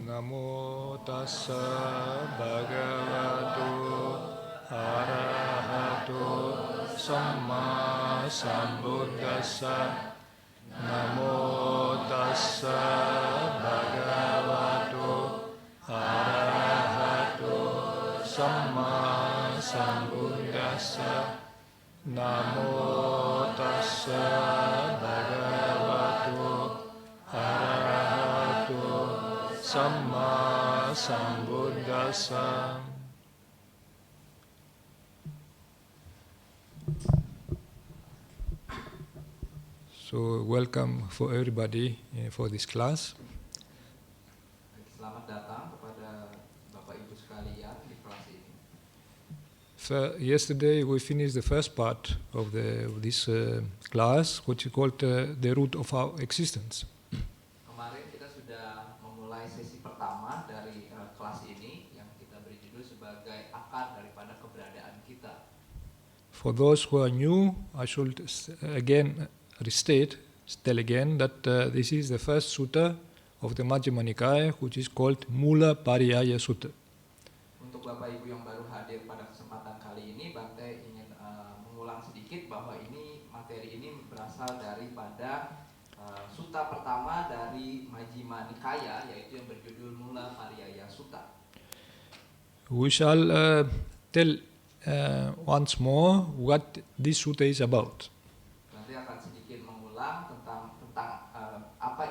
Namo tassa bhagavato arahato samma sambuddhassa. Namo tassa bhagavato arahato samma sambuddhassa. Namo tassa bhagavato arahato samma sambuddhassa. So welcome for everybody for this class. Selamat datang kepada Bapak Ibu sekalian di kelas ini. Yesterday we finished the first part of this class, which is called the root of our existence. Kemarin kita sudah memulai sesi pertama dari kelas ini yang kita beri judul sebagai akar daripada keberadaan kita. For those who are new, I should again tell again that this is the first sutta of the Majjhima Nikaya, which is called Mula Pariyaya Sutta. Untuk Bapak Ibu yang baru hadir pada kesempatan kali ini, Bante ingin mengulang sedikit bahwa materi ini berasal daripada sutta pertama dari Majjhima Nikaya, yaitu yang berjudul Mula Pariyaya Sutta. We shall tell once more what this sutta is about. Nanti akan sedikit mengulang tentang apa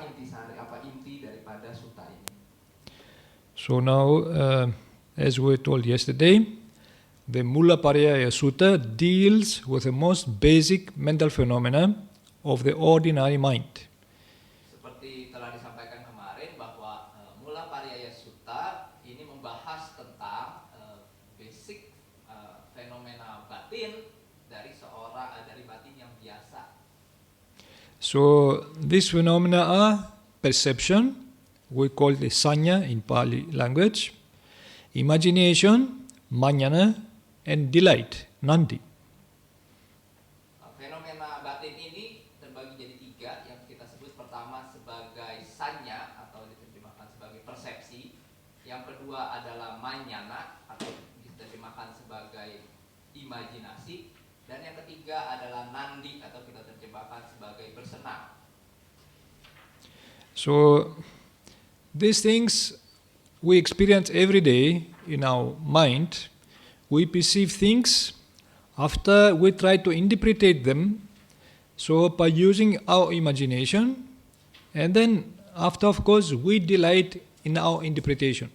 inti daripada sutta ini. So now, as we were told yesterday, the Mula Pariyaya Sutta deals with the most basic mental phenomena of the ordinary mind. Seperti telah disampaikan kemarin bahwa Mula Pariyaya Sutta ini membahas tentang basic fenomena batin dari batin yang biasa. So these phenomena are perception, we call it sanya in Pali language, imagination, manyana, and delight, nandi. Fenomena batin ini terbagi jadi tiga, yang kita sebut pertama sebagai sanya atau diterjemahkan sebagai persepsi, yang kedua adalah manyana atau diterjemahkan sebagai imajinasi, dan yang ketiga adalah nandi atau kita terjemahkan sebagai bersenang. So these things we experience every day in our mind. We perceive things after we try to interpret them, so by using our imagination, and then after, of course, we delight in our interpretation.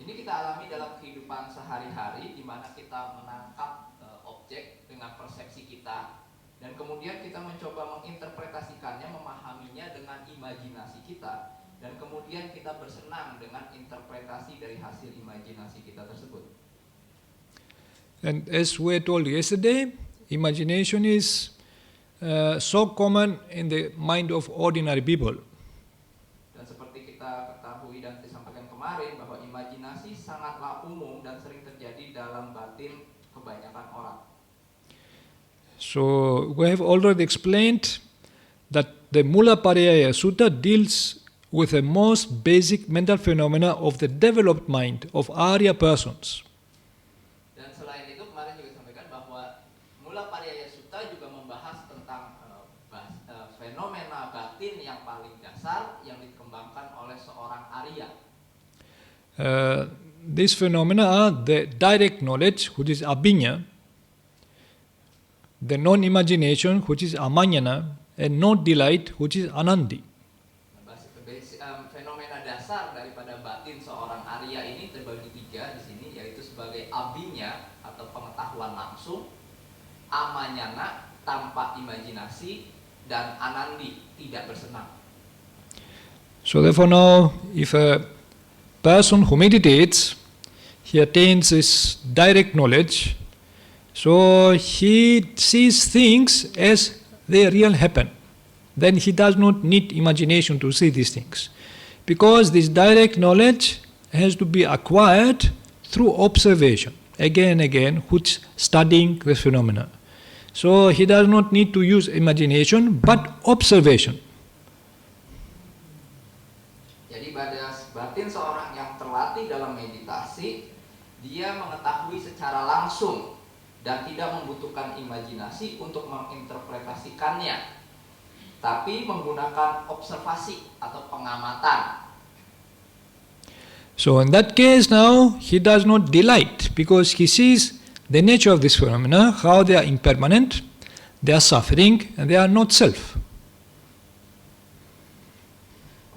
Ini kita alami dalam kehidupan sehari-hari, di mana kita menangkap objek dengan persepsi kita, dan kemudian kita mencoba menginterpretasikannya, memahaminya dengan imajinasi kita, dan kemudian kita bersenang dengan interpretasi dari hasil imajinasi kita tersebut. And as we were told yesterday, imagination is so common in the mind of ordinary people. Dan seperti kita ketahui dan disampaikan kemarin, bahwa imajinasi sangatlah umum dan sering terjadi dalam batin kebanyakan orang. So we have already explained that the Mula Pariyaya Sutta deals with the most basic mental phenomena of the developed mind of Arya persons. Dan selain itu kemarin juga disampaikan bahwa Mula Pariyaya Sutta juga membahas tentang fenomena batin yang paling dasar yang dikembangkan oleh seorang Arya. These phenomena are the direct knowledge, which is abhinya, the non-imagination, which is amanyana, and non-delight, which is anandi. Fenomena dasar daripada batin seorang Arya ini terbagi tiga di sini, yaitu sebagai abhinya atau pengetahuan langsung, amanyana tanpa imajinasi, dan anandi tidak bersenang. So therefore now, if a person who meditates, he attains this direct knowledge, so he sees things as they really happen. Then he does not need imagination to see these things. Because this direct knowledge has to be acquired through observation, again and again, which studying the phenomena. So he does not need to use imagination, but observation. berlatih dalam meditasi, dia mengetahui secara langsung dan tidak membutuhkan imajinasi untuk menginterpretasikannya, tapi menggunakan observasi atau pengamatan. So in that case now, he does not delight because he sees the nature of this phenomena, how they are impermanent, they are suffering, and they are not self.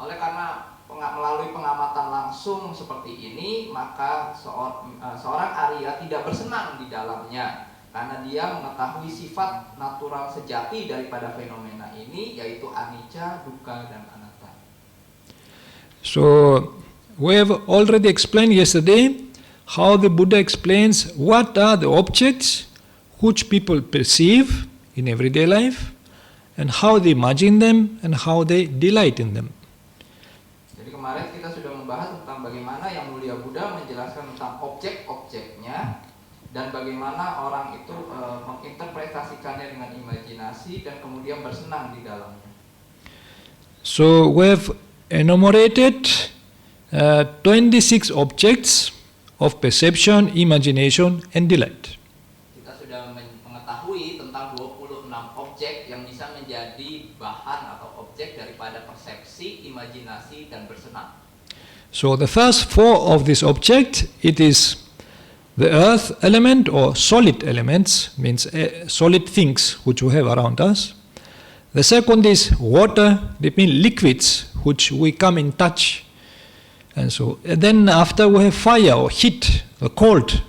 Oleh karena melalui pengamatan langsung seperti ini, maka seorang Arya tidak bersenang di dalamnya, karena dia mengetahui sifat natural sejati daripada fenomena ini, yaitu anicca, dukkha, dan anatta. So we have already explained yesterday how the Buddha explains what are the objects which people perceive in everyday life, and how they imagine them, and how they delight in them. Jadi kemarin kita sudah membahas tentang bagaimana yang mulia Buddha menjelaskan tentang objek-objeknya, dan bagaimana orang itu menginterpretasikannya dengan imajinasi dan kemudian bersenang di dalamnya. So we have enumerated 26 objects of perception, imagination, and delight. Kita sudah mengetahui tentang 26 objek yang bisa menjadi bahan atau objek daripada persepsi, imajinasi, dan bersenang. So the first four of this object, it is the earth element or solid elements, means solid things which we have around us. The second is water, that means liquids which we come in touch. And then after we have fire or heat, the cold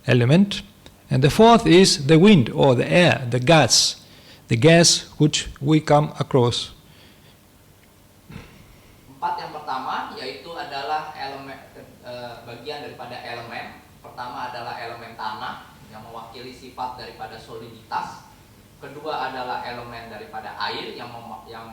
element. And the fourth is the wind or the air, the gas which we come across. Empat yang pertama yaitu adalah elemen bagian daripada elemen. Pertama adalah elemen tanah yang mewakili sifat daripada soliditas. Kedua adalah elemen daripada air yang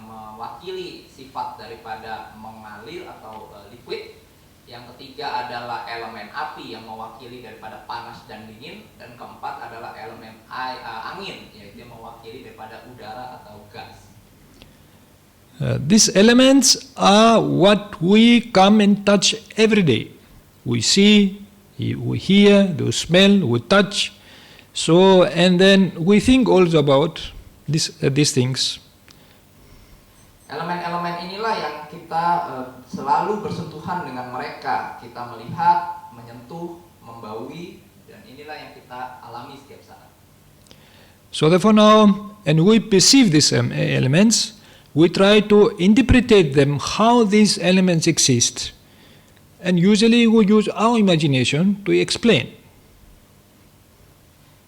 mewakili sifat daripada mengalir atau liquid. Yang ketiga adalah elemen api yang mewakili daripada panas dan dingin. Dan keempat adalah elemen angin, yaitu mewakili daripada udara atau gas. These elements are what we come in touch every day. We see, we hear, we smell, we touch. So, and then we think also about these things. Elemen-elemen inilah yang kita selalu bersentuhan dengan mereka. Kita melihat, menyentuh, membaui, dan inilah yang kita alami setiap saat. So therefore now, and we perceive these elements, we try to interpret them how these elements exist. And usually we use our imagination to explain.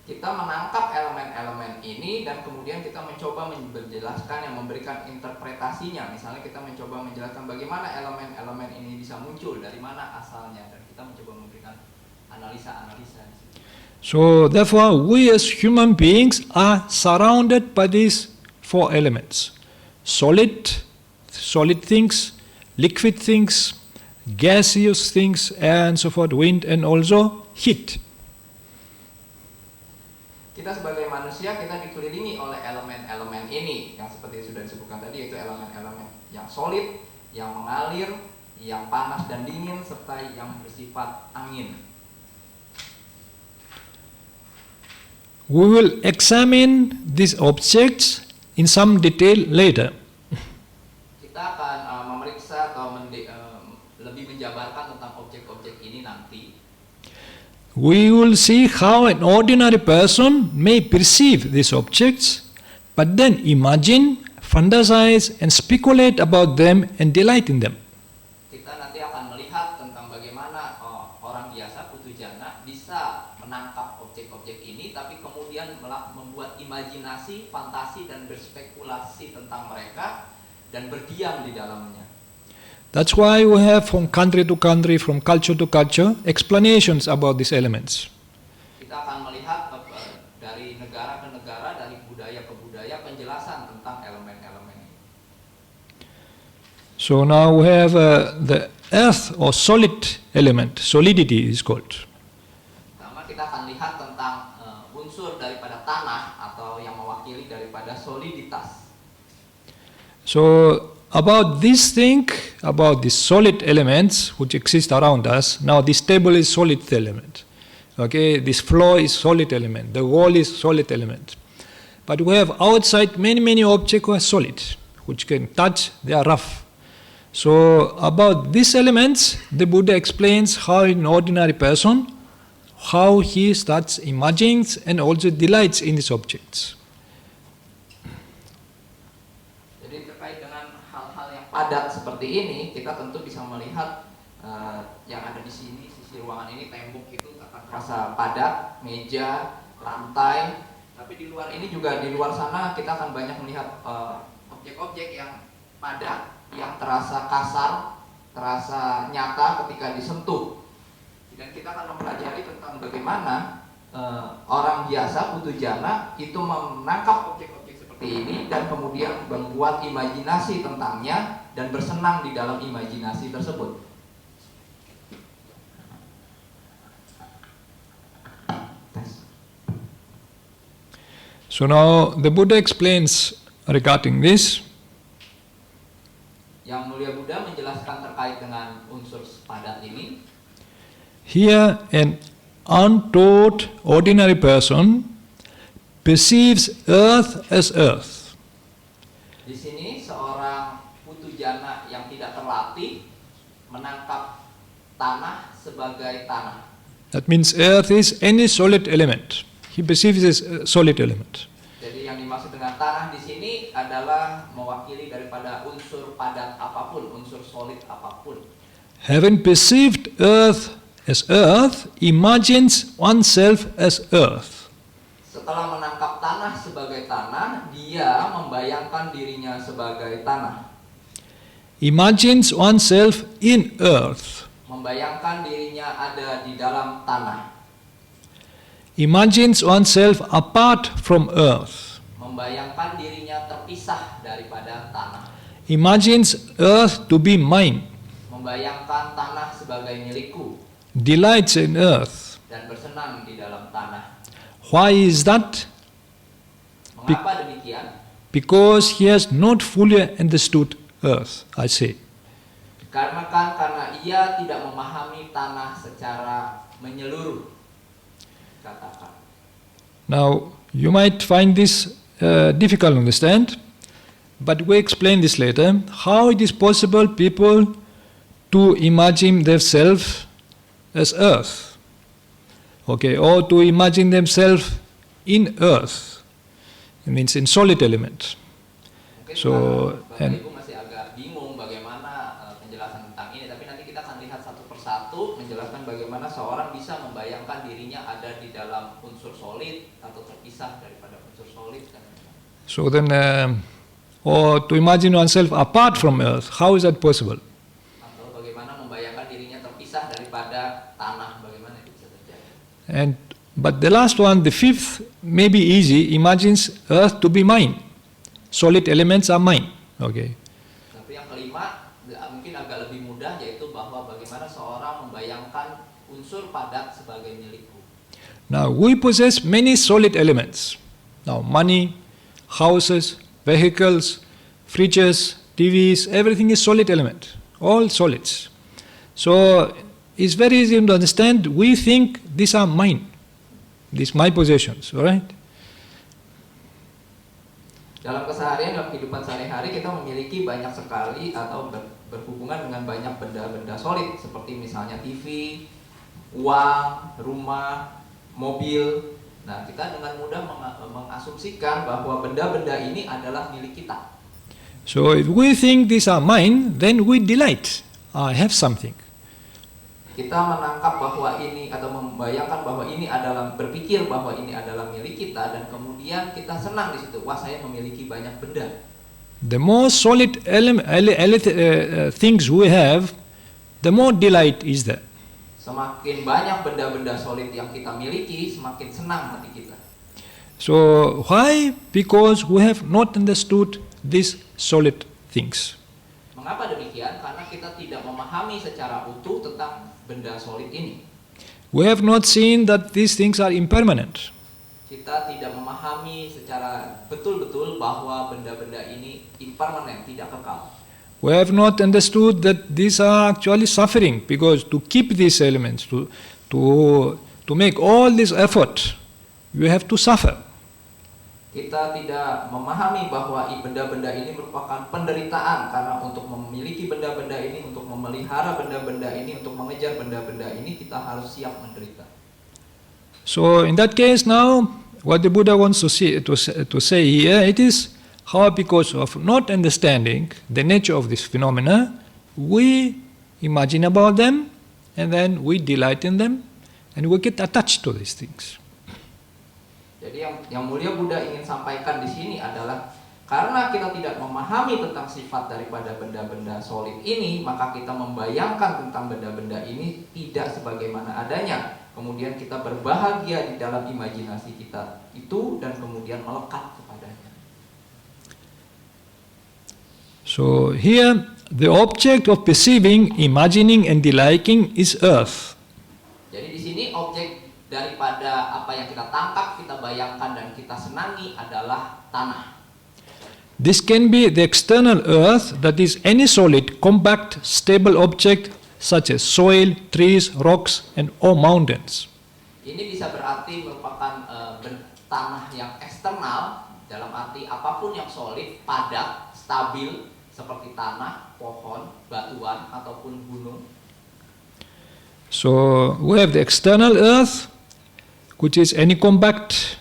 Kita menangkap elemen-elemen ini dan kemudian kita mencoba menjelaskan yang memberikan interpretasinya. Misalnya kita mencoba menjelaskan bagaimana elemen-elemen ini bisa muncul, dari mana asalnya, dan kita mencoba memberikan analisa-analisa. So therefore we as human beings are surrounded by these four elements. Solid things, liquid things, gaseous things, and so forth, wind, and also heat. Kita sebagai manusia, kita dikelilingi oleh elemen-elemen ini yang seperti sudah disebutkan tadi, yaitu elemen-elemen yang solid, yang mengalir, yang panas dan dingin, serta yang bersifat angin. We will examine these objects in some detail later. Kita akan memeriksa atau lebih menjabarkan tentang objek-objek ini nanti. We will see how an ordinary person may perceive these objects, but then imagine, fantasize, and speculate about them and delight in them. Kita nanti akan melihat tentang bagaimana orang biasa, putu jana, bisa menangkap objek-objek ini, tapi kemudian membuat imajinasi, fantasi, dan berspekulasi tentang mereka, dan berdiam di dalamnya. That's why we have from country to country, from culture to culture, explanations about these elements. Kita akan melihat dari negara ke negara, dari budaya ke budaya, penjelasan tentang elemen-elemen ini. So now we have the earth or solid element, solidity is called. Pertama kita akan lihat tentang unsur daripada tanah atau yang mewakili daripada soliditas. So about this thing, about the solid elements which exist around us, now this table is solid element. Okay, this floor is solid element, the wall is solid element. But we have outside many objects which are solid, which can touch, they are rough. So about these elements, the Buddha explains how an ordinary person, how he starts imagining and also delights in these objects. Jadi terkait dengan hal-hal yang padat seperti ini, kita tentu bisa melihat yang ada di sini, sisi ruangan ini, tembok itu akan terasa padat, meja, lantai. Tapi di luar ini juga, di luar sana kita akan banyak melihat objek-objek yang padat, yang terasa kasar, terasa nyata ketika disentuh. Dan kita akan mempelajari tentang bagaimana orang biasa, Bhikkhu jana, itu menangkap objek-objek seperti ini dan kemudian membuat imajinasi tentangnya dan bersenang di dalam imajinasi tersebut. So now the Buddha explains regarding this. Yang Mulia Buddha menjelaskan terkait dengan unsur padat ini. Here an untaught ordinary person perceives earth as earth. Di sini seorang Bhikkhu jana yang tidak terlatih menangkap tanah sebagai tanah. That means earth is any solid element. He perceives it as a solid element. Jadi yang dimaksud dengan tanah di sini adalah mewakili daripada unsur padat apapun, unsur solid apapun. Having perceived earth as earth, imagines oneself as earth. Setelah menangkap tanah sebagai tanah, dia membayangkan dirinya sebagai tanah. Imagines oneself in earth. Membayangkan dirinya ada di dalam tanah. Imagines oneself apart from earth. Membayangkan dirinya terpisah daripada tanah. Imagines earth to be mine. Membayangkan tanah sebagai milikku. Delights in earth. Dan bersenang di dalam tanah. Why is that? Mengapa demikian? Because he has not fully understood earth, I say. Karena ia tidak memahami tanah secara menyeluruh. Katakan. Now, you might find this difficult to understand, but we explain this later. How it is possible people to imagine themselves as earth, okay, or to imagine themselves in earth. It means in solid element. Mungkin So, Bapak Ibu masih agak bingung bagaimana penjelasan tentang ini, tapi nanti kita akan lihat satu persatu menjelaskan bagaimana seorang bisa membayangkan dirinya ada di dalam unsur solid atau terpisah daripada unsur solid. So then, or to imagine oneself apart from earth, how is that possible? Atau bagaimana membayangkan dirinya terpisah daripada tanah, bagaimana itu bisa terjadi? But the last one, the fifth, may be easy, imagines earth to be mine. Solid elements are mine. Okay. Tapi yang kelima mungkin agak lebih mudah, yaitu bahwa bagaimana seorang membayangkan unsur padat sebagai milikku. Now we possess many solid elements. Now money, houses, vehicles, fridges, TVs, everything is solid element. All solids. So it's very easy to understand. We think these are mine. These my possessions, all right? Dalam keseharian, dalam kehidupan sehari-hari kita memiliki banyak sekali atau berhubungan dengan banyak benda-benda solid seperti misalnya TV, uang, rumah, mobil. Nah, kita dengan mudah mengasumsikan bahwa benda-benda ini adalah milik kita. So if we think these are mine, then we delight. I have something. Kita menangkap bahwa ini atau membayangkan bahwa ini adalah, berpikir bahwa ini adalah milik kita, dan kemudian kita senang di situ. Wah, saya memiliki banyak benda. The more solid things we have, the more delight is there. Semakin banyak benda-benda solid yang kita miliki, semakin senang hati kita. So why? Because we have not understood these solid things. Mengapa demikian? Karena kita tidak memahami secara utuh tentang benda solid ini. We have not seen that these things are impermanent. Kita tidak memahami secara betul-betul bahwa benda-benda ini impermanen, tidak kekal. We have not understood that these are actually suffering, because to keep these elements, to make all this effort, you have to suffer. Kita tidak memahami bahwa benda-benda ini merupakan penderitaan, karena untuk memiliki benda-benda ini, untuk memelihara benda-benda ini, untuk mengejar benda-benda ini, kita harus siap menderita. So in that case now, what the Buddha wants to say here, it is how because of not understanding the nature of this phenomena, we imagine about them, and then we delight in them, and we get attached to these things. Jadi yang mulia Buddha ingin sampaikan di sini adalah karena kita tidak memahami tentang sifat daripada benda-benda solid ini, maka kita membayangkan tentang benda-benda ini tidak sebagaimana adanya. Kemudian kita berbahagia di dalam imajinasi kita itu dan kemudian melekat kepadanya. So here the object of perceiving, imagining and delighting is earth. Jadi di sini objek daripada apa yang kita tangkap, kita bayangkan dan kita senangi adalah tanah. This can be the external earth, that is any solid, compact, stable object such as soil, trees, rocks and or mountains. Ini bisa berarti merupakan tanah yang eksternal, dalam arti apapun yang solid, padat, stabil, seperti tanah, pohon, batuan ataupun gunung. So we have the external earth, which is any compact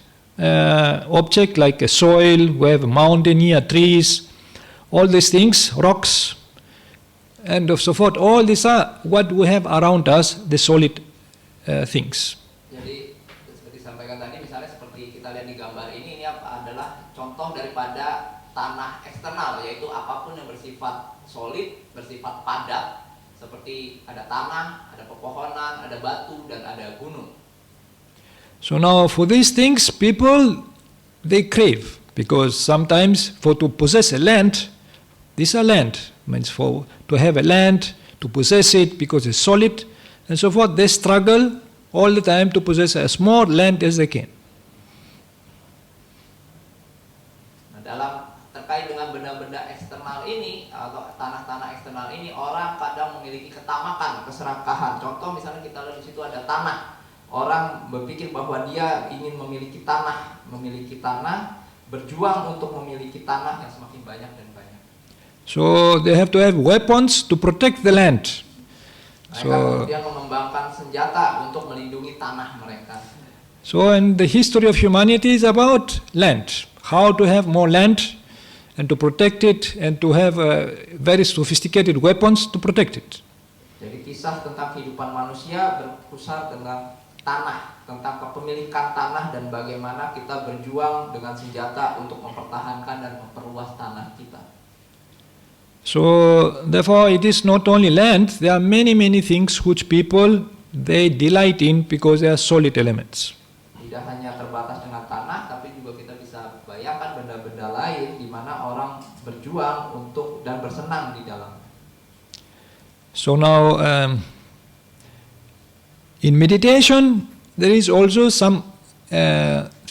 object like a soil. We have a mountain here, trees, all these things, rocks, and so forth. All these are what we have around us, the solid things. Jadi seperti sampaikan tadi, misalnya seperti kita lihat di gambar ini adalah contoh daripada tanah eksternal, yaitu apapun yang bersifat solid, bersifat padat, seperti ada tanah, ada pepohonan, ada batu dan ada gunung. So now for these things, people, they crave, because sometimes for to possess a land, these are land, means for to have a land, to possess it because it's solid, and so forth, they struggle all the time to possess as more land as they can. Nah, dalam terkait dengan benda-benda eksternal ini atau tanah-tanah eksternal ini, orang kadang memiliki ketamakan, keserakahan. Contoh misalnya kita lihat di situ ada tanah. Orang berpikir bahwa dia ingin memiliki tanah, berjuang untuk memiliki tanah yang semakin banyak dan banyak. So they have to have weapons to protect the land. Mereka kemudian mengembangkan senjata untuk melindungi tanah mereka. So and the history of humanity is about land. How to have more land and to protect it, and to have very sophisticated weapons to protect it. Jadi kisah tentang kehidupan manusia berpusat tentang tanah, tentang kepemilikan tanah dan bagaimana kita berjuang dengan senjata untuk mempertahankan dan memperluas tanah kita. So therefore it is not only land, there are many things which people they delight in because they are solid elements. Tidak hanya terbatas dengan tanah, tapi juga kita bisa bayangkan benda-benda lain di mana orang berjuang untuk dan bersenang di dalam. So now in meditation, there is also some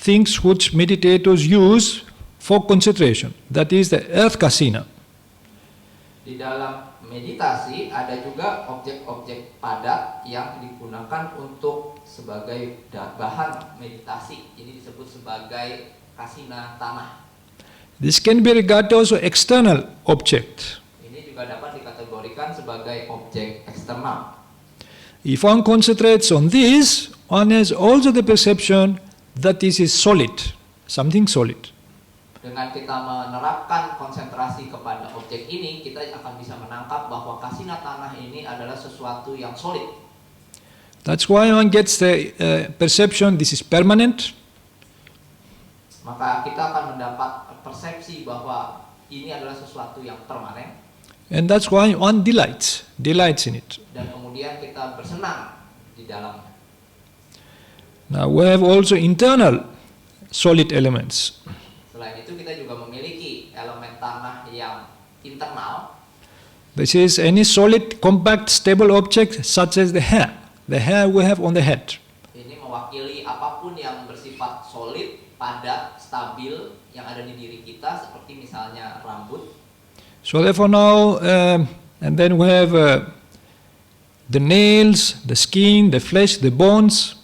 things which meditators use for concentration. That is the earth kasina. Di dalam meditasi ada juga objek-objek padat yang digunakan untuk sebagai bahan meditasi. Ini disebut sebagai kasina tanah. This can be regarded also external object. Ini juga dapat dikategorikan sebagai objek eksternal. If one concentrates on this, one has also the perception that this is solid, something solid. Dengan kita menerapkan konsentrasi kepada objek ini, kita akan bisa menangkap bahwa kasina tanah ini adalah sesuatu yang solid. That's why one gets the perception this is permanent. Maka kita akan mendapat persepsi bahwa ini adalah sesuatu yang permanen. And that's why one delights in it. Dan kemudian kita bersenang di dalamnya. Now we have also internal solid elements. Selain itu kita juga memiliki elemen tanah yang internal. This is any solid, compact, stable object such as the hair. The hair we have on the head. Ini mewakili apapun yang bersifat solid, padat, stabil yang ada di diri kita, seperti misalnya rambut. So therefore now, and then we have the nails, the skin, the flesh, the bones.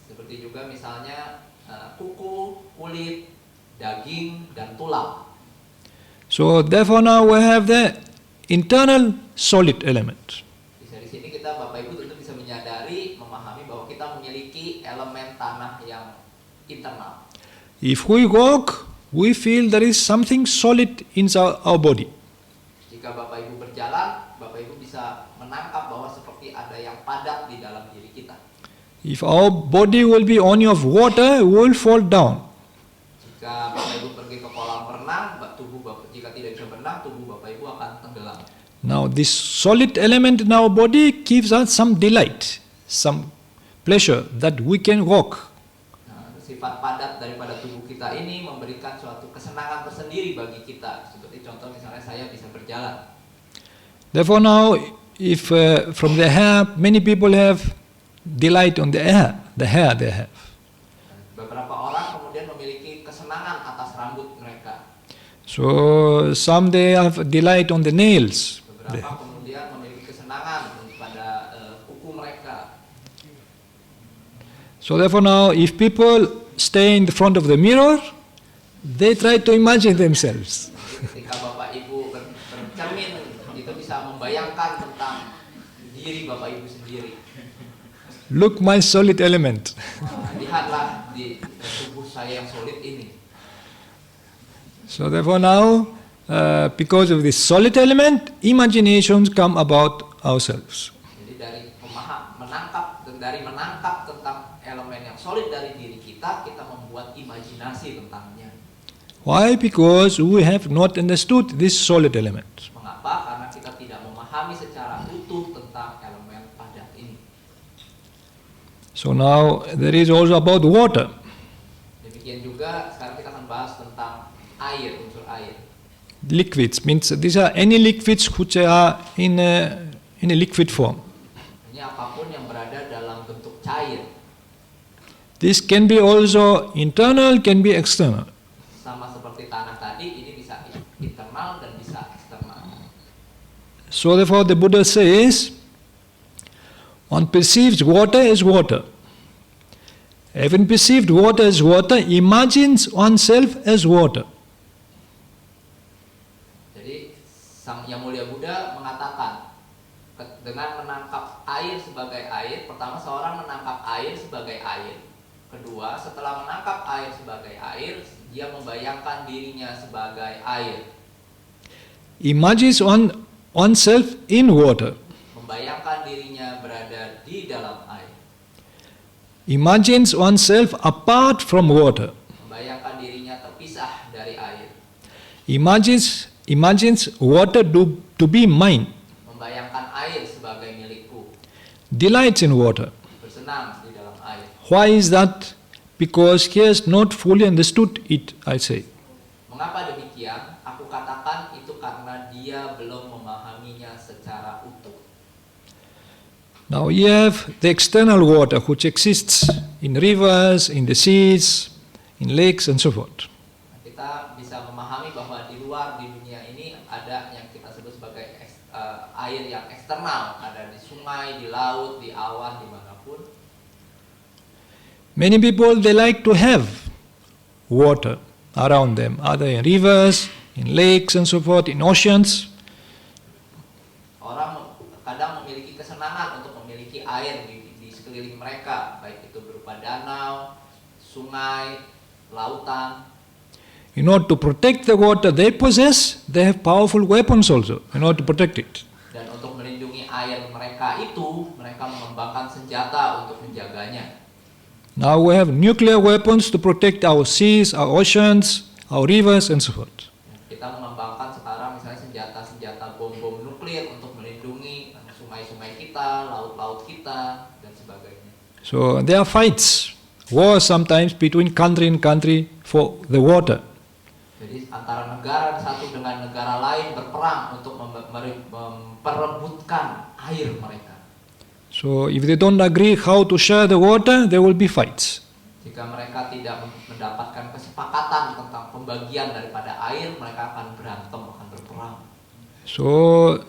Seperti juga misalnya kuku, kulit, daging, dan tulang. So therefore now we have the internal solid element. Di sini kita Bapak Ibu tentu bisa menyadari, memahami bahwa kita memiliki elemen tanah yang internal. If we walk, we feel there is something solid in our body. Jika Bapak Ibu berjalan, Bapak Ibu bisa menangkap bahwa seperti ada yang padat di dalam diri kita. If our body will be only of water, we will fall down. Jika Bapak Ibu pergi ke kolam renang, jika tidak bisa berenang, tubuh Bapak Ibu akan tenggelam. Now this solid element in our body gives us some delight, some pleasure that we can walk. Sifat padat daripada tubuh kita ini memberikan suatu kesenangan tersendiri bagi kita. Seperti contoh misalnya saya bisa berjalan. Therefore now, if from the hair, many people have delight on the hair they have. Beberapa orang kemudian memiliki kesenangan atas rambut mereka. So some they have delight on the nails. Beberapa kemudian memiliki kesenangan pada kuku mereka. So therefore now, if people stay in the front of the mirror, they try to imagine themselves. Ketika Bapak Ibu bercermin, itu bisa membayangkan tentang diri Bapak Ibu sendiri. Look my solid element. Lihatlah di tubuh saya yang solid ini. So therefore now, because of this solid element, imaginations come about ourselves. Jadi dari menangkap tentang elemen yang solid dari diri kita membuat imajinasi tentangnya. Why? Because we have not understood this solid element. Mengapa? Karena kita tidak memahami secara utuh tentang elemen padat ini. So now there is also about water. Demikian juga sekarang kita akan bahas tentang air, unsur air. Liquids means these are any liquids which are in a liquid form. Ini apapun yang berada dalam bentuk cair. This can be also internal, can be external. Sama seperti tanah tadi, ini bisa internal dan bisa eksternal. So therefore the Buddha says, one perceives water as water. Having perceived water as water, imagines oneself as water. Jadi Sang Yang Mulia Buddha mengatakan, dengan menangkap air sebagai air, pertama seorang menangkap air sebagai air. Kedua, setelah menangkap air sebagai air, dia membayangkan dirinya sebagai air. Imagines oneself in water. Membayangkan dirinya berada di dalam air. Imagines oneself apart from water. Membayangkan dirinya terpisah dari air. Imagines water to be mine. Membayangkan air sebagai milikku. Delights in water. Bersenang di dalam air. Why is that? Because he has not fully understood it, I say. Mengapa demikian? Aku katakan itu karena dia belum memahaminya secara utuh. Now you have the external water which exists in rivers, in the seas, in lakes and so forth. Kita bisa memahami bahwa di luar di dunia ini ada yang kita sebut sebagai air yang eksternal, ada di sungai, di laut, di awan, dimanapun. Many people they like to have water around them, either in rivers, in lakes and so forth, in oceans. Orang kadang memiliki kesenangan untuk memiliki air di sekeliling mereka, baik itu berupa danau, sungai, lautan. In order to protect the water they possess, they have powerful weapons also in order to protect it. Dan untuk melindungi air mereka itu, mereka mengembangkan senjata untuk menjaganya. Now we have nuclear weapons to protect our seas, our oceans, our rivers and so forth. Kita mengembangkan sekarang misalnya senjata-senjata bom-bom nuklir untuk melindungi sungai-sungai kita, laut-laut kita, dan sebagainya. So there are fights, wars sometimes between country and country for the water. Jadi antara negara satu dengan negara lain berperang untuk memperebutkan air mereka. So if they don't agree how to share the water, there will be fights. Jika mereka tidak mendapatkan kesepakatan tentang pembagian daripada air, mereka akan berantem, akan berperang. So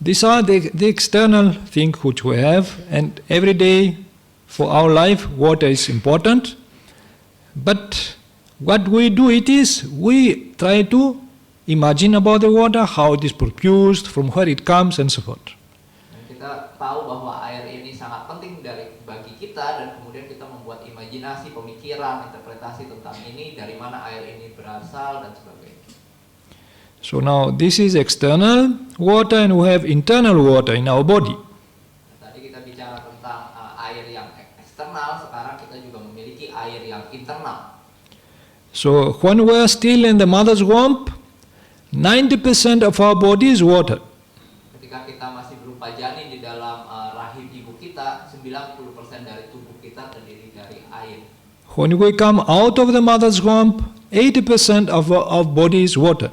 these are the external things which we have, and every day for our life water is important. But what we do it is, we try to imagine about the water, how it is produced, from where it comes, and so forth. Kita tahu bahwa air ini sangat penting bagi kita, dan kemudian kita membuat imajinasi, pemikiran, interpretasi tentang ini, dari mana air ini berasal dan sebagainya. So now this is external water, and we have internal water in our body. Tadi kita bicara tentang air yang eksternal, sekarang kita juga memiliki air yang internal. So when we are still in the mother's womb, 90% of our body is water. Ketika kita masih berupa janin di dalam rahim ibu kita, 90% dari tubuh kita terdiri dari air. When we come out of the mother's womb, 80% of our body is water.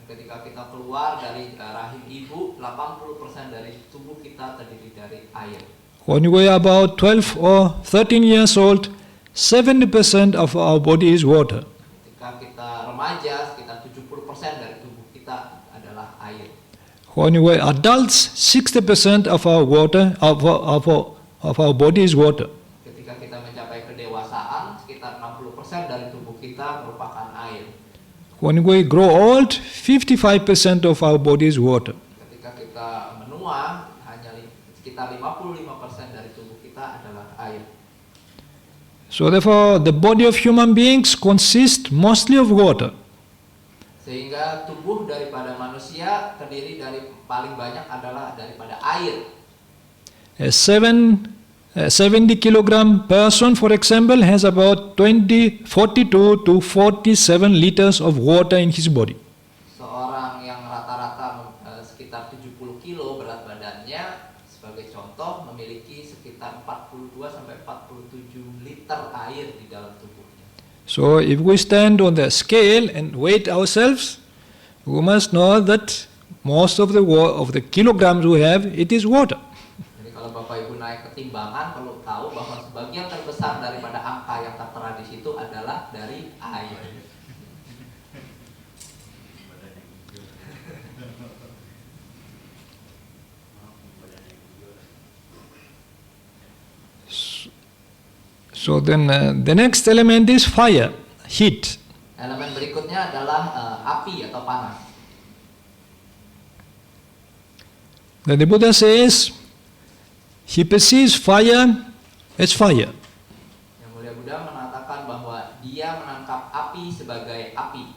Ketika kita keluar dari rahim ibu, 80% dari tubuh kita terdiri dari air. When we are about 12 or 13 years old, 70% of our body is water. Ketika kita remaja, sekitar 70% dari tubuh kita adalah air. When we are adults, 60% of our water of our body is water. Ketika kita mencapai kedewasaan, sekitar 60% dari tubuh kita merupakan air. When we grow old, 55% of our body is water. Ketika kita menua, hanya sekitar 55% dari tubuh kita adalah air. So therefore, the body of human beings consists mostly of water. Sehingga tubuh daripada manusia terdiri dari paling banyak adalah daripada air. A 70 kilogram person, for example, has about 42 to 47 liters of water in his body. Seorang yang rata-rata sekitar 70 kilo berat badannya, sebagai contoh, memiliki sekitar 42 sampai 47 liter air di dalam tubuhnya. So if we stand on the scale and weigh ourselves, we must know that most of the kilograms we have, it is water. Jadi kalau Bapak Ibu naik ke timbangan, perlu tahu bahwa sebagian terbesar daripada angka yang tertera di situ adalah dari air. So then the next element is fire, heat. Elemen berikutnya adalah api atau panas. Then the Buddha says, he perceives fire as fire. Yang Mulia Buddha mengatakan bahwa dia menangkap api sebagai api.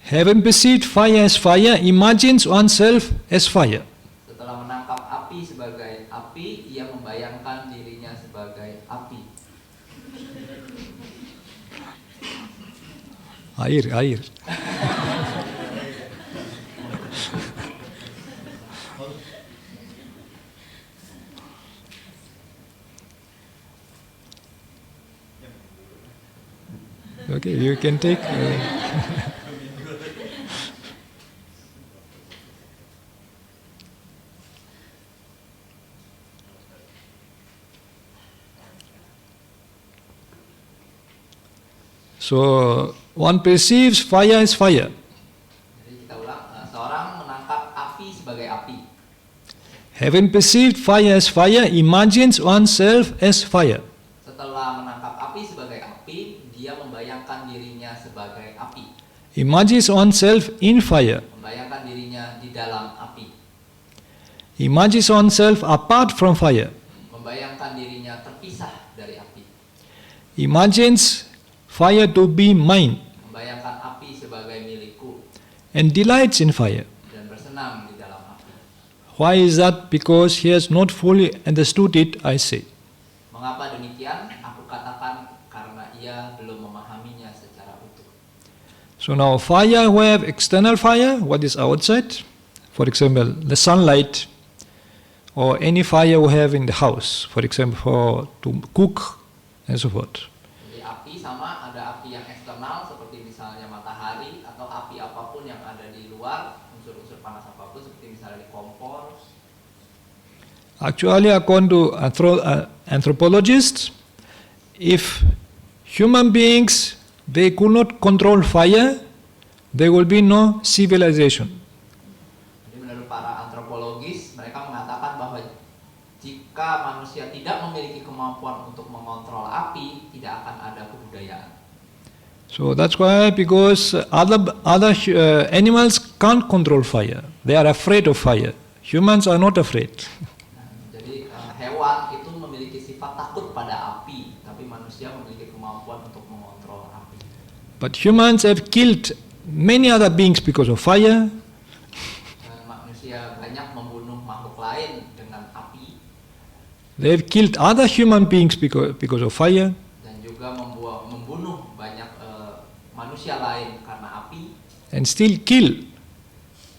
Having perceived fire as fire, imagines oneself as fire. Setelah menangkap api sebagai api, ia membayangkan dirinya sebagai api. Air. Okay, you can take. So one perceives fire as fire. Jadi kita ulang, seorang menangkap api sebagai api. Having perceived fire as fire, imagines oneself as fire. Setelah menangkap api sebagai api, dia membayangkan dirinya sebagai api. Imagines oneself in fire. Membayangkan dirinya di dalam api. Imagines oneself apart from fire. Membayangkan dirinya terpisah dari api. Imagines fire to be mine. Membayangkan api sebagai milikku. And delights in fire. Dan bersenang di dalam api. Why is that? Because he has not fully understood it, I say. Mengapa demikian? Aku katakan karena ia belum memahaminya secara utuh. So now fire, we have external fire, what is outside. For example, the sunlight, or any fire we have in the house, for example, for to cook and so forth. Jadi api sama, ada api yang eksternal seperti misalnya matahari, atau api apapun yang ada di luar, unsur-unsur panas apapun seperti misalnya di kompor. Actually, according to anthropologists, if human beings, they could not control fire, there will be no civilization. tidak memiliki kemampuan untuk mengontrol api, tidak akan ada kebudayaan. So that's why, because other animals can't control fire. They are afraid of fire. Humans are not afraid. Nah, jadi hewan itu memiliki sifat takut pada api, tapi manusia memiliki kemampuan untuk mengontrol api. But humans have killed many other beings because of fire. Manusia banyak membunuh makhluk lain dengan api. They have killed other human beings because of fire. Dan juga membunuh banyak manusia lain karena api. And still kill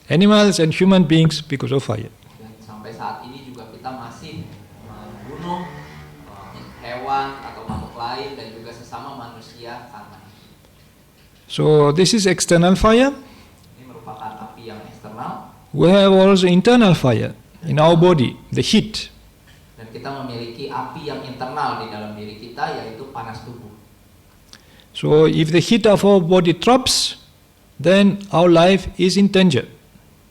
animals and human beings because of fire. Dan sampai saat ini juga kita masih membunuh hewan atau makhluk lain dan juga sesama manusia karena api. So this is external fire. Ini merupakan api yang eksternal. We have also internal fire in our body, the heat. Dan kita memiliki api yang internal di dalam diri kita, yaitu panas tubuh. So if the heat of our body drops, then our life is in danger.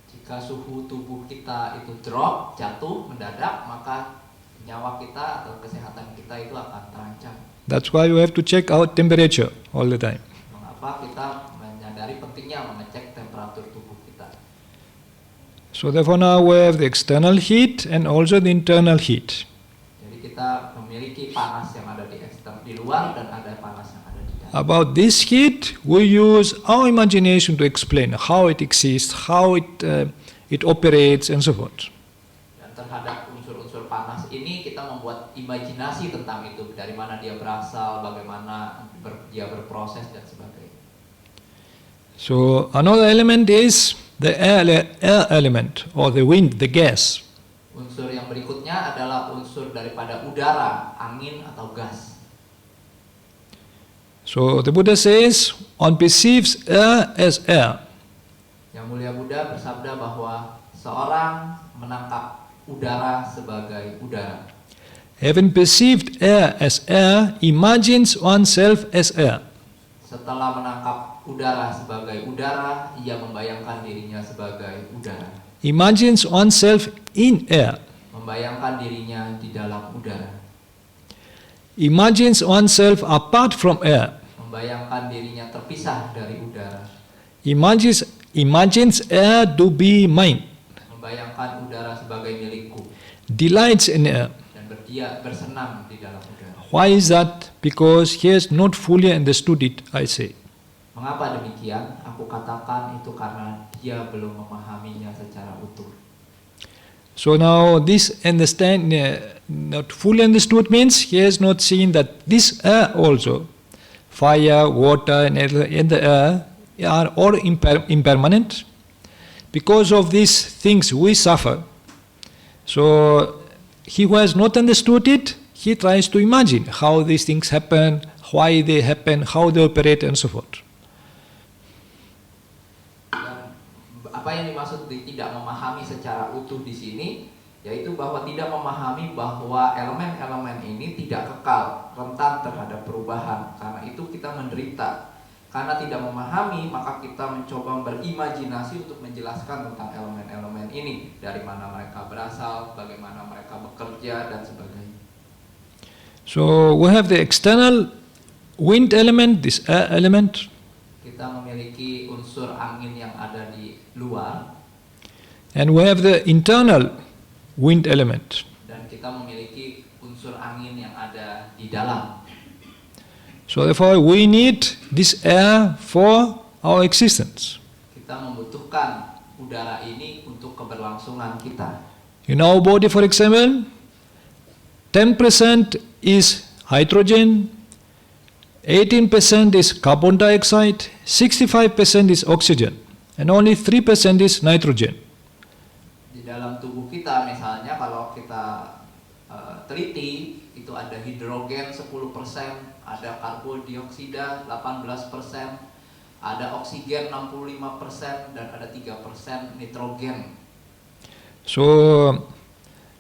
Jika suhu tubuh kita itu drop, jatuh, mendadak, maka nyawa kita atau kesehatan kita itu akan terancam. That's why we have to check our temperature all the time. Mengapa kita menyadari pentingnya mengecek temperatur tubuh kita? So therefore now we have the external heat and also the internal heat. Jadi kita memiliki panas yang ada di luar dan ada panas yang ada di dalam. About this heat, we use our imagination to explain how it exists, how it operates, and so forth. Dan terhadap unsur-unsur panas ini kita membuat imajinasi tentang itu, dari mana dia berasal, bagaimana dia berproses dan sebagainya. So another element is the air element or the wind, the gas. Unsur yang berikutnya adalah unsur daripada udara, angin atau gas. So the Buddha says, one perceives air as air. Yang Mulia Buddha bersabda bahwa seorang menangkap udara sebagai udara. Having perceived air as air, imagines oneself as air. Setelah menangkap udara sebagai udara, ia membayangkan dirinya sebagai udara. Imagines oneself in air. Membayangkan dirinya di dalam udara. Imagines oneself apart from air. Membayangkan dirinya terpisah dari udara. Imagines air to be mine. Membayangkan udara sebagai milikku. Delights in air. Dan bersenang di dalam udara. Why is that? Because he has not fully understood it, I say. Mengapa demikian? Aku katakan itu karena dia belum memahaminya secara utuh. So now this not fully understood means he has not seen that this air also, fire, water, and the air are all impermanent. Because of these things we suffer. So he who has not understood it, he tries to imagine how these things happen, why they happen, how they operate, and so forth. Apa yang dimaksud tidak memahami secara utuh di sini, yaitu bahwa tidak memahami bahwa elemen-elemen ini tidak kekal, rentan terhadap perubahan. Karena itu kita menderita. Karena tidak memahami, maka kita mencoba berimajinasi untuk menjelaskan tentang elemen-elemen ini, dari mana mereka berasal, bagaimana mereka bekerja, dan sebagainya. So we have the external wind element, this air element. Kita memiliki unsur angin yang ada di luar. And we have the internal wind element. Dan kita memiliki unsur angin yang ada di dalam. So therefore we need this air for our existence. Kita membutuhkan udara ini untuk keberlangsungan kita. In our body, for example, 10% is hydrogen, 18% is carbon dioxide, 65% is oxygen, and only 3% is nitrogen. Di dalam tubuh kita misalnya kalau kita teliti, itu ada hidrogen 10%, ada karbon dioksida 18%, ada oksigen 65%, dan ada 3% nitrogen. So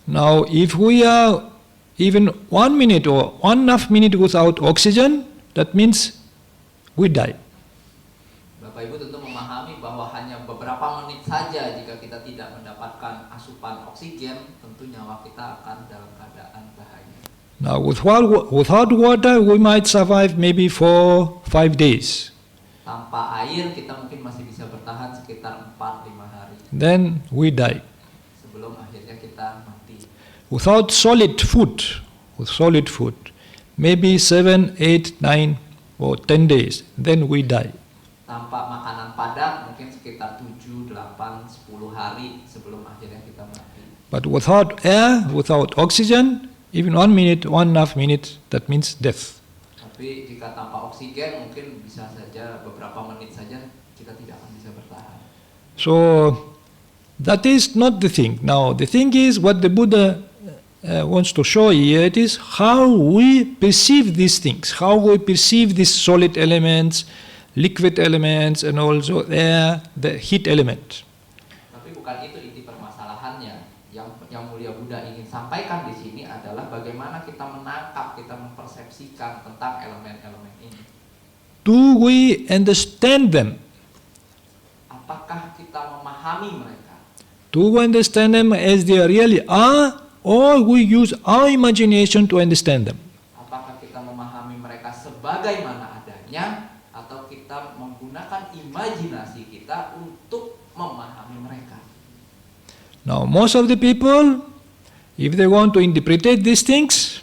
now if we are even 1 minute or 1.5 minute without oxygen, that means we die. Bapak Ibu tentu memahami bahwa hanya beberapa menit saja jika kita tidak mendapatkan asupan oksigen, tentu nyawa kita akan dalam keadaan bahaya. Now, without water, we might survive maybe for 5 days. Tanpa air kita mungkin masih bisa bertahan sekitar 4-5 hari. Then we die. Sebelum akhirnya kita mati. Without solid food, maybe 7, 8, 9 or 10 days, then we die. Tanpa makanan padat mungkin sekitar 7, 8, 10 hari sebelum akhirnya kita mati. But without air, without oxygen, even 1 minute, 1.5 minute, that means death. Tapi jika tanpa oksigen mungkin bisa saja beberapa menit saja kita tidak akan bisa bertahan. So that is not the thing. Now the thing is what the Buddha wants to show here. It is how we perceive these things, how we perceive these solid elements, liquid elements, and also air, the heat element. Tapi bukan itu inti permasalahannya. Yang mulia Buddha ingin sampaikan di sini adalah bagaimana kita menangkap, kita mempersepsikan tentang elemen-elemen ini. Do we understand them? Apakah kita memahami mereka? Do we understand them as they really are, or we use our imagination to understand them? Apakah kita memahami mereka sebagaimana adanya, atau kita menggunakan imajinasi kita untuk memahami mereka? Now, most of the people, if they want to interpret these things,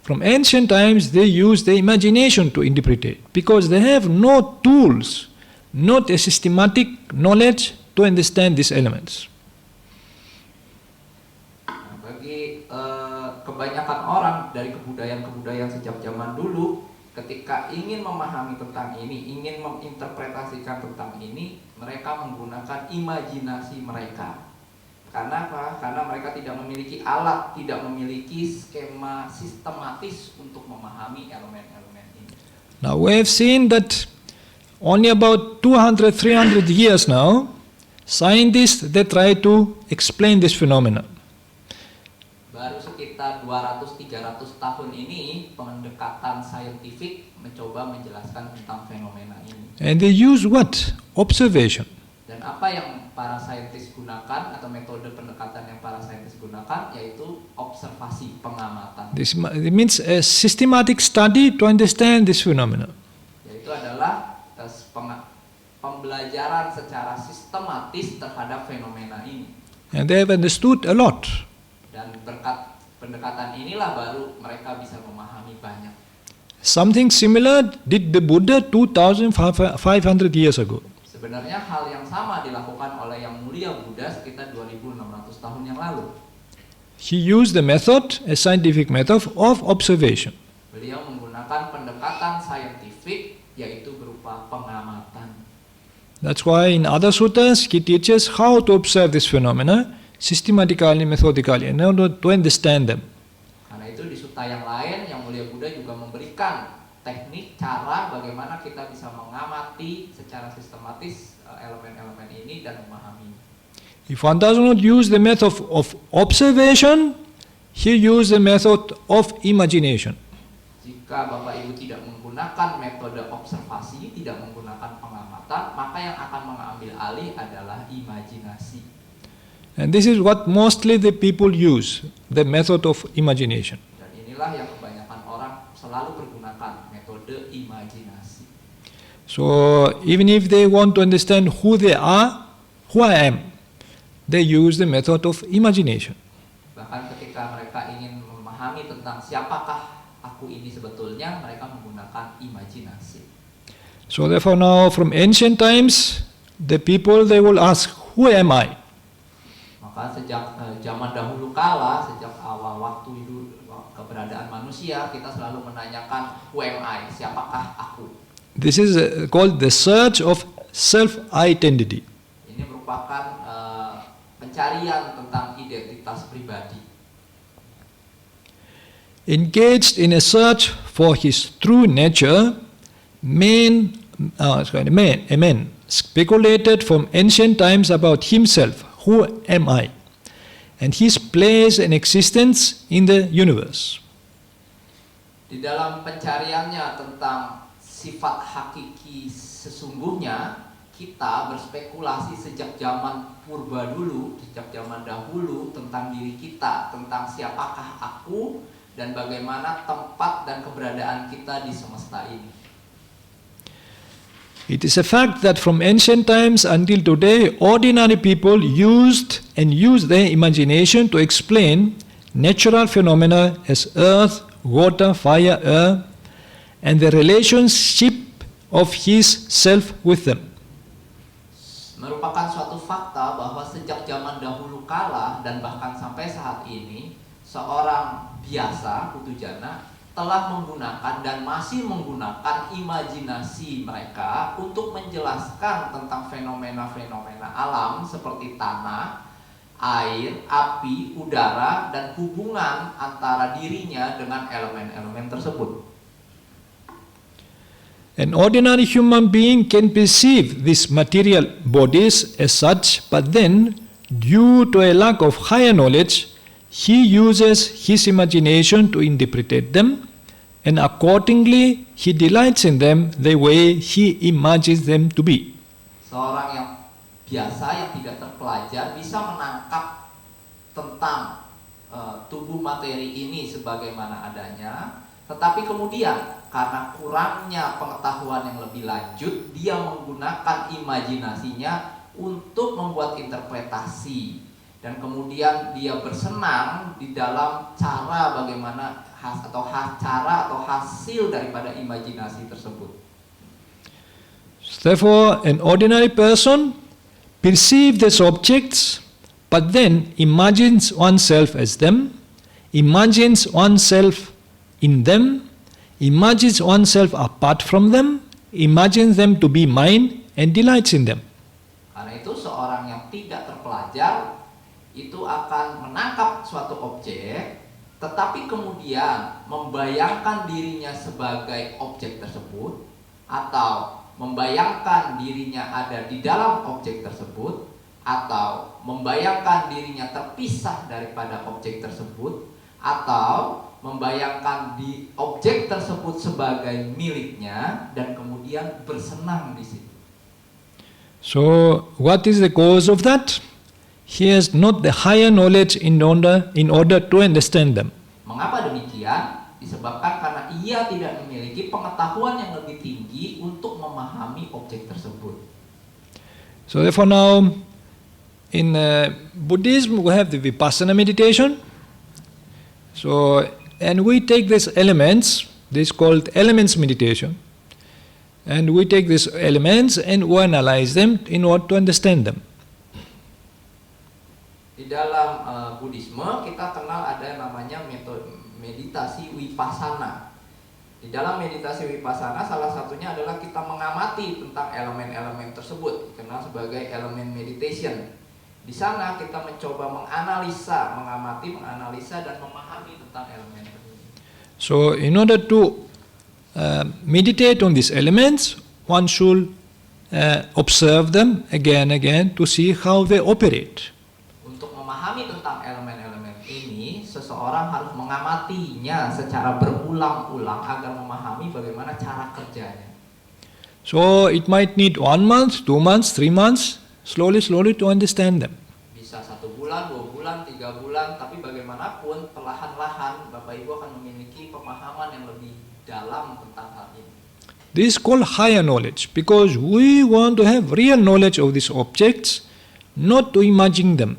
from ancient times they use the imagination to interpret it, because they have no tools, not a systematic knowledge to understand these elements. Nah, bagi kebanyakan orang dari kebudayaan sejak zaman dulu, ketika ingin memahami tentang ini, ingin menginterpretasikan tentang ini, mereka menggunakan imajinasi mereka. Karena apa? Karena mereka tidak memiliki alat, tidak memiliki skema sistematis untuk memahami elemen-elemen ini. Now we have seen that only about 200-300 years now, scientists they try to explain this phenomenon. Baru sekitar 200-300 tahun ini pendekatan saintifik mencoba menjelaskan tentang fenomena ini. And they use what? Observation. Dan apa yang para saintis gunakan atau metode pendekatan yang para saintis gunakan yaitu observasi, pengamatan. This means a systematic study to understand this phenomenon. Yaitu adalah pembelajaran secara sistematis terhadap fenomena ini. And they have understood a lot. Dan berkat pendekatan inilah baru mereka bisa memahami banyak. Something similar did the Buddha 2,500 years ago. Sebenarnya hal yang sama dilakukan oleh Yang Mulia Buddha sekitar 2.600 tahun yang lalu. He used the method, a scientific method of observation. Beliau menggunakan pendekatan saintifik yaitu berupa pengamatan. That's why in other suttas he teaches how to observe this phenomena systematically, methodically, in order to understand them. Karena itu di sutta yang lain Yang Mulia Buddha juga memberikan teknik, cara bagaimana kita bisa mengamati secara sistematis elemen-elemen ini dan memahami. If one does not use the method of observation, he uses the method of imagination. Jika Bapak Ibu tidak menggunakan metode observasi, tidak menggunakan pengamatan, maka yang akan mengambil alih adalah imajinasi. And this is what mostly the people use, the method of imagination. Dan inilah yang kebanyakan orang selalu pergunakan, metode imajinasi. So even if they want to understand who they are, who I am, they use the method of imagination. Bahkan ketika mereka ingin memahami tentang siapakah aku ini sebetulnya, mereka menggunakan imajinasi. So therefore now from ancient times, the people they will ask, who am I? Maka sejak zaman dahulu kala, sejak awal waktu keberadaan manusia, kita selalu menanyakan who am I, siapakah aku? This is called the search of self-identity. Ini merupakan pencarian tentang identitas pribadi. Engaged in a search for his true nature, man speculated from ancient times about himself, who am I, and his place and existence in the universe. Di dalam pencariannya tentang sifat hakiki sesungguhnya, kita berspekulasi sejak zaman purba dulu, sejak zaman dahulu tentang diri kita, tentang siapakah aku dan bagaimana tempat dan keberadaan kita di semesta ini. It is a fact that from ancient times until today, ordinary people used and use their imagination to explain natural phenomena as earth, water, fire, air, and the relationship of his self with them. Merupakan suatu fakta bahwa sejak zaman dahulu kala dan bahkan sampai saat ini, seorang biasa, putu jana, telah menggunakan dan masih menggunakan imajinasi mereka untuk menjelaskan tentang fenomena-fenomena alam seperti tanah, air, api, udara, dan hubungan antara dirinya dengan elemen-elemen tersebut. An ordinary human being can perceive these material bodies as such, but then, due to a lack of higher knowledge, he uses his imagination to interpret them, and accordingly, he delights in them the way he imagines them to be. Seorang yang biasa, yang tidak terpelajar, bisa menangkap tentang tubuh materi ini sebagaimana adanya, tetapi kemudian karena kurangnya pengetahuan yang lebih lanjut, dia menggunakan imajinasinya untuk membuat interpretasi, dan kemudian dia bersenang di dalam cara bagaimana cara atau hasil daripada imajinasi tersebut. Therefore, an ordinary person perceives these objects, but then imagines oneself as them, imagines oneself in them, imagines oneself apart from them, imagines them to be mine, and delights in them. Karena itu seorang yang tidak terpelajar itu akan menangkap suatu objek, tetapi kemudian membayangkan dirinya sebagai objek tersebut, atau membayangkan dirinya ada di dalam objek tersebut, atau membayangkan dirinya terpisah daripada objek tersebut, atau membayangkan di objek tersebut sebagai miliknya, dan kemudian bersenang di situ. So, what is the cause of that? He has not the higher knowledge in order to understand them. Mengapa demikian? Disebabkan karena ia tidak memiliki pengetahuan yang lebih tinggi untuk memahami objek tersebut. So therefore now, in Buddhism we have the Vipassana meditation. So, and we take these elements, this is called elements meditation, and we take these elements and we analyze them in order to understand them. Di dalam Buddhisme kita kenal ada namanya metode meditasi Vipassana. Di dalam meditasi Vipassana salah satunya adalah kita mengamati tentang elemen-elemen tersebut, dikenal sebagai elemen meditation. Di sana kita mencoba menganalisa, menganalisa dan memahami tentang elemen tersebut. So in order to meditate on these elements, one should observe them again and again to see how they operate. Untuk memahami tentang elemen-elemen ini, seseorang harus mengamatinya secara berulang-ulang agar memahami bagaimana cara kerjanya. So it might need 1 month, 2 months, 3 months, slowly to understand them. Bisa 1 bulan, 2 bulan, 3 bulan, tapi bagaimanapun perlahan-lahan Bapak Ibu akan memiliki pemahaman yang lebih dalam tentang hal ini. This is called higher knowledge because we want to have real knowledge of these objects, not to imagine them.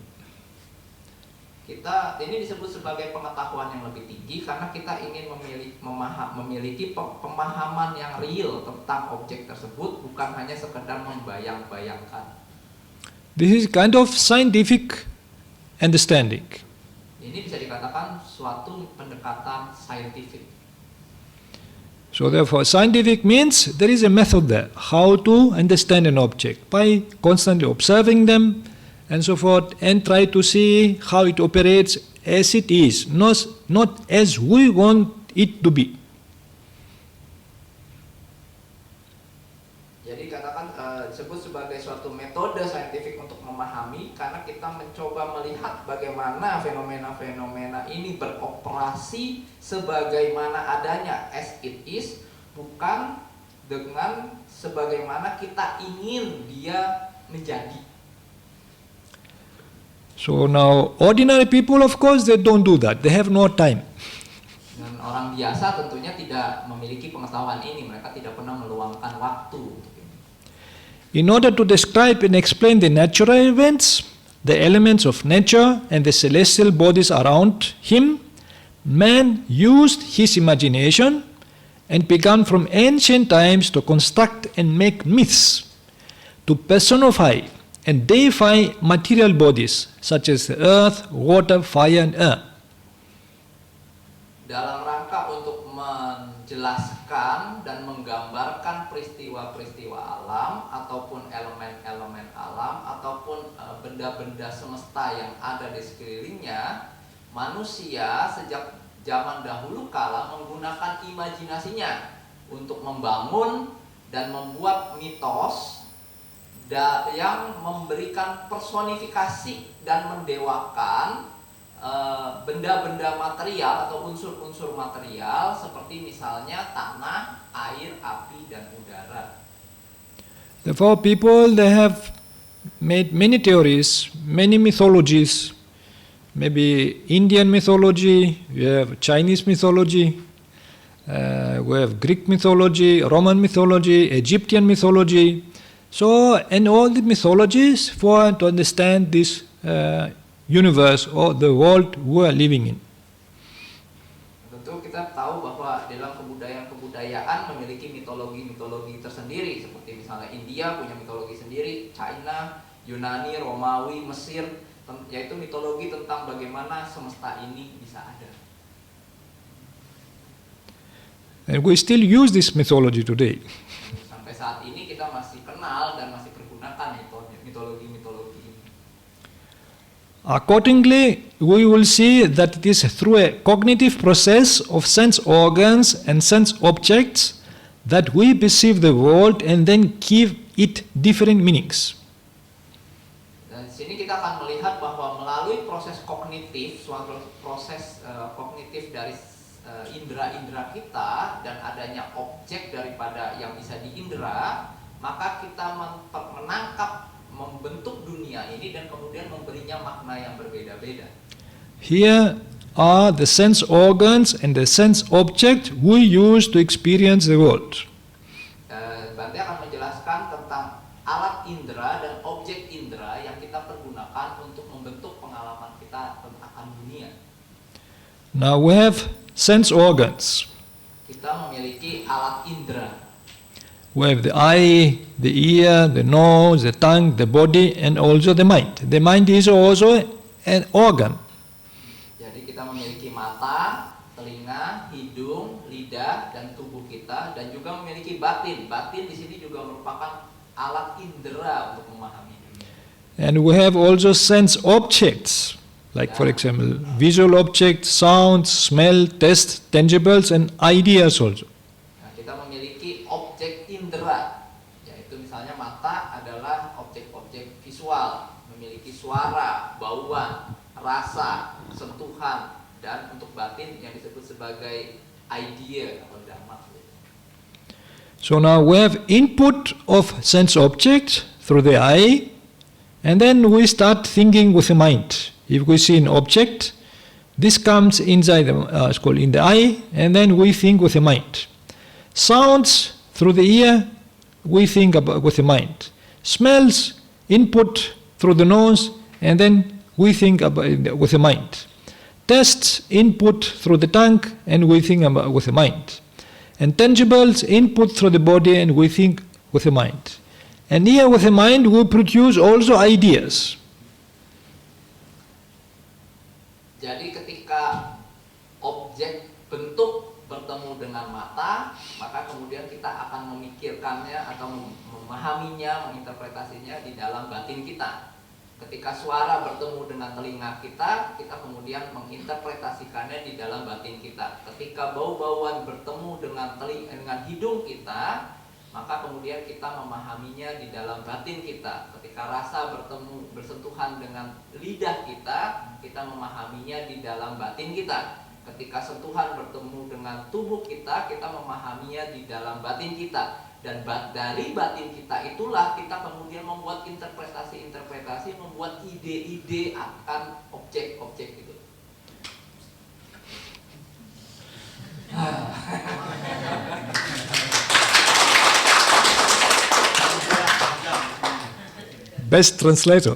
Ini disebut sebagai pengetahuan yang lebih tinggi karena kita ingin memiliki pemahaman yang real tentang objek tersebut, bukan hanya sekedar membayang-bayangkan. This is kind of scientific understanding. Ini bisa dikatakan suatu pendekatan saintifik. So therefore, scientific means there is a method there, how to understand an object by constantly observing them and so forth, and try to see how it operates as it is, not as we want it to be. Jadi katakan disebut sebagai suatu metode saintifik untuk memahami karena kita mencoba melihat bagaimana fenomena-fenomena ini beroperasi sebagaimana adanya as it is, bukan dengan sebagaimana kita ingin dia menjadi. So now, ordinary people, of course, they don't do that. They have no time. Orang biasa tentunya tidak memiliki pengetahuan ini, mereka tidak pernah meluangkan waktu untuk ini. In order to describe and explain the natural events, the elements of nature and the celestial bodies around him, man used his imagination and began from ancient times to construct and make myths, to personify and deify material bodies such as the earth, water, fire and air. Dalam rangka untuk menjelaskan dan menggambarkan peristiwa-peristiwa alam ataupun elemen-elemen alam ataupun benda-benda semesta yang ada di sekelilingnya, manusia sejak zaman dahulu kala menggunakan imajinasinya untuk membangun dan membuat mitos yang memberikan personifikasi dan mendewakan benda-benda material atau unsur-unsur material seperti misalnya tanah, air, api, dan udara. Therefore, people they have made many theories, many mythologies. Maybe Indian mythology, we have Chinese mythology, we have Greek mythology, Roman mythology, Egyptian mythology. So, and all the mythologies for to understand this universe or the world we are living in. Tentu kita tahu bahwa dalam kebudayaan memiliki mitologi-mitologi tersendiri, seperti misalnya India punya mitologi sendiri, China, Yunani, Romawi, Mesir, yaitu mitologi tentang bagaimana semesta ini bisa ada. And we still use this mythology today. Sampai saat ini kita masih kenal dan masih pergunakan mitologi-mitologi ini. Accordingly, we will see that it is through a cognitive process of sense organs and sense objects that we perceive the world and then give it different meanings. Dan di sini kita akan melihat bahwa melalui proses kognitif, suatu proses kognitif dari indera-indera kita dan adanya objek daripada yang bisa diindera, maka kita menangkap, membentuk dunia ini dan kemudian memberinya makna yang berbeda-beda. Here are the sense organs and the sense object we use to experience the world. Bante akan menjelaskan tentang alat indera dan objek indera yang kita pergunakan untuk membentuk pengalaman kita tentang dunia. Now we have sense organs. Kita memiliki alat indera. We have the eye, the ear, the nose, the tongue, the body, and also the mind. The mind is also an organ. Jadi kita memiliki mata, telinga, hidung, lidah, dan tubuh kita, dan juga memiliki batin. Batin di sini juga merupakan alat indera untuk memahami dunia. And we have also sense objects, like for example, visual objects, sound, smell, taste, tangibles, and ideas also. Kita memiliki objek indera, yaitu misalnya mata adalah objek-objek visual, memiliki suara, bauan, rasa, sentuhan, dan untuk batin yang disebut sebagai idea atau dhamma. So now we have input of sense object through the eye, and then we start thinking with the mind. If we see an object, this comes inside in the eye, and then we think with the mind. Sounds through the ear, we think about with the mind. Smells, input through the nose, and then we think about with the mind. Tastes, input through the tongue, and we think about with the mind. And tangibles, input through the body, and we think with the mind. And here with the mind, we produce also ideas. Jadi ketika objek bentuk bertemu dengan mata, maka kemudian kita akan memikirkannya atau memahaminya, menginterpretasinya di dalam batin kita. Ketika suara bertemu dengan telinga kita, kita kemudian menginterpretasikannya di dalam batin kita. Ketika bau-bauan bertemu dengan hidung kita, maka kemudian kita memahaminya di dalam batin kita. Ketika rasa bersentuhan dengan lidah kita, kita memahaminya di dalam batin kita. Ketika sentuhan bertemu dengan tubuh kita, kita memahaminya di dalam batin kita. Dan dari batin kita itulah kita kemudian membuat interpretasi-interpretasi, membuat ide-ide akan objek-objek itu. best translator.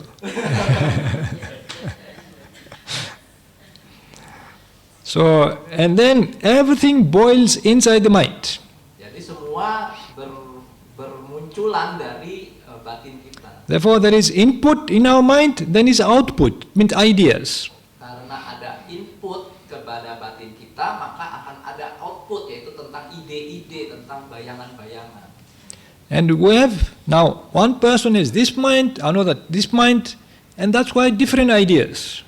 So, and then everything boils inside the mind. Jadi semua bermunculan dari batin kita. Therefore, there is input in our mind, then is output, means ideas. Karena ada input kepada batin kita, maka akan ada output, yaitu tentang ide-ide, tentang bayangan-bayangan. And we have, now, one person has this mind, another this mind, and that's why different ideas.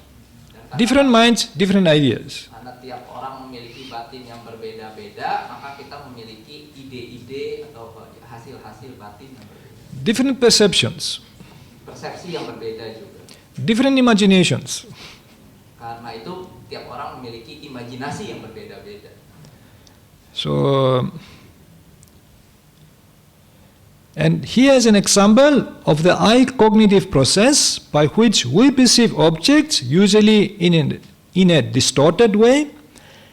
Different minds, different ideas. Karena tiap orang memiliki batin yang berbeda-beda, maka kita memiliki ide-ide atau hasil-hasil batin yang berbeda. Different perceptions. Persepsi yang berbeda juga. Different imaginations. Karena itu tiap orang memiliki imajinasi yang berbeda-beda. So, and here is an example of the eye cognitive process by which we perceive objects, usually in a distorted way,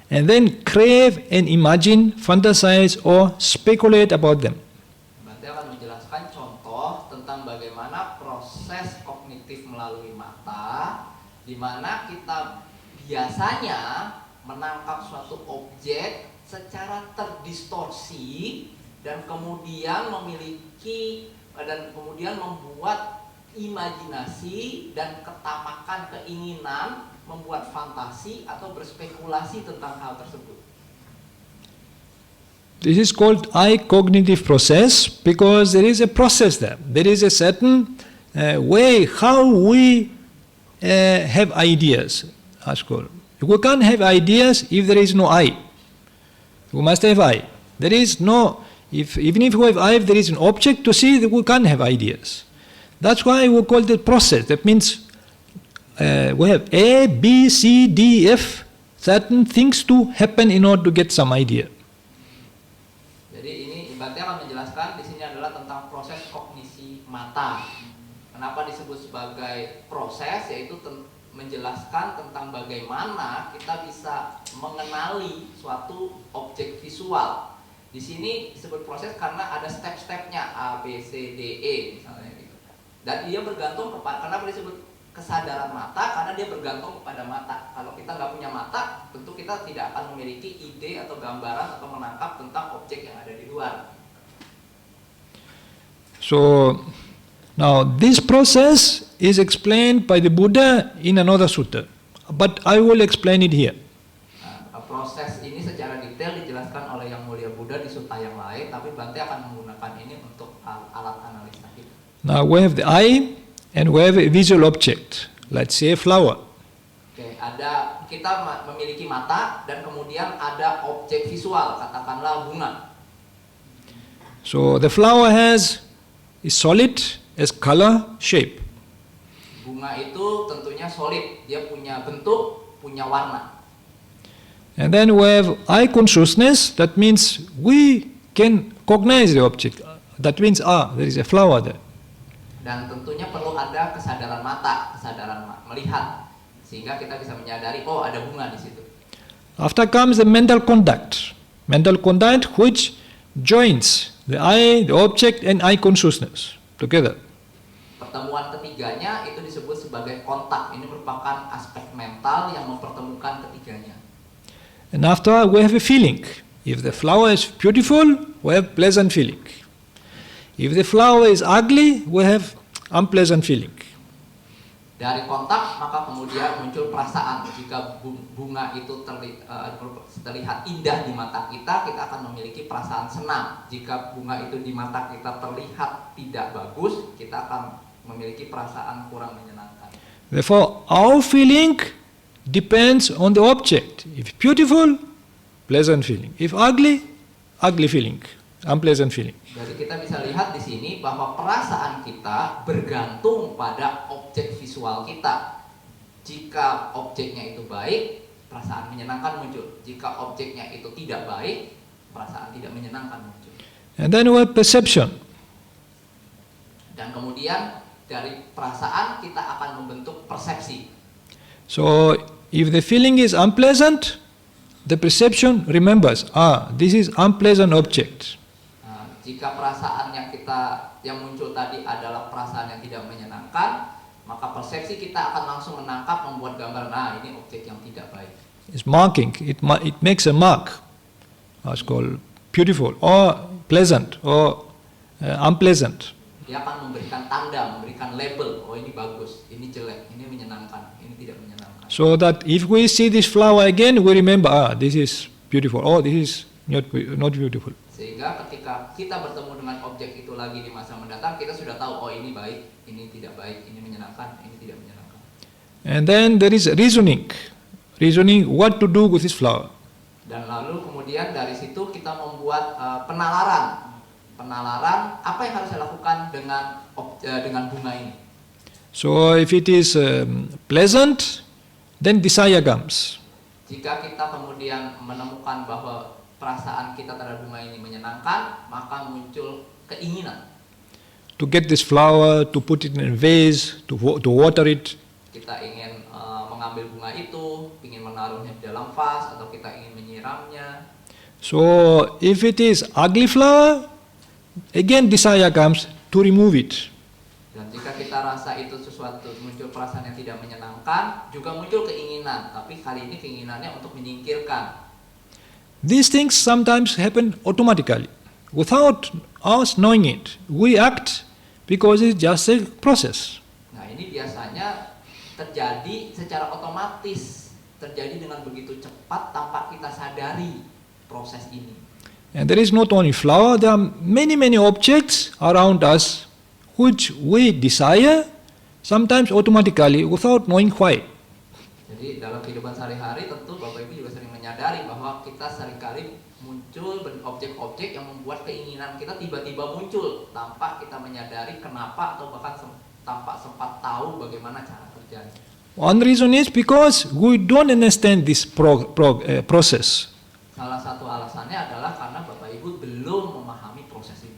and then crave and imagine, fantasize or speculate about them. Berarti akan menjelaskan contoh tentang bagaimana proses kognitif melalui mata, di mana kita biasanya menangkap suatu objek secara terdistorsi dan kemudian membuat imajinasi dan ketamakan keinginan, membuat fantasi atau berspekulasi tentang hal tersebut. This is called eye cognitive process because there is a process there. There is a certain way how we have ideas. We can't have ideas if there is no eye. We must have eye. There is no, even if we have eye, if there is an object to see, we can't have ideas. That's why we call it process. That means we have A, B, C, D, F, certain things to happen in order to get some idea. Jadi ini ibaratnya akan menjelaskan di sini adalah tentang proses kognisi mata. Kenapa disebut sebagai proses? Yaitu menjelaskan tentang bagaimana kita bisa mengenali suatu objek visual. Di sini disebut proses karena ada step-stepnya A, B, C, D, E misalnya gitu. Dan dia bergantung kepada, kenapa disebut kesadaran mata? Karena dia bergantung kepada mata. Kalau kita nggak punya mata, tentu kita tidak akan memiliki ide atau gambaran atau menangkap tentang objek yang ada di luar. So now this process is explained by the Buddha in another sutta, but I will explain it here. Proses ini secara detail dijelaskan oleh Yang Mulia Buddha di sutta yang lain, tapi Bante akan menggunakan ini untuk alat analisa kita. Now we have the eye and we have a visual object. Let's say a flower. Oke, kita memiliki mata dan kemudian ada objek visual, katakanlah bunga. So the flower is solid as color, shape. Bunga itu tentunya solid, dia punya bentuk, punya warna. And then we have eye consciousness, that means we can cognize the object. That means, there is a flower there. Dan tentunya perlu ada kesadaran mata, kesadaran melihat, sehingga kita bisa menyadari, oh ada bunga di situ. After comes the mental contact which joins the eye, the object and eye consciousness together. Pertemuan ketiganya itu disebut sebagai kontak. Ini merupakan aspek mental yang mempertemukan ketiganya. And after we have a feeling. If the flower is beautiful, we have pleasant feeling. If the flower is ugly, we have unpleasant feeling. Dari kontak maka kemudian muncul perasaan. Jika bunga itu terlihat indah di mata kita akan memiliki perasaan senang. Jika bunga itu di mata kita terlihat tidak bagus, kita akan memiliki perasaan kurang menyenangkan. Therefore, our feeling depends on the object. If beautiful, pleasant feeling. If ugly, ugly feeling, unpleasant feeling. Jadi kita bisa lihat di sini bahwa perasaan kita bergantung pada objek visual kita. Jika objeknya itu baik, perasaan menyenangkan muncul. Jika objeknya itu tidak baik, perasaan tidak menyenangkan muncul. And then we have perception. Dan kemudian dari perasaan kita akan membentuk persepsi. So if the feeling is unpleasant, the perception remembers, this is unpleasant object. Jika perasaan yang muncul tadi adalah perasaan yang tidak menyenangkan, maka persepsi kita akan langsung menangkap, membuat gambar, nah ini objek yang tidak baik. It's marking. It makes a mark. It's called beautiful or pleasant or unpleasant. Dia akan memberikan tanda, memberikan label. Oh ini bagus, ini jelek, ini menyenangkan, ini tidak menyenangkan. So that if we see this flower again, we remember, this is beautiful. Oh, this is not beautiful. Sehingga ketika kita bertemu dengan objek itu lagi di masa mendatang, kita sudah tahu, oh ini baik, ini tidak baik, ini menyenangkan, ini tidak menyenangkan. And then there is reasoning what to do with this flower. Dan lalu kemudian dari situ kita membuat penalaran apa yang harus saya lakukan dengan bunga ini. So if it is pleasant, then desire comes. Jika kita kemudian menemukan bahwa perasaan kita terhadap bunga ini menyenangkan, maka muncul keinginan. To get this flower, to put it in a vase, to water it. Kita ingin mengambil bunga itu, ingin menaruhnya di dalam vas, atau kita ingin menyiramnya. So if it is ugly flower, again desire comes to remove it. Dan jika kita rasa itu sesuatu, muncul perasaan yang tidak menyenangkan, juga muncul keinginan, tapi kali ini keinginannya untuk menyingkirkan. These things sometimes happen automatically, without us knowing it. We act because it's just a process. Nah ini biasanya terjadi secara otomatis, terjadi dengan begitu cepat tanpa kita sadari proses ini. And there is not only flower, there are many objects around us which we desire, sometimes automatically, without knowing why. Jadi dalam kehidupan sehari-hari tentu Bapak Ibu juga sering menyadari bahwa kita seringkali muncul objek-objek yang membuat keinginan kita tiba-tiba muncul tanpa kita menyadari kenapa, atau bahkan tanpa sempat tahu bagaimana cara kerjanya. One reason is because we don't understand this process. Salah satu alasannya adalah karena Bapak Ibu belum memahami proses ini.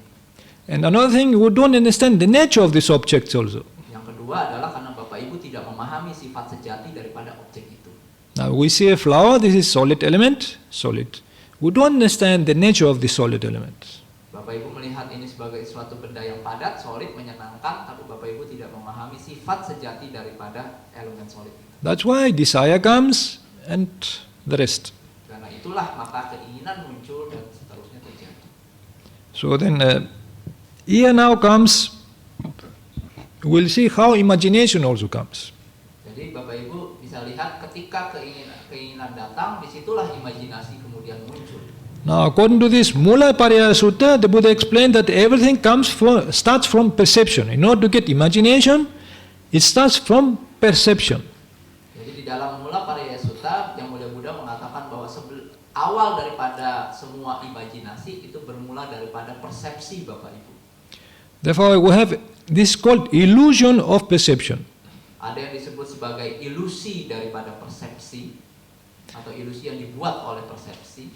And another thing, we don't understand the nature of these objects also. Yang kedua adalah karena Bapak Ibu tidak memahami sifat sejati daripada objek itu. Now we see a flower, this is solid element, solid. We don't understand the nature of the solid element. Bapak Ibu melihat ini sebagai suatu benda yang padat, solid, menyenangkan, tapi Bapak Ibu tidak memahami sifat sejati daripada elemen solid itu. That's why desire comes and the rest. Karena itulah maka keinginan muncul dan seterusnya terjadi. So then here now comes, we'll see how imagination also comes. Jadi Bapak Ibu bisa lihat ketika keinginan datang, disitulah imajinasi kemudian muncul. Now according to this Mula Pariyaya Sutta, the Buddha explained that everything starts from perception. In order to get imagination, it starts from perception. Jadi di dalam Mula Pariyaya Sutta, yang Mulia Buddha mengatakan bahwa awal daripada semua imajinasi itu bermula daripada persepsi Bapak Ibu. Therefore we have this called illusion of perception. Ada yang disebut sebagai ilusi daripada persepsi, atau ilusi yang dibuat oleh persepsi.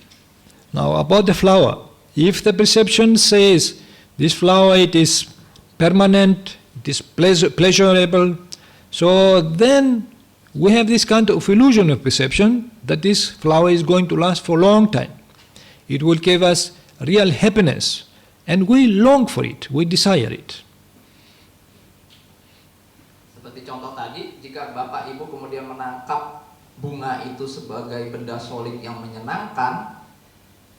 Now about the flower, if the perception says this flower it is permanent, it is pleasurable, so then we have this kind of illusion of perception that this flower is going to last for a long time. It will give us real happiness and we long for it, we desire it. Seperti contoh tadi, jika Bapak Ibu kemudian menangkap bunga itu sebagai benda solid yang menyenangkan,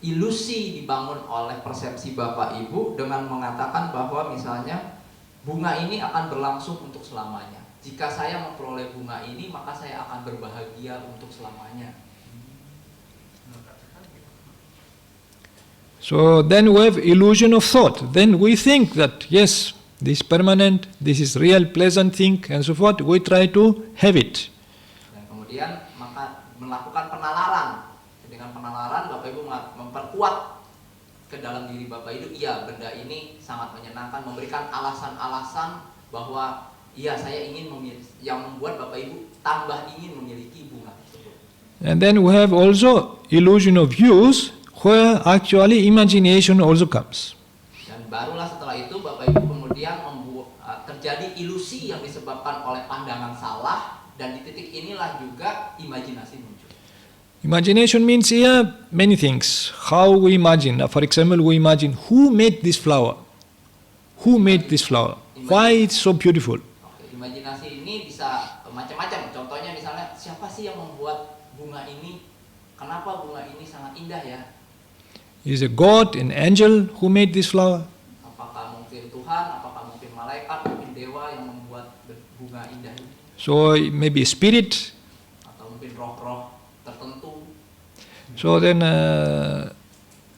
ilusi dibangun oleh persepsi Bapak Ibu dengan mengatakan bahwa misalnya bunga ini akan berlangsung untuk selamanya. Jika saya memperoleh bunga ini, maka saya akan berbahagia untuk selamanya. So then we have illusion of thought. Then we think that yes, this is permanent, this is real pleasant thing and so forth. We try to have it. Dan kemudian maka melakukan penalaran. Dengan penalaran Bapak Ibu memperkuat ke dalam diri Bapak Ibu, iya benda ini sangat menyenangkan, memberikan alasan-alasan bahwa iya saya ingin memiliki, yang membuat Bapak Ibu tambah ingin memiliki bunga tersebut. And then we have also illusion of use, where actually imagination also comes. Dan barulah setelah itu Bapak Ibu kemudian terjadi ilusi yang disebabkan oleh pandangan salah, dan di titik inilah juga imajinasi muncul. Imagination means here many things. How we imagine. For example, we imagine who made this flower. Who made this flower? Why it's so beautiful? Oke, imajinasi ini bisa macam-macam. Contohnya misalnya siapa sih yang membuat bunga ini? Kenapa bunga ini sangat indah ya? Is a God, an angel who made this flower? Apakah mungkin Tuhan, apakah mungkin malaikat, mungkin dewa yang membuat bunga indah ini? So maybe a spirit. Atau mungkin roh-roh tertentu. So then,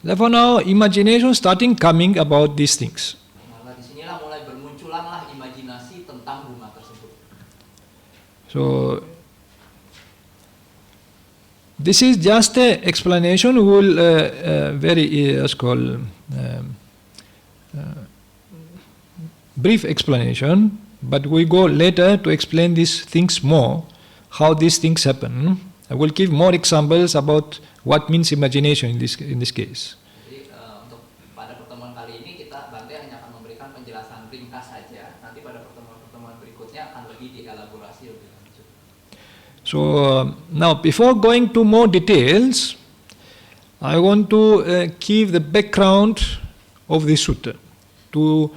therefore now imagination starting coming about these things. Nah, disinilah mulai bermunculanlah imajinasi tentang bunga tersebut. So this is just a explanation. We will very brief explanation, but we go later to explain these things more, how these things happen. I will give more examples about what means imagination in this case. Jadi untuk pada pertemuan kali ini kita Bante hanya akan memberikan penjelasan ringkas saja. Nanti pada pertemuan-pertemuan berikutnya akan lebih dielaborasi lebih lanjut. So now before going to more details, I want to give the background of this sutta to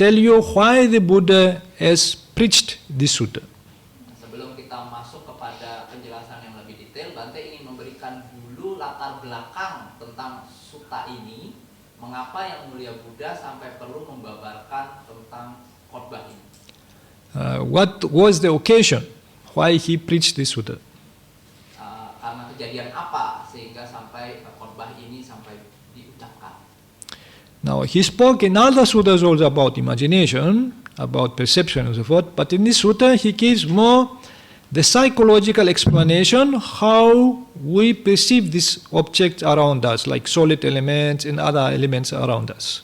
tell you why the Buddha has preached this sutta. Sebelum kita masuk kepada penjelasan yang lebih detail, Bante ingin memberikan dulu latar belakang tentang sutta ini, mengapa Yang Mulia Buddha sampai perlu membabarkan tentang khotbah ini. What was the occasion why he preached this sutta? Karena kejadian apa sehingga sampai khotbah ini sampai diucapkan. Now he spoke in other suttas also about imagination, about perception and so forth, but in this sutta he gives more the psychological explanation how we perceive these objects around us, like solid elements and other elements around us.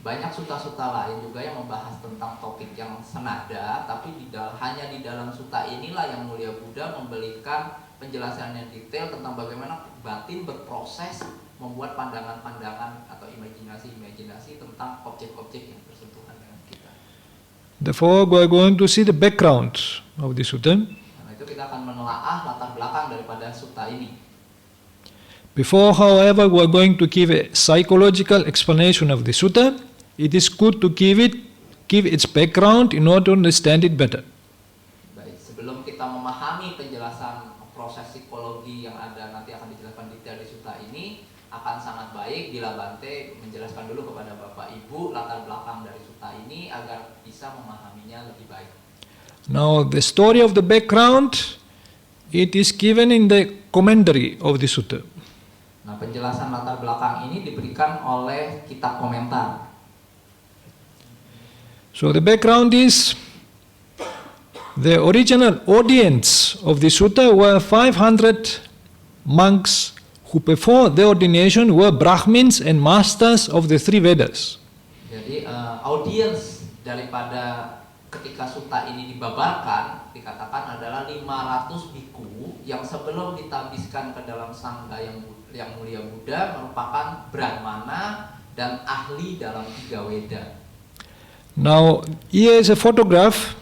Banyak sutta-sutta lain juga yang membahas tentang topik yang senada, tapi hanya di dalam sutta inilah Yang Mulia Buddha memberikan penjelasan yang detail tentang bagaimana batin berproses membuat pandangan-pandangan atau imajinasi-imajinasi tentang objek-objek yang bersentuhan dengan kita. Therefore, we are going to see the background of this sutta. Karena itu kita akan menelaah latar belakang daripada sutta ini. Before, however, we are going to give a psychological explanation of the sutta. It is good to give its background in order to understand it better. Baik, sebelum kita memahami penjelasan proses psikologi yang ada nanti akan dijelaskan detail di sutta ini, akan sangat baik bila Bante menjelaskan dulu kepada Bapak Ibu latar belakang dari sutta ini agar bisa memahaminya lebih baik. Now, the story of the background, it is given in the commentary of the sutta. Nah, penjelasan latar belakang ini diberikan oleh kitab komentar. So the background is the original audience of the sutta were 500 monks who before the ordination were Brahmins and masters of the three Vedas. Jadi audiens daripada ketika sutta ini dibabarkan dikatakan adalah 500 bhikkhu yang sebelum ditabiskan ke dalam sangga yang mulia Buddha merupakan brahmana dan ahli dalam 3 Weda. Now here is a photograph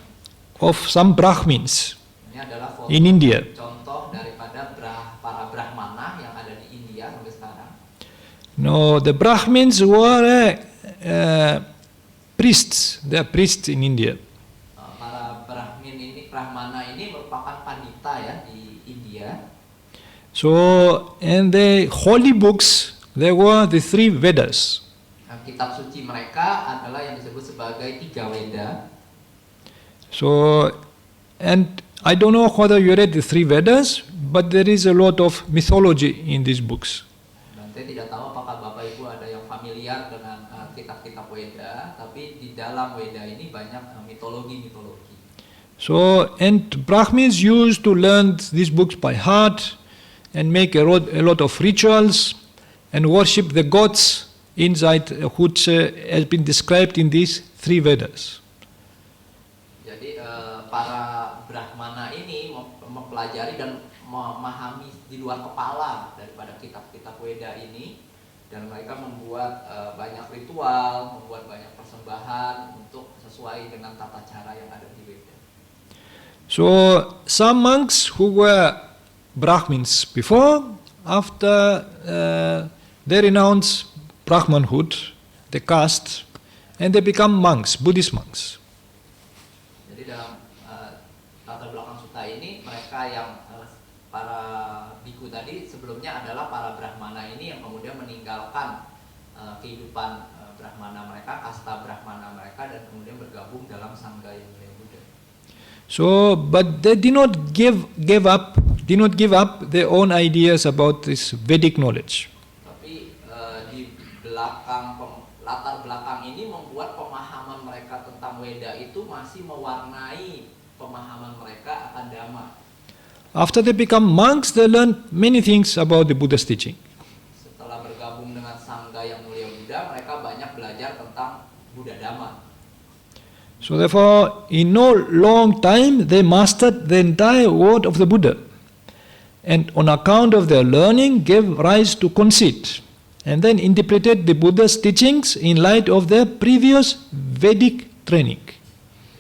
of some Brahmins Ini adalah foto in India. contoh daripada para brahmana yang ada di India sampai sekarang. No, the Brahmins were priests. They are priests in India. Para brahmana ini merupakan pandita ya di India. So, and the holy books, they were the three Vedas. Kitab suci mereka adalah yang disebut sebagai 3 Weda. So, and I don't know whether you read the three Vedas, but there is a lot of mythology in these books. Dan saya tidak tahu apakah Bapak Ibu ada yang familiar dengan kitab-kitab Weda, tapi di dalam Weda ini banyak mitologi-mitologi. So, and Brahmins used to learn these books by heart and make a lot of rituals and worship the gods inside which has been described in these three Vedas. Jadi para brahmana ini mempelajari dan memahami di luar kepala daripada kitab-kitab Weda ini, dan mereka membuat banyak ritual, membuat banyak persembahan untuk sesuai dengan tata cara yang ada di Weda. So some monks who were Brahmins before, after they renounce Brahmanhood, they caste, and they become monks, Buddhist monks. Jadi dalam latar belakang sutta ini, mereka yang para bhikkhu tadi sebelumnya adalah para brahmana ini yang kemudian meninggalkan kehidupan brahmana mereka, kasta brahmana mereka, dan kemudian bergabung dalam sangga yang mulia Buddha. So, but they did not give up their own ideas about this Vedic knowledge. Tapi di belakang latar belakang ini membuat pemahaman mereka tentang Weda itu masih mewarnai pemahaman mereka akan Dhamma. After they become monks, they learn many things about the Buddha's teaching. Setelah bergabung dengan sangga yang mulia Buddha, mereka banyak belajar tentang Buddha Dhamma. So therefore, in no long time, they mastered the entire word of the Buddha. And on account of their learning, gave rise to conceit. And then interpreted the Buddha's teachings in light of their previous Vedic training.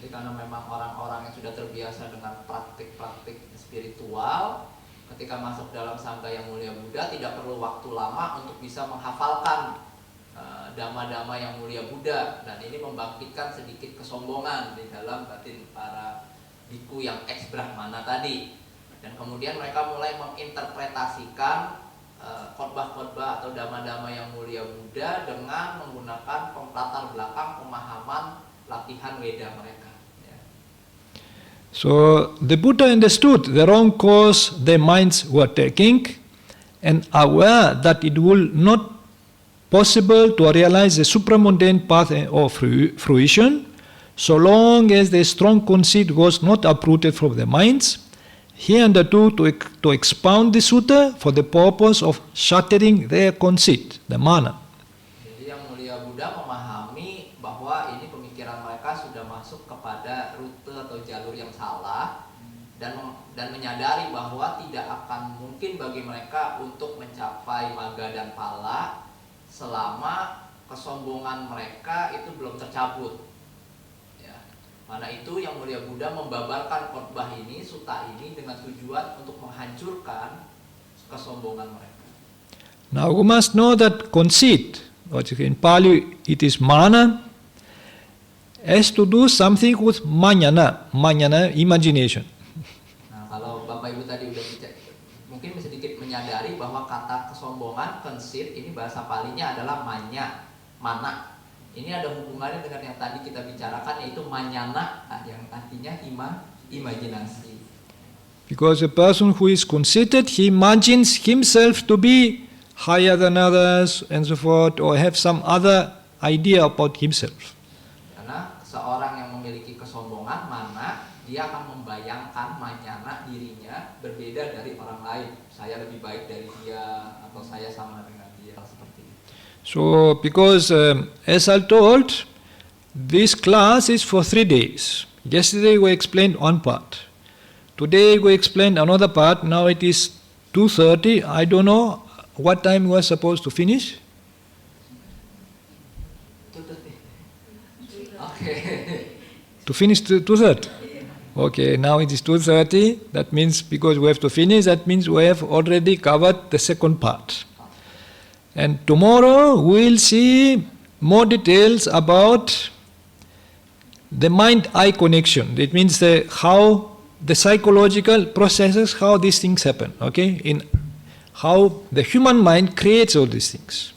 Jadi karena memang orang-orang yang sudah terbiasa dengan praktik-praktik spiritual, ketika masuk dalam sangga yang mulia Buddha, tidak perlu waktu lama untuk bisa menghafalkan dhamma-dhamma yang mulia Buddha, dan ini membangkitkan sedikit kesombongan di dalam batin para bhikkhu yang ex-brahmana tadi, dan kemudian mereka mulai menginterpretasikan khotbah-khotbah atau dhamma-dhamma yang mulia Buddha dengan menggunakan latar belakang pemahaman latihan Weda mereka. So the Buddha understood the wrong course their minds were taking, and aware that it will not possible to realize the supramundane path of fruition, so long as the strong conceit was not uprooted from their minds, he undertook to expound the sutta for the purpose of shattering their conceit, the mana. Jadi yang mulia Buddha memahami bahwa ini pemikiran mereka sudah masuk kepada rute atau jalur yang salah, dan menyadari bahwa tidak akan mungkin bagi mereka untuk mencapai magga dan pala selama kesombongan mereka itu belum tercabut. Ya. Mana itu yang mulia Buddha membabarkan khotbah ini, sutta ini, dengan tujuan untuk menghancurkan kesombongan mereka. Now we must know that conceit, or in Pali it is mana, has to do something with manyana, imagination. Nah, kalau Bapak Ibu tadi udah bicara, mungkin sedikit menyadari bahwa kata kesombongan, conceit, ini bahasa Palinya adalah mana. Ini ada hubungannya dengan yang tadi kita bicarakan, yaitu manyana, yang artinya imajinasi. Because a person who is conceited, he imagines himself to be higher than others and so forth, or have some other idea about himself. Karena seorang yang memiliki kesombongan, mana, dia akan membayangkan manyana dirinya berbeda dari orang lain. Saya lebih baik dari dia, atau saya sama dengan dia, seperti itu. So, because as I told, this class is for 3 days. Yesterday we explained one part. Today we explained another part. Now it is 2:30. I don't know what time we are supposed to finish. Okay. To finish 2:30. Okay, now it is 2:30. That means because we have to finish, that means we have already covered the second part. And tomorrow we will see more details about the mind-eye connection. It means how the psychological processes, how these things happen. Okay, in how the human mind creates all these things.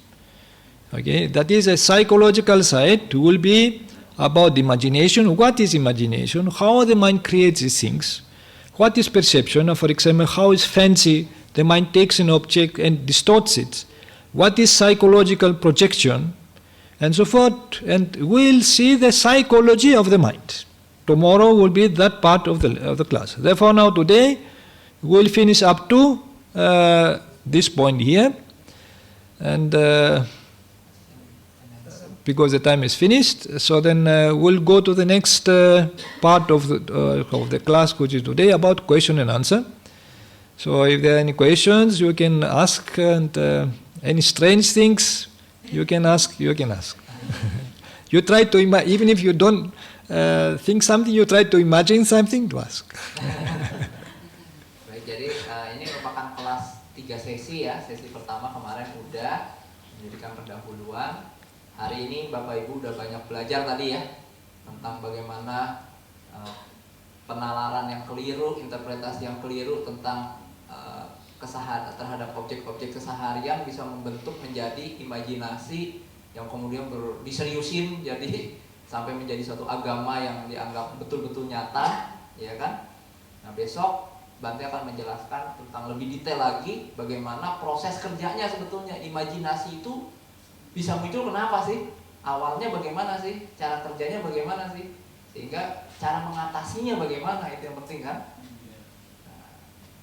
Okay, that is a psychological side. Will be about the imagination. What is imagination? How the mind creates these things? What is perception? For example, how is fancy? The mind takes an object and distorts it. What is psychological projection? And so forth. And we'll see the psychology of the mind. Tomorrow will be that part of the class. Therefore, now today we'll finish up to this point here. And because the time is finished, so then we'll go to the next part of the class, which is today about question and answer. So if there are any questions, you can ask, and any strange things, you can ask. You try to even if you don't think something, you try to imagine something to ask. Baik, jadi ini merupakan lagi ya, sesi pertama kemarin udah menjadikan pendahuluan. Hari ini Bapak Ibu udah banyak belajar tadi ya tentang bagaimana penalaran yang keliru, interpretasi yang keliru tentang terhadap objek-objek keseharian bisa membentuk menjadi imajinasi yang kemudian diseriusin jadi sampai menjadi suatu agama yang dianggap betul-betul nyata, ya kan? Nah, besok Bante akan menjelaskan tentang lebih detail lagi bagaimana proses kerjanya sebetulnya. Imajinasi itu bisa muncul kenapa sih? Awalnya bagaimana sih? Cara kerjanya bagaimana sih? Sehingga cara mengatasinya bagaimana, itu yang penting kan?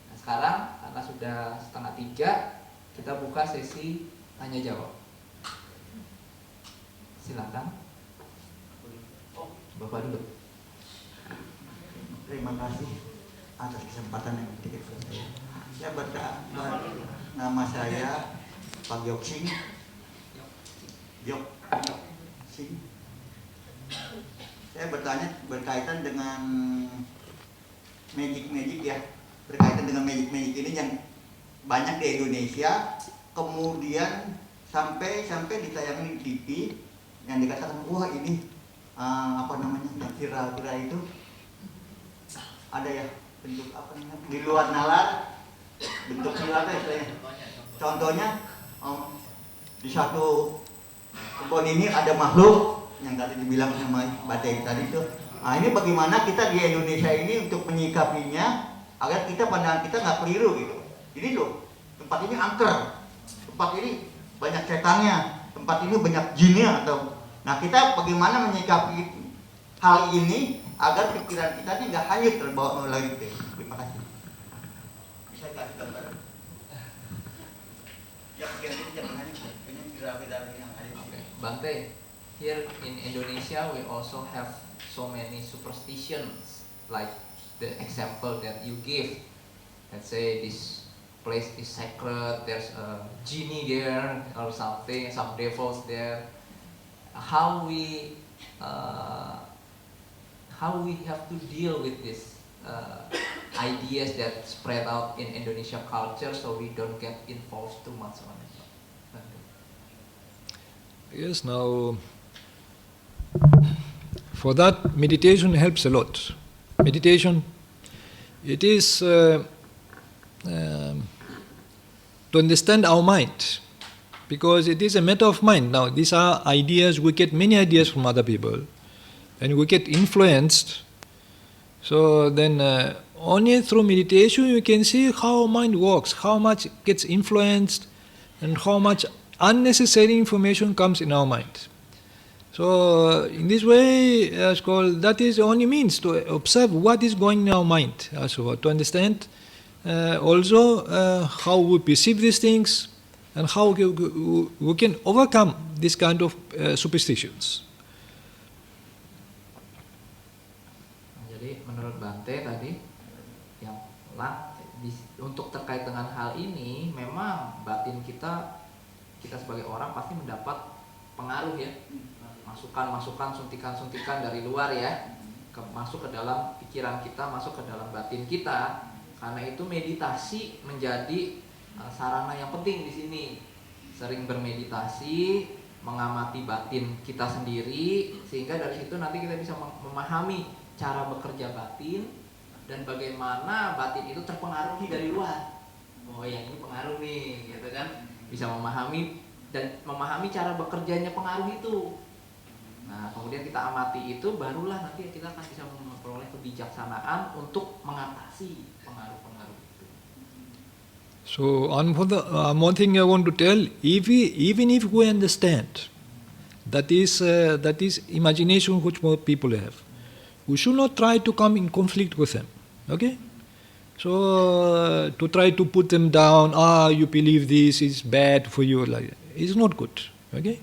Nah, sekarang karena sudah 2:30, kita buka sesi tanya jawab. Silakan. Bapak dulu. Terima kasih atas kesempatan yang diberikan saya. Nama saya Pak Yoksing. Yoksing. Saya bertanya berkaitan dengan magic ya, berkaitan dengan magic ini yang banyak di Indonesia, kemudian sampai ditayangin di TV yang dikatakan wah ini apa namanya yang viral itu ada ya bentuk apa namanya di luar nalar, bentuk nalar istilahnya. Contohnya di satu kebun ini ada makhluk yang tadi dibilang sama Bate tadi itu. Nah, ini bagaimana kita di Indonesia ini untuk menyikapinya agar kita pandangan kita nggak keliru gitu. Ini loh, tempat ini angker, tempat ini banyak setannya, tempat ini banyak jinnya atau. Nah, kita bagaimana menyikapi hal ini agar pikiran kita tidak hanyut terbawa melalui itu. Terima kasih. Bisa kasih gambar. Ya, pikiran itu jangan hanyut. Ini viral-viral yang ada di sini. Bante, here in Indonesia we also have so many superstitions, like the example that you give. Let's say this place is sacred, there's a genie there or something, some devils there. How we have to deal with this ideas that spread out in Indonesia culture, so we don't get involved too much on it. Yes, now for that meditation helps a lot. Meditation, it is to understand our mind, because it is a matter of mind. Now these are ideas, we get many ideas from other people and we get influenced. So then only through meditation you can see how mind works, how much gets influenced and how much unnecessary information comes in our mind. So in this way, that is the only means to observe what is going in our mind, so to understand also how we perceive these things and how we can overcome this kind of superstitions. Jadi menurut Bante tadi yang untuk terkait dengan hal ini, memang batin kita sebagai orang pasti mendapat pengaruh ya, masukan-masukan, suntikan-suntikan dari luar ya, masuk ke dalam pikiran kita, masuk ke dalam batin kita. Karena itu meditasi menjadi sarana yang penting di sini. Sering bermeditasi, mengamati batin kita sendiri, sehingga dari situ nanti kita bisa memahami cara bekerja batin dan bagaimana batin itu terpengaruhi dari luar. Oh, yang ini pengaruh nih, gitu kan? Bisa memahami dan memahami cara bekerjanya pengaruh itu. Nah, kemudian kita amati itu, barulah nanti kita akan bisa memperoleh kebijaksanaan untuk mengatasi pengaruh-pengaruh itu. So one thing I want to tell, even if we understand that is imagination which more people have, we should not try to come in conflict with them. Okay? So to try to put them down, you believe this is bad for you, like it's not good. Okay?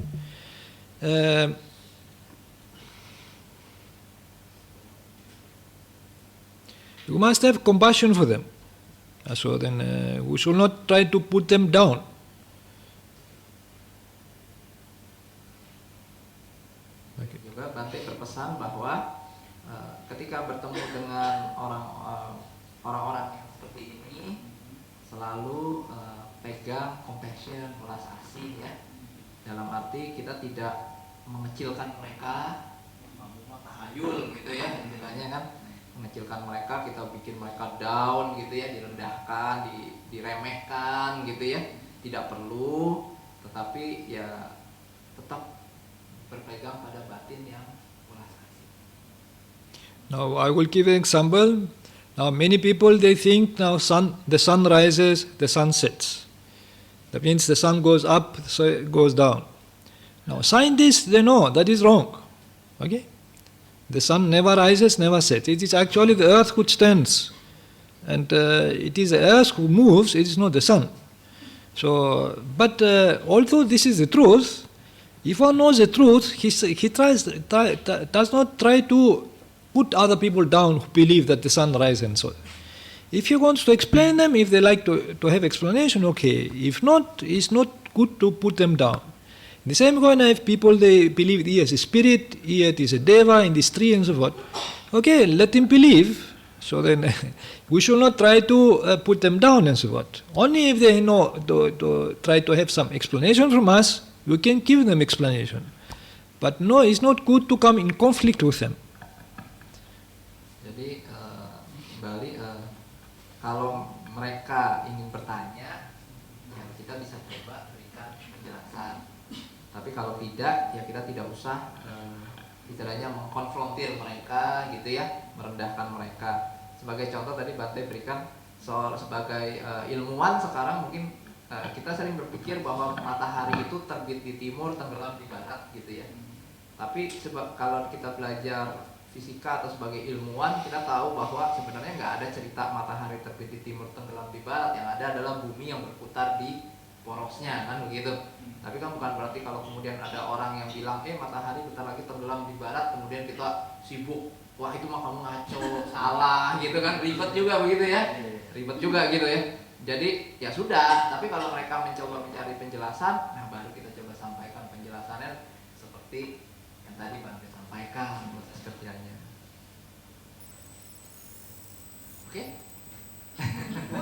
You must have compassion for them. So then we should not try to put them down. Okay. Juga Bante berpesan bahwa ketika bertemu dengan orang-orang yang seperti ini, selalu pegang compassion, welas asih ya. Dalam arti kita tidak mengecilkan mereka, tahayul gitu ya, istilahnya kan, mengecilkan mereka, kita bikin mereka down gitu ya, direndahkan, diremehkan gitu ya. Tidak perlu, tetapi ya tetap berpegang pada batin yang welas asih. Now I will give an example. Now many people they think now the sun rises, the sun sets. That means the sun goes up, so it goes down. Now scientists they know that is wrong. Okay? The sun never rises, never sets. It is actually the earth which stands. And it is the earth who moves, it is not the sun. So, but although this is the truth, if one knows the truth, he does not try to put other people down who believe that the sun rises and so. If he wants to explain them, if they like to have explanation, okay. If not, it's not good to put them down. In the same way, if people they believe he is a spirit, he is a deva in this tree and so forth, okay, let him believe. So then, we should not try to put them down and so forth. Only if they know to try to have some explanation from us, we can give them explanation. But no, it's not good to come in conflict with them. Jadi kembali kalau mereka ingin bertanya, ya kita bisa coba berikan penjelasan. Tapi kalau tidak, ya kita tidak usah istilahnya mengkonfrontir mereka gitu ya, merendahkan mereka. Sebagai contoh tadi Bante berikan sebagai ilmuwan sekarang mungkin kita sering berpikir bahwa matahari itu terbit di timur, tenggelam di barat gitu ya. Tapi kalau kita belajar fisika atau sebagai ilmuwan, kita tahu bahwa sebenarnya nggak ada cerita matahari terbit di timur, tenggelam di barat. Yang ada adalah bumi yang berputar di porosnya, kan begitu. Tapi kan bukan berarti kalau kemudian ada orang yang bilang matahari bentar lagi tenggelam di barat, kemudian kita sibuk, wah itu mah kamu ngaco, salah gitu kan, ribet juga begitu ya, ribet juga gitu ya. Jadi ya sudah, tapi kalau mereka mencoba mencari penjelasan, nah baru kita coba sampaikan penjelasannya seperti yang tadi Bante sampaikan proses kerjanya. Oke?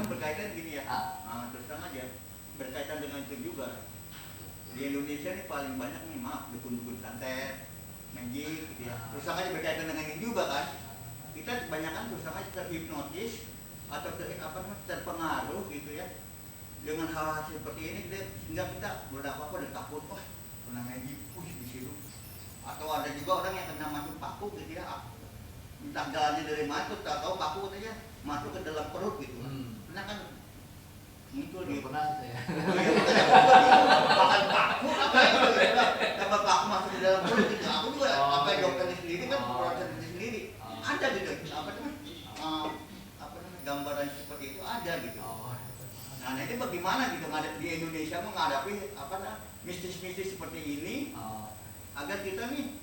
Berkaitan gini ya, terus terang aja, berkaitan dengan itu juga. Di Indonesia ini paling banyak nih, maaf, dukun-dukun santet, magic gitu ya. Terus aja berkaitan dengan ini juga kan. Kita kebanyakan terus aja terhipnotis atau terpengaruh gitu ya dengan hal-hal seperti ini, sehingga kita berapa udah takut, wah kena magic di situ. Atau ada juga orang yang kena masuk paku gitu ya, entah jalannya dari mana, tak tahu paku aja masuk ke dalam perut gitu. Karena kan muncul di pernah sih saya. Makan paku apa itu ya? Dapat paku masuk ke dalam perut gitu. Aku juga apa dokternya sendiri kan prosesnya sendiri. Ada gitu apa namanya gambaran seperti itu ada gitu. Nah ini bagaimana gitu di Indonesia menghadapi mistis-mistis seperti ini agar kita nih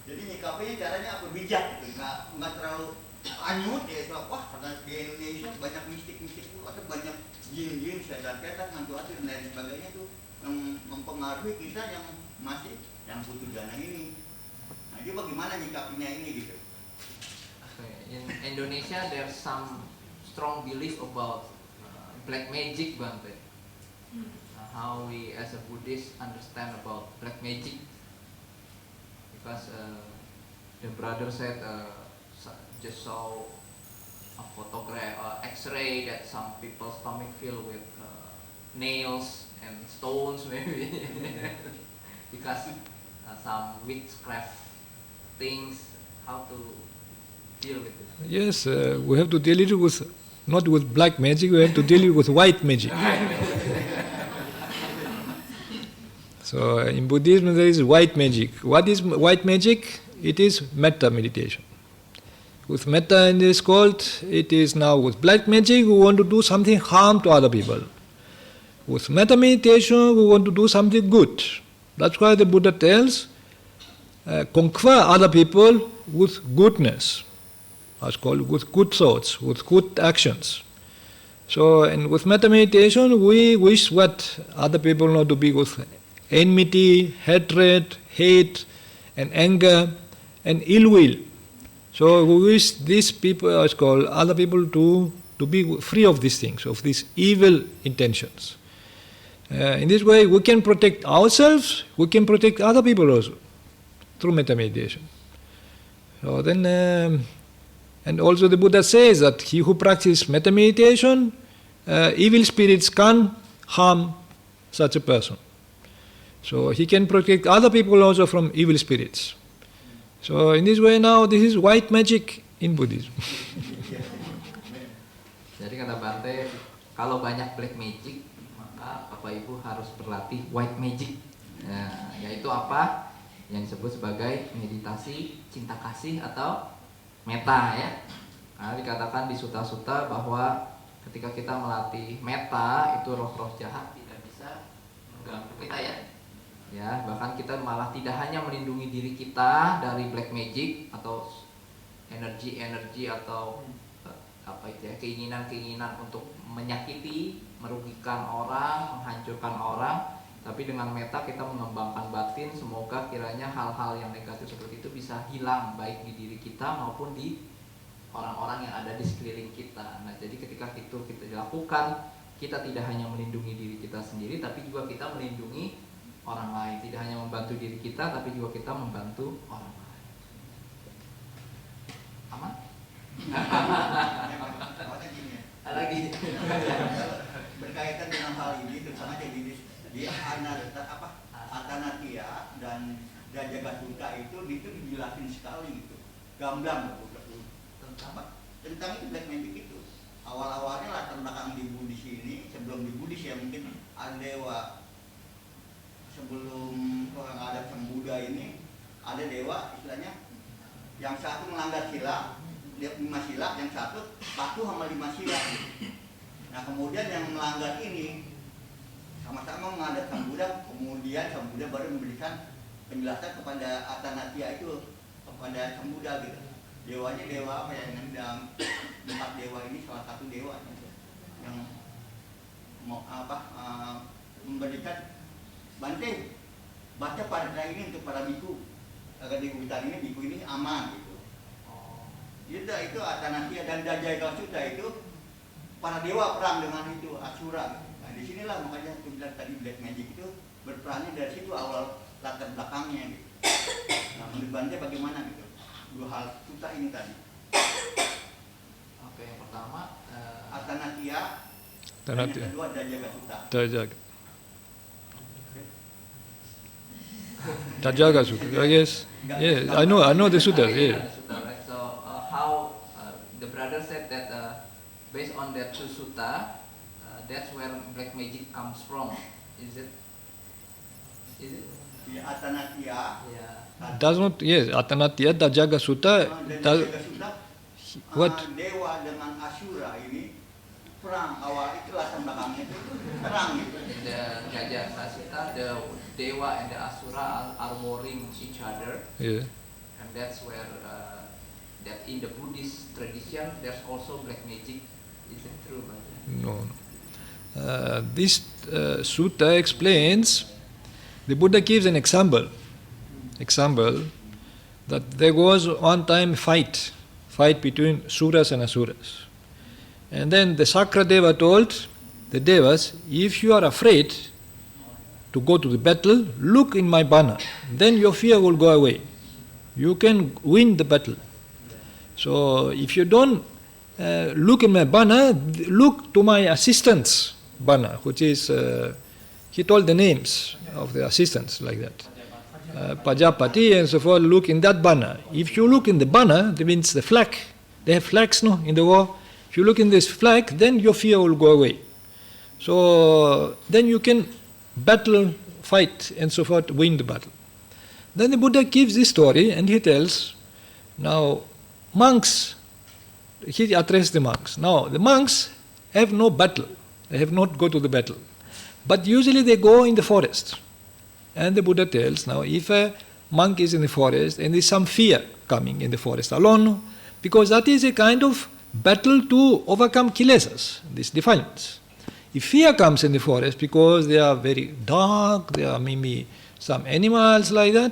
jadi nyikapinya caranya apa bijak gitu, nggak terlalu anyut ya, wah karena di Indonesia banyak mistik-mistik itu, ada banyak jin-jin, setan-setan, hantu-hantu dan lain sebagainya tuh yang mempengaruhi kita yang masih yang putu jana ini. Nah jadi bagaimana nyikapinya ini gitu? In Indonesia there's some strong belief about black magic, Bante. How we as a Buddhist understand about black magic? Because the brother said just saw a photograph, X-ray that some people's stomach filled with nails and stones maybe because some witchcraft things. How to deal with it? Yes, we have to deal it with not with black magic. We have to deal it with white magic. So in Buddhism there is white magic. What is white magic? It is metta meditation. With metta it is called, it is now with black magic we want to do something harm to other people. With metta meditation we want to do something good. That's why the Buddha tells, conquer other people with goodness. That's called with good thoughts, with good actions. So and with metta meditation we wish what other people not to be with enmity, hatred, hate, and anger, and ill will. So we wish these people, it's called other people to to be free of these things, of these evil intentions. In this way, we can protect ourselves, we can protect other people also, through metta meditation. So then, and also the Buddha says that he who practices metta meditation, evil spirits can't harm such a person. So he can protect other people also from evil spirits. So in this way now, this is white magic in Buddhism. Jadi kata Bante, kalau banyak black magic, maka Bapak Ibu harus berlatih white magic. Yaitu apa? Yang disebut sebagai meditasi cinta kasih atau metta ya. Nah, dikatakan di suta-suta bahwa ketika kita melatih metta, itu roh-roh jahat tidak bisa mengganggu kita ya. Ya, bahkan kita malah tidak hanya melindungi diri kita dari black magic atau energi-energi atau apa itu ya, keinginan-keinginan untuk menyakiti, merugikan orang, menghancurkan orang. Tapi dengan metta kita mengembangkan batin, semoga kiranya hal-hal yang negatif seperti itu bisa hilang baik di diri kita maupun di orang-orang yang ada di sekeliling kita. Nah, jadi ketika itu kita dilakukan, kita tidak hanya melindungi diri kita sendiri, tapi juga kita melindungi orang lain. Tidak hanya membantu diri kita, tapi juga kita membantu orang lain. Aman? Lagi. Berkaitan dengan hal ini, terutama di Atanatia dan Dajagasutta itu dijelasin sekali gitu, gamblang tentang itu black magic itu. Awal-awalnya latar belakang di Buddhis ini, sebelum di Buddhis ya mungkin ada dewa, sebelum orang adat sang Buddha ini ada dewa istilahnya, yang satu melanggar sila, dia 5 sila, yang satu patuh sama 5 sila. Nah kemudian yang melanggar ini sama-sama menghadap sang Buddha, kemudian sang Buddha baru memberikan penjelasan kepada Atanatia itu, kepada sang Buddha gitu. Dewanya dewa apa ya, yang dalam 4 dewa ini salah satu dewa yang mau memberikan Bante, baca pada ini untuk para biku agar di hutan ini biku ini aman gitu. Itu Atanatia dan Dajagasutta itu para dewa perang dengan itu Asura. Nah disinilah makanya aku bilang tadi black magic itu berperannya dari situ awal latar belakangnya gitu. Nah menurut Bante bagaimana gitu? 2 hal sutta ini tadi. Oke, yang pertama Atanatia. Dan yang kedua Dajagasutta. Dajagasutta, yes. Yeah, I know the sutta. Yeah. So how the brother said that based on that 2 sutta, that's where black magic comes from. Is it? Di Atanatia. Yeah. Does not, yes, Atanatia, Dajagasutta. What? Dewa dengan Asura ini perang, awal itu latar belakangnya itu perang gitu. In the Dajagasutta, the Dewa and the Asura are warring each other. Yeah. And that's where that in the Buddhist tradition there's also black magic. Is it true? No. This sutta explains, the Buddha gives an example that there was one time fight between Suras and Asuras. And then the Sakradeva told the Devas, if you are afraid to go to the battle, look in my banner, then your fear will go away. You can win the battle. So if you don't look in my banner, look to my assistant's banner, which is, he told the names of the assistants like that. Pajapati and so forth, look in that banner. If you look in the banner, that means the flag. They have flags, no, in the war. If you look in this flag, then your fear will go away. So then you can battle, fight, and so forth, win the battle. Then the Buddha gives this story, and he tells, now monks, he addressed the monks. Now the monks have no battle. They have not go to the battle. But usually they go in the forest. And the Buddha tells, now if a monk is in the forest and there is some fear coming in the forest alone, because that is a kind of battle to overcome kilesas, these defilements. If fear comes in the forest because they are very dark, there are maybe some animals like that,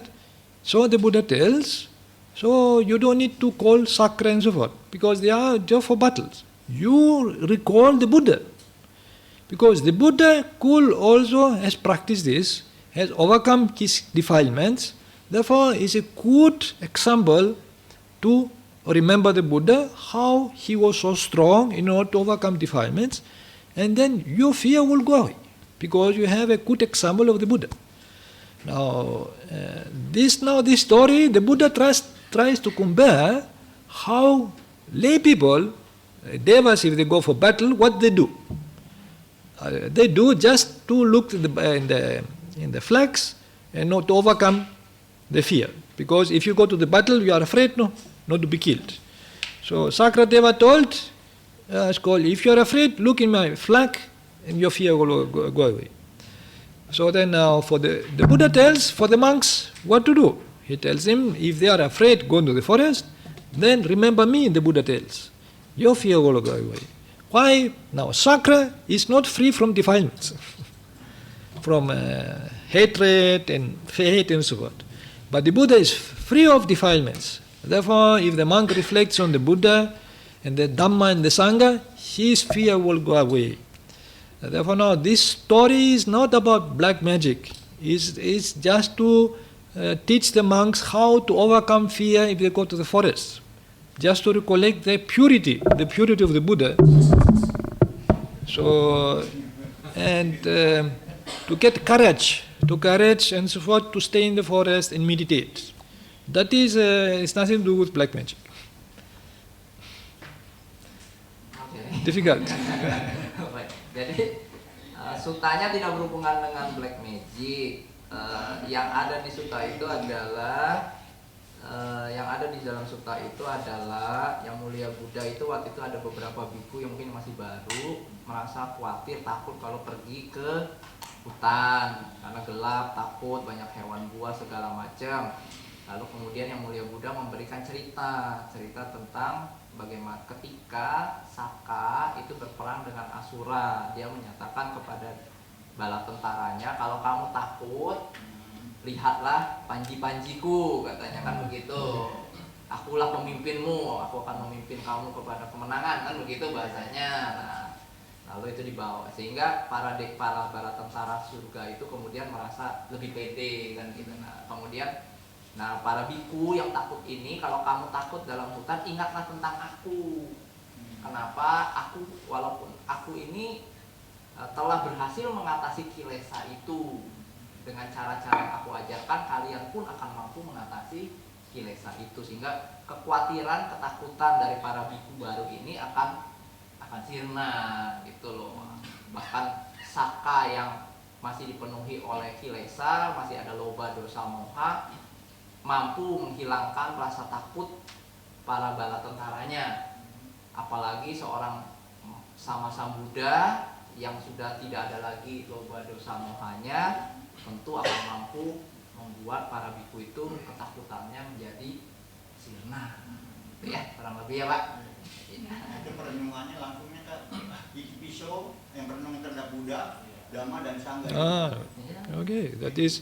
so the Buddha tells, so you don't need to call sakra and so forth, because they are just for battles. you recall the Buddha. Because the Buddha could also has practiced this, has overcome his defilements. Therefore, is a good example to remember the Buddha, how he was so strong in order to overcome defilements, and then your fear will go away because you have a good example of the Buddha. Now, this story, the Buddha tries to compare how lay people, devas, if they go for battle, what they do. They do just to look in the flags and not to overcome the fear. Because if you go to the battle, you are afraid not to be killed. So Sakradeva told, if you are afraid, look in my flag and your fear will go away. So then now for the Buddha tells for the monks what to do. He tells them, if they are afraid, go into the forest, then remember me, the Buddha tells. Your fear will go away. Why? Now Sakra is not free from defilements, from hatred and hate and so forth. But the Buddha is free of defilements. Therefore, if the monk reflects on the Buddha and the Dhamma and the Sangha, his fear will go away. Therefore, now this story is not about black magic. It's just to teach the monks how to overcome fear if they go to the forest. Just to recollect the purity of the Buddha. So, and to get courage and so forth, to stay in the forest and meditate. That is, it's nothing to do with black magic. Okay. Difficult. Baik. Jadi sutanya tidak berhubungan dengan black magic. Yang ada di sutta itu adalah di dalam sutta itu adalah yang mulia Buddha itu waktu itu ada beberapa bhikkhu yang mungkin masih baru merasa khawatir, takut kalau pergi ke hutan karena gelap, takut, banyak hewan buas segala macam. Lalu kemudian yang mulia Buddha memberikan cerita tentang bagaimana ketika Saka itu berperang dengan Asura, dia menyatakan kepada bala tentaranya, kalau kamu takut, lihatlah panji-panjiku, katanya kan begitu. Akulah pemimpinmu, aku akan memimpin kamu kepada kemenangan, kan begitu bahasanya. Nah, lalu itu dibawa sehingga para bala tentara surga itu kemudian merasa lebih pede kan gitu. Nah, kemudian para bhikkhu yang takut ini, kalau kamu takut dalam hutan, ingatlah tentang aku. Kenapa? Walaupun aku ini telah berhasil mengatasi kilesa itu dengan cara-cara yang aku ajarkan, kalian pun akan mampu mengatasi kilesa itu, sehingga kekhawatiran, ketakutan dari para bhikkhu baru ini akan sirna gitu loh. Bahkan Saka yang masih dipenuhi oleh kilesa, masih ada loba, dosa, moha, mampu menghilangkan rasa takut para bala tentaranya. Apalagi seorang sama Buddha yang sudah tidak ada lagi loba, dosa, mohanya, tentu akan mampu membuat para bhikkhu itu ketakutannya menjadi sirna. Itu ya, kurang lebih ya Pak. Itu perenungannya langsungnya ke pisau yang perenungan terhadap Buddha, Dhamma dan Sangha. Okay, that is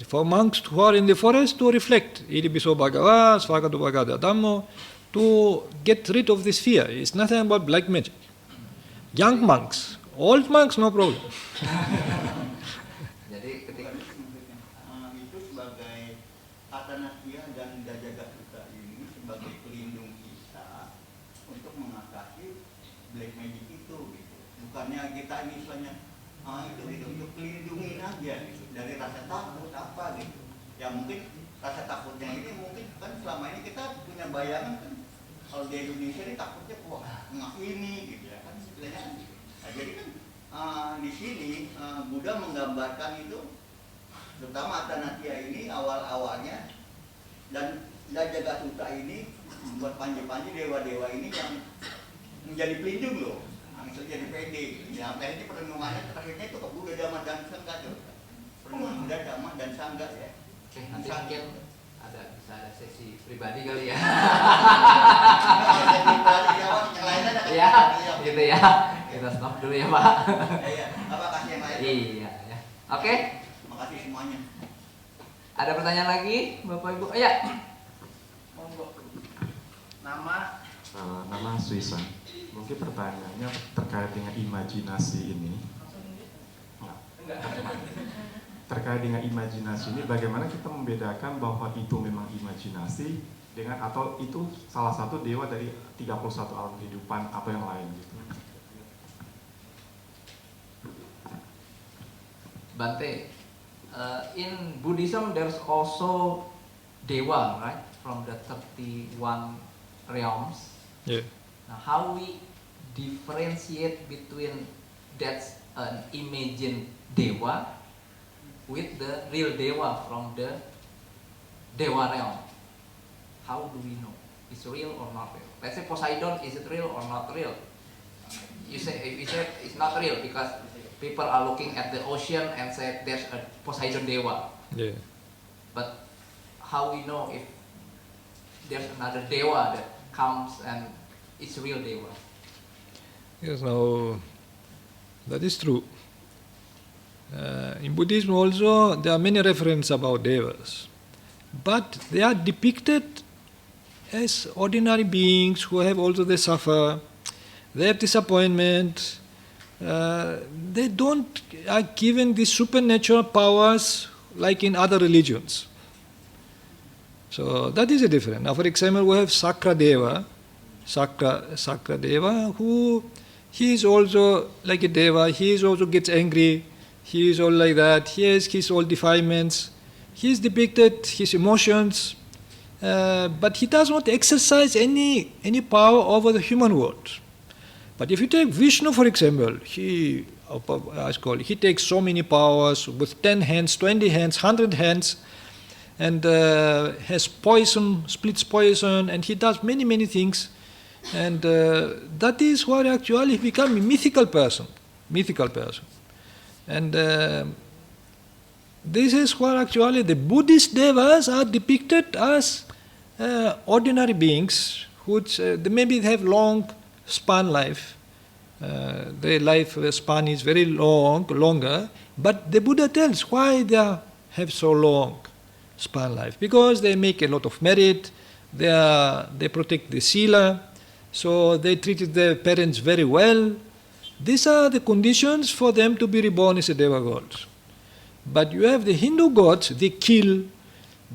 for monks who are in the forest to reflect. Iripiso Bhagava, Svakatu Bhagavata Dhammo, to get rid of this fear. It's nothing about black magic. Young monks, old monks, no problem. Jadi ketika itu sebagai atanasya dan dajagatuta ini sebagai pelindung kita untuk mengatasi black magic itu gitu. Bukannya kita ini istilahnya itu untuk melindungi aja gitu, dari rasa takut apa gitu. Ya mungkin rasa takutnya ini mungkin kan selama ini kita punya bayangan kan kalau di Indonesia ini takutnya wah ini gitu ya kan istilahnya kan gitu. Nah, jadi kan di sini Buddha menggambarkan itu, terutama Atanatya ini awal-awalnya dan Dajagatuta ini buat panji-panji dewa-dewa ini yang menjadi pelindung loh, yang jadi pede. Yang tadi perenungannya terakhirnya itu ke Buddha, Dhamma dan Sangha tuh. Perenungan Buddha, Dhamma dan Sangha ya. Oke, nanti mungkin bisa ada sesi pribadi kali ya. Ya, gitu ya. Kita stop dulu ya Pak. Iya, apa kasih yang lain? Iya, ya. Oke. Makasih semuanya. Ada pertanyaan lagi, Bapak Ibu? Oh ya. Monggo. Nama Nama Suisan. Mungkin pertanyaannya terkait dengan imajinasi ini. Terkait dengan imajinasi ini, bagaimana kita membedakan bahwa itu memang imajinasi dengan atau itu salah satu dewa dari 31 alam kehidupan atau yang lain gitu. Bante, in Buddhism there's also dewa, right? From the 31 realms. Yeah. Now, how we differentiate between that's an imagined dewa with the real dewa from the dewa realm? How do we know it's real or not real? Let's say Poseidon, is it real or not real? You say it's not real because people are looking at the ocean and say there's a Poseidon dewa. Yeah. But how we know if there's another dewa that comes and it's real dewa? Yes, now that is true. In Buddhism also there are many references about devas, but they are depicted as ordinary beings who have also they suffer, they have disappointment. They don't are given these supernatural powers like in other religions. So that is a difference. Now, for example, we have Sakra Deva, who he is also like a deva. He is also gets angry. He is all like that. He has his all defilements. He is depicted his emotions, but he does not exercise any power over the human world. But if you take Vishnu, for example, he takes so many powers with 10 hands, 20 hands, 100 hands, and has poison, splits poison, and he does many things. And that is what actually he becomes a mythical person. And this is what actually the Buddhist devas are depicted as ordinary beings, which maybe they have long span life. Their life span is very longer, but the Buddha tells why they have so long span life. Because they make a lot of merit, they protect the sila, so they treated their parents very well. These are the conditions for them to be reborn as a deva god. But you have the Hindu gods, they kill,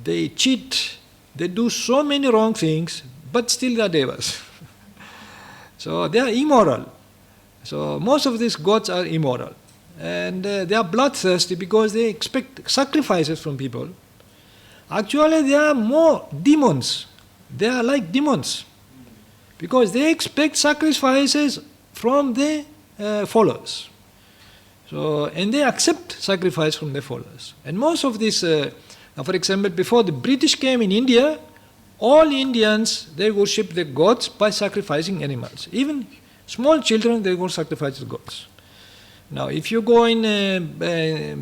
they cheat, they do so many wrong things, but still they are devas. So they are immoral. So most of these gods are immoral. And they are bloodthirsty because they expect sacrifices from people. Actually, they are more demons. They are like demons. Because they expect sacrifices from the followers. So, and they accept sacrifice from the followers. And most of these, for example, before the British came in India, all Indians, they worship the gods by sacrificing animals. Even small children, they go sacrifice the gods. Now, if you go in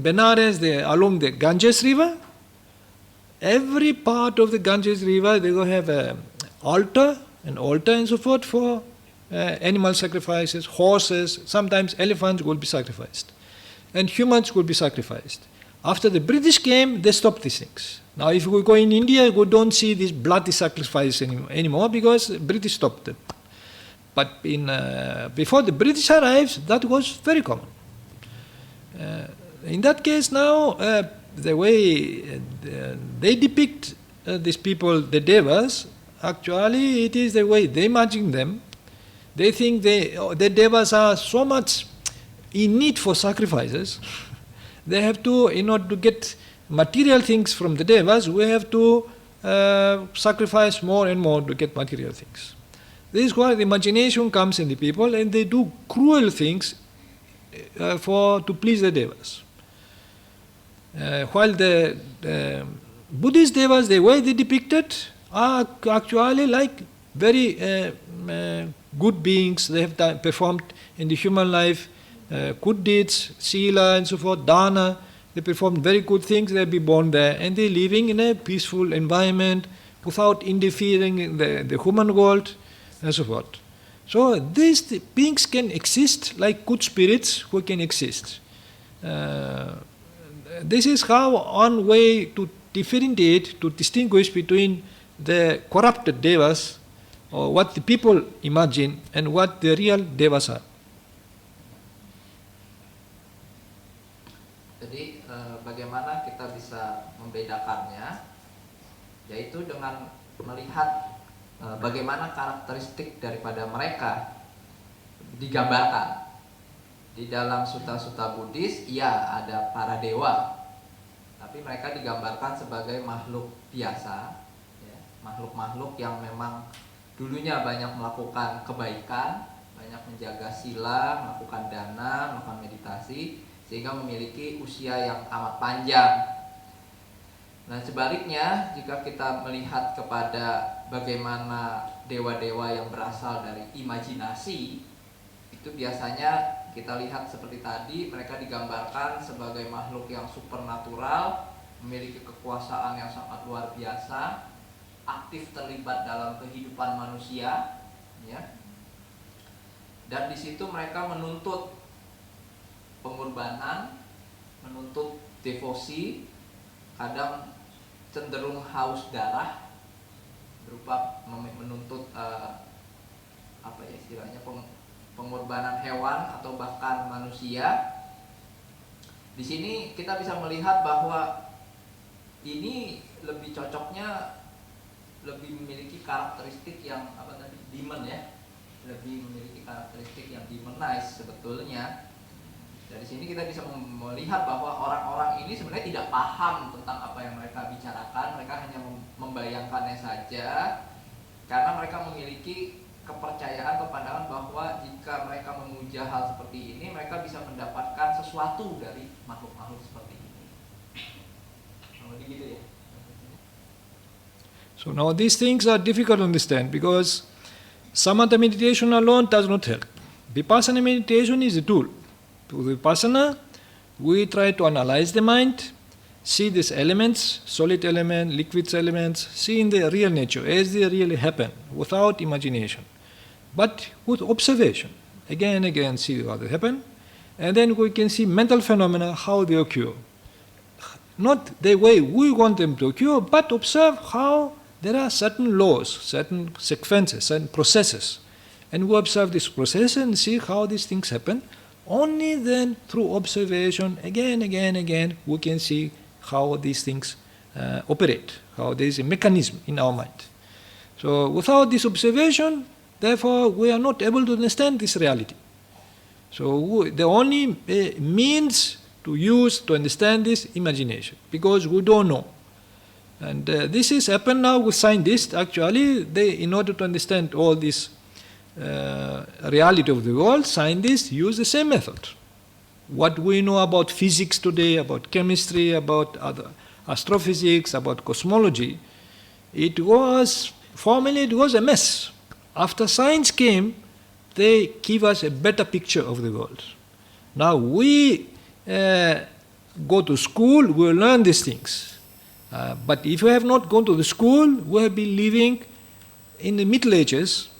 Benares, along the Ganges River, every part of the Ganges River, they go have an altar and so forth for animal sacrifices, horses, sometimes elephants will be sacrificed. And humans will be sacrificed. After the British came, they stopped these things. Now, if we go in India, we don't see this bloody sacrifice anymore because British stopped them. But before the British arrived, that was very common. In that case now, the way they depict these people, the devas, actually it is the way they imagine them. They think the devas are so much in need for sacrifices. They have to, in order to get material things from the devas, we have to sacrifice more and more to get material things. This is why the imagination comes in the people and they do cruel things to please the devas. While the Buddhist devas, the way they depicted, are actually like very good beings. They have performed in the human life good deeds, sila and so forth, dana. They performed very good things, they'll be born there, and they're living in a peaceful environment without interfering in the human world and so forth. So these beings can exist like good spirits who can exist. This is how one way to differentiate, to distinguish between the corrupted devas or what the people imagine and what the real devas are. Jadi bagaimana kita bisa membedakannya, yaitu dengan melihat bagaimana karakteristik daripada mereka digambarkan. Di dalam suta-suta Buddhis, ya ada para dewa, tapi mereka digambarkan sebagai makhluk biasa, ya, makhluk-makhluk yang memang dulunya banyak melakukan kebaikan, banyak menjaga sila, melakukan dana, melakukan meditasi, sehingga memiliki usia yang amat panjang. Nah, sebaliknya jika kita melihat kepada bagaimana dewa-dewa yang berasal dari imajinasi, itu biasanya kita lihat seperti tadi, mereka digambarkan sebagai makhluk yang supernatural, memiliki kekuasaan yang sangat luar biasa, aktif terlibat dalam kehidupan manusia, ya. Dan di situ mereka menuntut pengorbanan, menuntut devosi, kadang cenderung haus darah, berupa menuntut apa ya istilahnya, pengorbanan hewan atau bahkan manusia. Di sini kita bisa melihat bahwa ini lebih cocoknya lebih memiliki karakteristik yang apa tadi, demon ya, lebih memiliki karakteristik yang demonized sebetulnya. Dari sini kita bisa melihat bahwa orang-orang ini sebenarnya tidak paham tentang apa yang mereka bicarakan, mereka hanya membayangkannya saja, karena mereka memiliki kepercayaan atau pandangan bahwa jika mereka memuja hal seperti ini, mereka bisa mendapatkan sesuatu dari makhluk-makhluk seperti ini. Jadi gitu ya. So now these things are difficult to understand because samatha meditation alone does not help. Vipassana meditation is a tool. With Vipassana, we try to analyze the mind, see these elements, solid element, liquid elements, see in the real nature as they really happen, without imagination, but with observation. Again and again see what happen, and then we can see mental phenomena, how they occur. Not the way we want them to occur, but observe how there are certain laws, certain sequences, certain processes. And we observe this process and see how these things happen. Only then, through observation, again, we can see how these things operate, how there is a mechanism in our mind. So without this observation, therefore, we are not able to understand this reality. So the only means to use to understand this imagination, because we don't know. And this is happened now with scientists. Actually, in order to understand all this reality of the world, scientists use the same method. What we know about physics today, about chemistry, about other astrophysics, about cosmology, formerly it was a mess. After science came, they give us a better picture of the world. Now we go to school, we learn these things. But if we have not gone to the school, we have been living in the Middle Ages,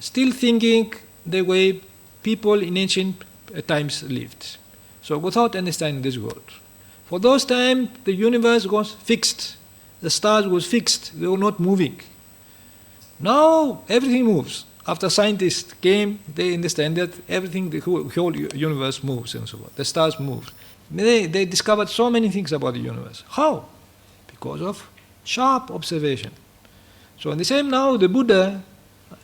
still thinking the way people in ancient times lived. So without understanding this world. For those times, the universe was fixed. The stars was fixed. They were not moving. Now everything moves. After scientists came, they understand that everything, the whole universe moves and so on. The stars move. They discovered so many things about the universe. How? Because of sharp observation. So in the same now, the Buddha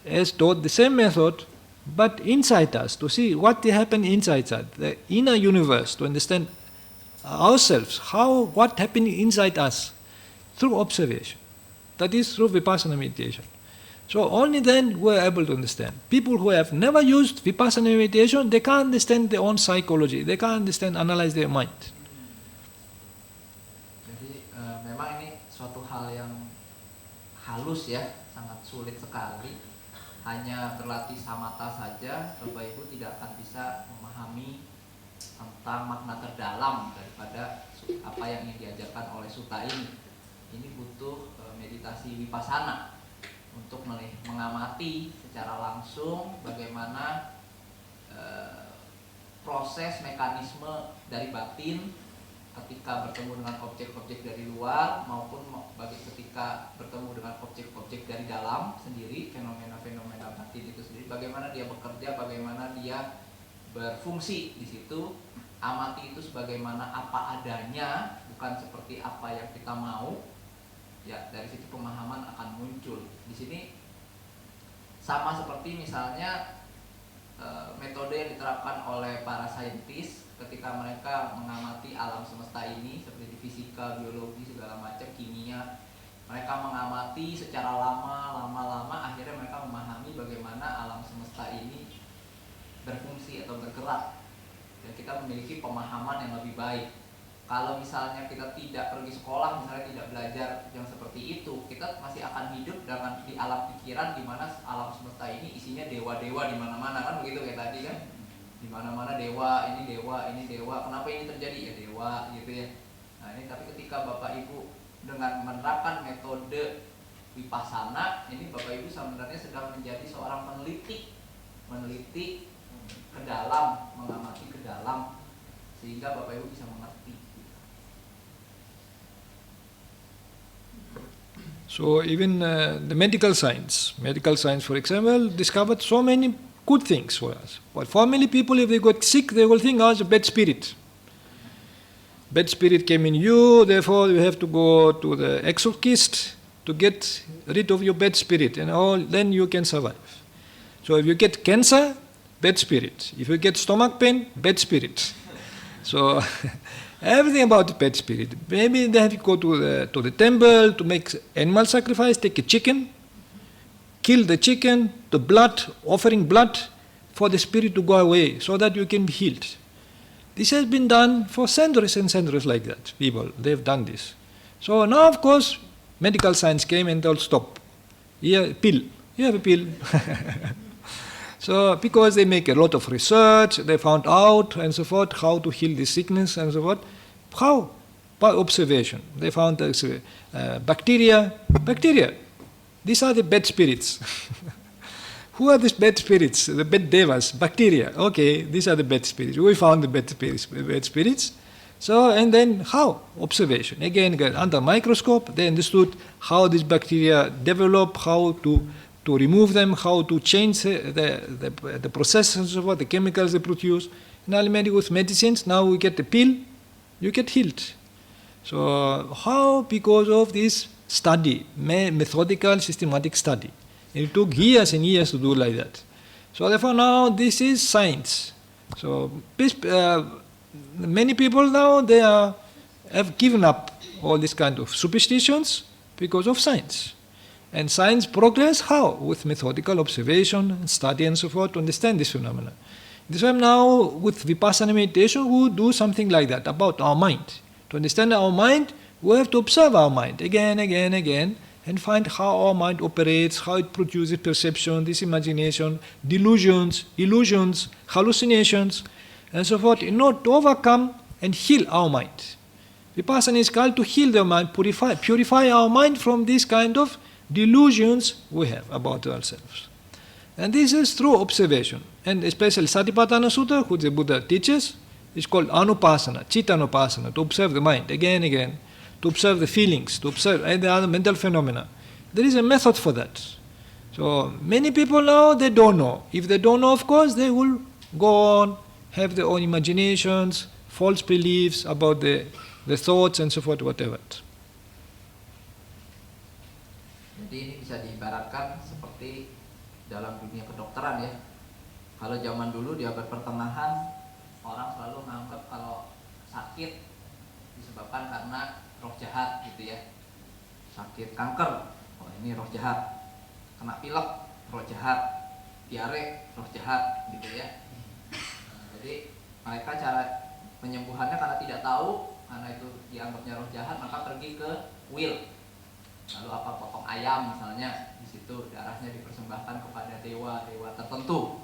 has taught the same method, but inside us, to see what happened inside us, the inner universe, to understand ourselves, what happened inside us, through observation. That is through Vipassana meditation. So only then we are able to understand. People who have never used Vipassana meditation, they can't understand their own psychology, they can't understand, analyze their mind. Jadi memang ini suatu hal yang halus ya, sangat sulit sekali. Hanya berlatih samatha saja, Bapak Ibu tidak akan bisa memahami tentang makna terdalam daripada apa yang ingin diajarkan oleh sutta ini. Ini butuh meditasi vipassana untuk mengamati secara langsung bagaimana proses mekanisme dari batin ketika bertemu dengan objek-objek dari luar maupun bagi ketika bertemu dengan objek-objek dari dalam sendiri, fenomena-fenomena batin itu sendiri, bagaimana dia bekerja, bagaimana dia berfungsi di situ. Amati itu sebagaimana apa adanya, bukan seperti apa yang kita mau. Ya, dari situ pemahaman akan muncul. Di sini sama seperti misalnya metode yang diterapkan oleh para saintis ketika mereka mengamati alam semesta ini seperti fisika, biologi, segala macam, kimia. Mereka mengamati secara lama, akhirnya mereka memahami bagaimana alam semesta ini berfungsi atau bergerak, dan kita memiliki pemahaman yang lebih baik. Kalau misalnya kita tidak pergi sekolah, misalnya tidak belajar yang seperti itu, kita masih akan hidup dengan di alam pikiran di mana alam semesta ini isinya dewa-dewa di mana-mana, kan begitu kayak tadi kan. Di mana-mana dewa, ini dewa, ini dewa. Kenapa ini terjadi? Ya dewa gitu ya. Nah, ini tapi ketika Bapak Ibu dengan menerapkan metode vipassana, ini Bapak Ibu sebenarnya sedang menjadi seorang meneliti ke dalam, mengamati ke dalam, sehingga Bapak Ibu bisa mengerti. So even the medical science, for example, discovered so many good things for us. But for many people, if they got sick, they will think, oh, it's a bad spirit. Bad spirit came in you, therefore you have to go to the exorcist to get rid of your bad spirit, and all, then you can survive. So if you get cancer, bad spirit. If you get stomach pain, bad spirit. So everything about the bad spirit. Maybe they have to go to the temple to make animal sacrifice, take a chicken, kill the chicken, the blood, offering blood for the spirit to go away so that you can be healed. This has been done for centuries and centuries like that. People, they've done this. So now, of course, medical science came and told stop. Here, pill. You have a pill. So because they make a lot of research, they found out and so forth how to heal this sickness and so forth. How? By observation. They found bacteria. These are the bad spirits. Who are these bad spirits? The bad devas, bacteria. Okay, these are the bad spirits. We found the bad spirits. So, and then how? Observation. Again, under microscope, they understood how these bacteria develop, how to remove them, how to change the process and so forth, the chemicals they produce. And ultimately with medicines, now we get the pill, you get healed. So how? Because of this study, methodical, systematic study. It took years and years to do like that. So therefore now this is science. So many people now, they have given up all this kind of superstitions because of science. And science progress how? With methodical observation and study and so forth to understand this phenomena. This time now with Vipassana meditation we do something like that about our mind. To understand our mind, we have to observe our mind again, and find how our mind operates, how it produces perception, this imagination, delusions, illusions, hallucinations, and so forth, in order to overcome and heal our mind. Vipassana is called to heal the mind, purify our mind from this kind of delusions we have about ourselves. And this is through observation. And especially Satipatthana Sutta, which the Buddha teaches, is called Anupassana, Chittanupassana, to observe the mind again, to observe the feelings, to observe the other mental phenomena. There is a method for that. So many people now, they don't know. If they don't know, of course, they will go on, have their own imaginations, false beliefs about the thoughts and so forth, whatever. Jadi ini bisa diibaratkan seperti dalam dunia kedokteran ya. Kalau zaman dulu di abad pertengahan, orang selalu menganggap kalau sakit disebabkan karena roh jahat gitu ya. Sakit kanker, oh ini roh jahat. Kena pilek, roh jahat. Diare, roh jahat gitu ya. Jadi mereka cara penyembuhannya karena tidak tahu, karena itu dianggapnya roh jahat, maka pergi ke will. Lalu apa, potong ayam misalnya, di situ darahnya dipersembahkan kepada dewa-dewa tertentu.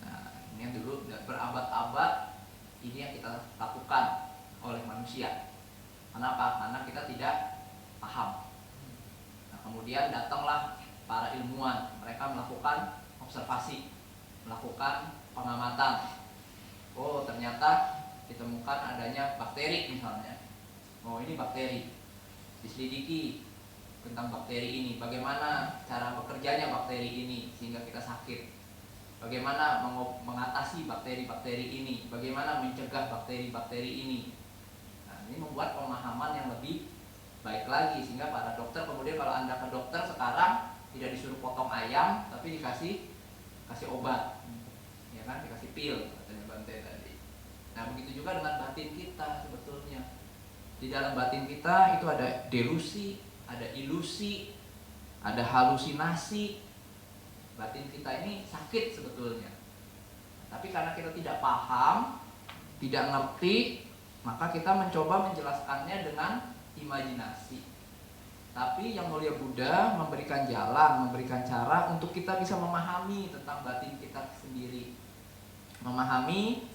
Nah, ini yang dulu berabad-abad ini yang kita lakukan oleh manusia. Kenapa? Karena kita tidak paham. Nah, kemudian datanglah para ilmuwan, mereka melakukan observasi, melakukan pengamatan. Oh, ternyata ditemukan adanya bakteri misalnya. Oh ini bakteri, diselidiki tentang bakteri ini, bagaimana cara bekerjanya bakteri ini sehingga kita sakit, bagaimana mengatasi bakteri-bakteri ini, bagaimana mencegah bakteri-bakteri ini. Nah, ini membuat pemahaman yang lebih baik lagi, sehingga para dokter kemudian kalau Anda ke dokter sekarang tidak disuruh potong ayam tapi dikasih obat, ya kan, dikasih pil katanya Bante tadi. Nah begitu juga dengan batin kita sebetulnya. Di dalam batin kita itu ada delusi, ada ilusi, ada halusinasi. Batin kita ini sakit sebetulnya. Tapi karena kita tidak paham, tidak ngerti, maka kita mencoba menjelaskannya dengan imajinasi. Tapi yang mulia Buddha memberikan jalan, memberikan cara untuk kita bisa memahami tentang batin kita sendiri. Memahami,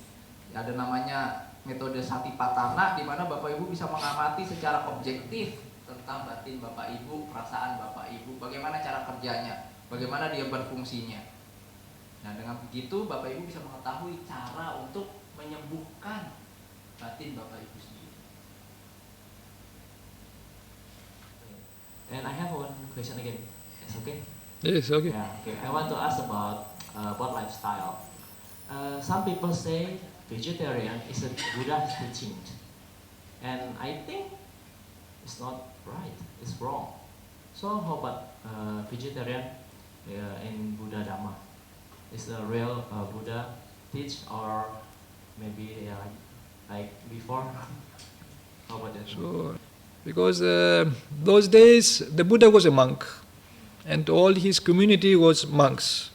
ada namanya metode satipatthana, di mana Bapak Ibu bisa mengamati secara objektif tentang batin Bapak Ibu, perasaan Bapak Ibu, bagaimana cara kerjanya, bagaimana dia berfungsinya. Nah dengan begitu Bapak Ibu bisa mengetahui cara untuk menyembuhkan batin Bapak Ibu sendiri. And I have one question again. It's okay? Yes, okay. Yeah, okay. I want to ask about lifestyle. Some people say vegetarian is a Buddha's teaching, and I think it's not right. It's wrong. So how about vegetarian in Buddha Dhamma? Is the real Buddha teach, or maybe like before? How about that? So, because those days the Buddha was a monk and all his community was monks.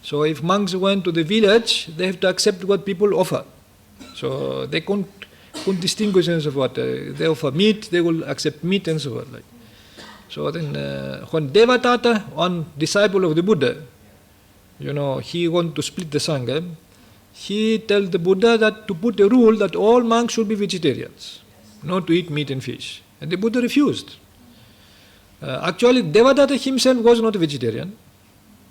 So if monks went to the village, they have to accept what people offer. So they couldn't distinguish and so forth. They offer meat, they will accept meat and so forth. Like. So then when Devadatta, one disciple of the Buddha, he wanted to split the Sangha, he told the Buddha that to put a rule that all monks should be vegetarians, not to eat meat and fish. And the Buddha refused. Actually, Devadatta himself was not a vegetarian.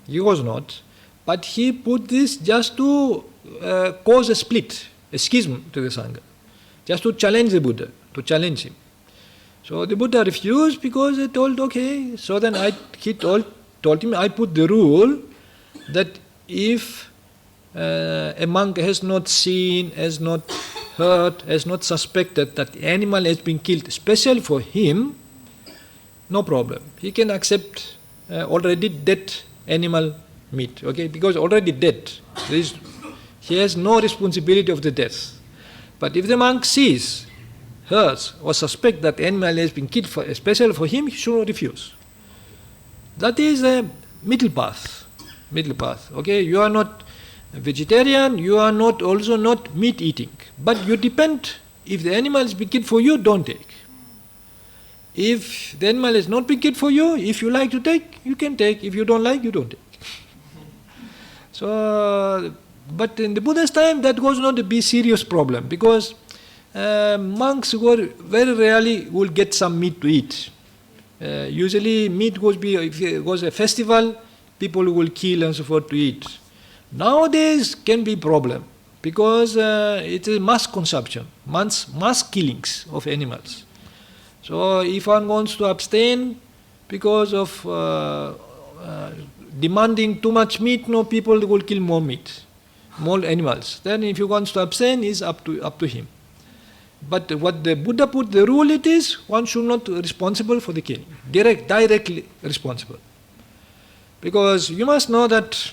He was not. But he put this just to cause a split, a schism to the Sangha. Just to challenge the Buddha, to challenge him. So the Buddha refused because he told, okay. So then he told him, I put the rule that if a monk has not seen, has not heard, has not suspected that the animal has been killed special for him, no problem. He can accept already dead animal meat, okay? Because already dead. He has no responsibility of the death. But if the monk sees, hears, or suspects that the animal has been killed special for him, he should not refuse. That is a middle path. Middle path, okay? You are not vegetarian, you are not also not meat eating. But you depend, if the animal is wicked for you, don't take. If the animal is not wicked for you, if you like to take, you can take. If you don't like, you don't take. So, but in the Buddha's time, that was not a big serious problem, because monks were very rarely will get some meat to eat. Usually meat if it was a festival, people will kill and so forth to eat. Nowadays can be problem, because it is mass consumption, mass killings of animals. So if one wants to abstain because of demanding too much meat, people will kill more meat, more animals. Then if he wants to abstain, is up to him. But what the Buddha put the rule, it is one should not be responsible for the killing, directly responsible. Because you must know that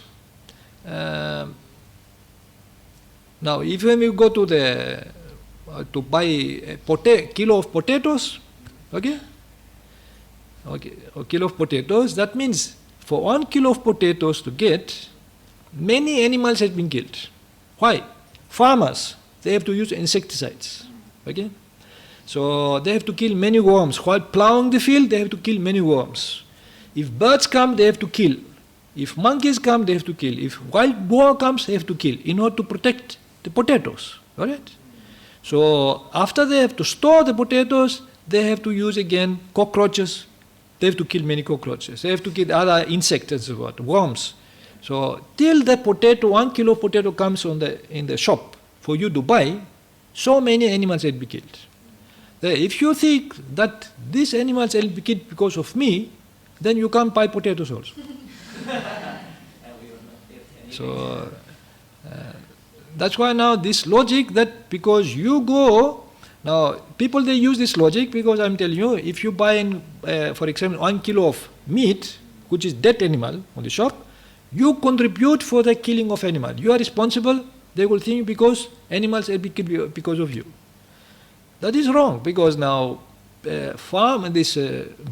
now if you go to to buy a kilo of potatoes, okay, a kilo of potatoes, that means for 1 kilo of potatoes to get, many animals have been killed. Why? Farmers, they have to use insecticides. Okay? So they have to kill many worms. While plowing the field, they have to kill many worms. If birds come, they have to kill. If monkeys come, they have to kill. If wild boar comes, they have to kill in order to protect the potatoes. Alright? So after they have to store the potatoes, they have to use again cockroaches. They have to kill many cockroaches. They have to kill other insects and so forth, worms. So till the potato, 1 kilo potato comes in the shop for you to buy, so many animals will be killed. If you think that these animals will be killed because of me, then you can't buy potatoes also. So that's why now this logic that because you go, now people they use this logic because I'm telling you, if you buy for example 1 kilo of meat, which is dead animal on the shop, you contribute for the killing of animal. You are responsible, they will think because animals will be killed because of you. That is wrong because now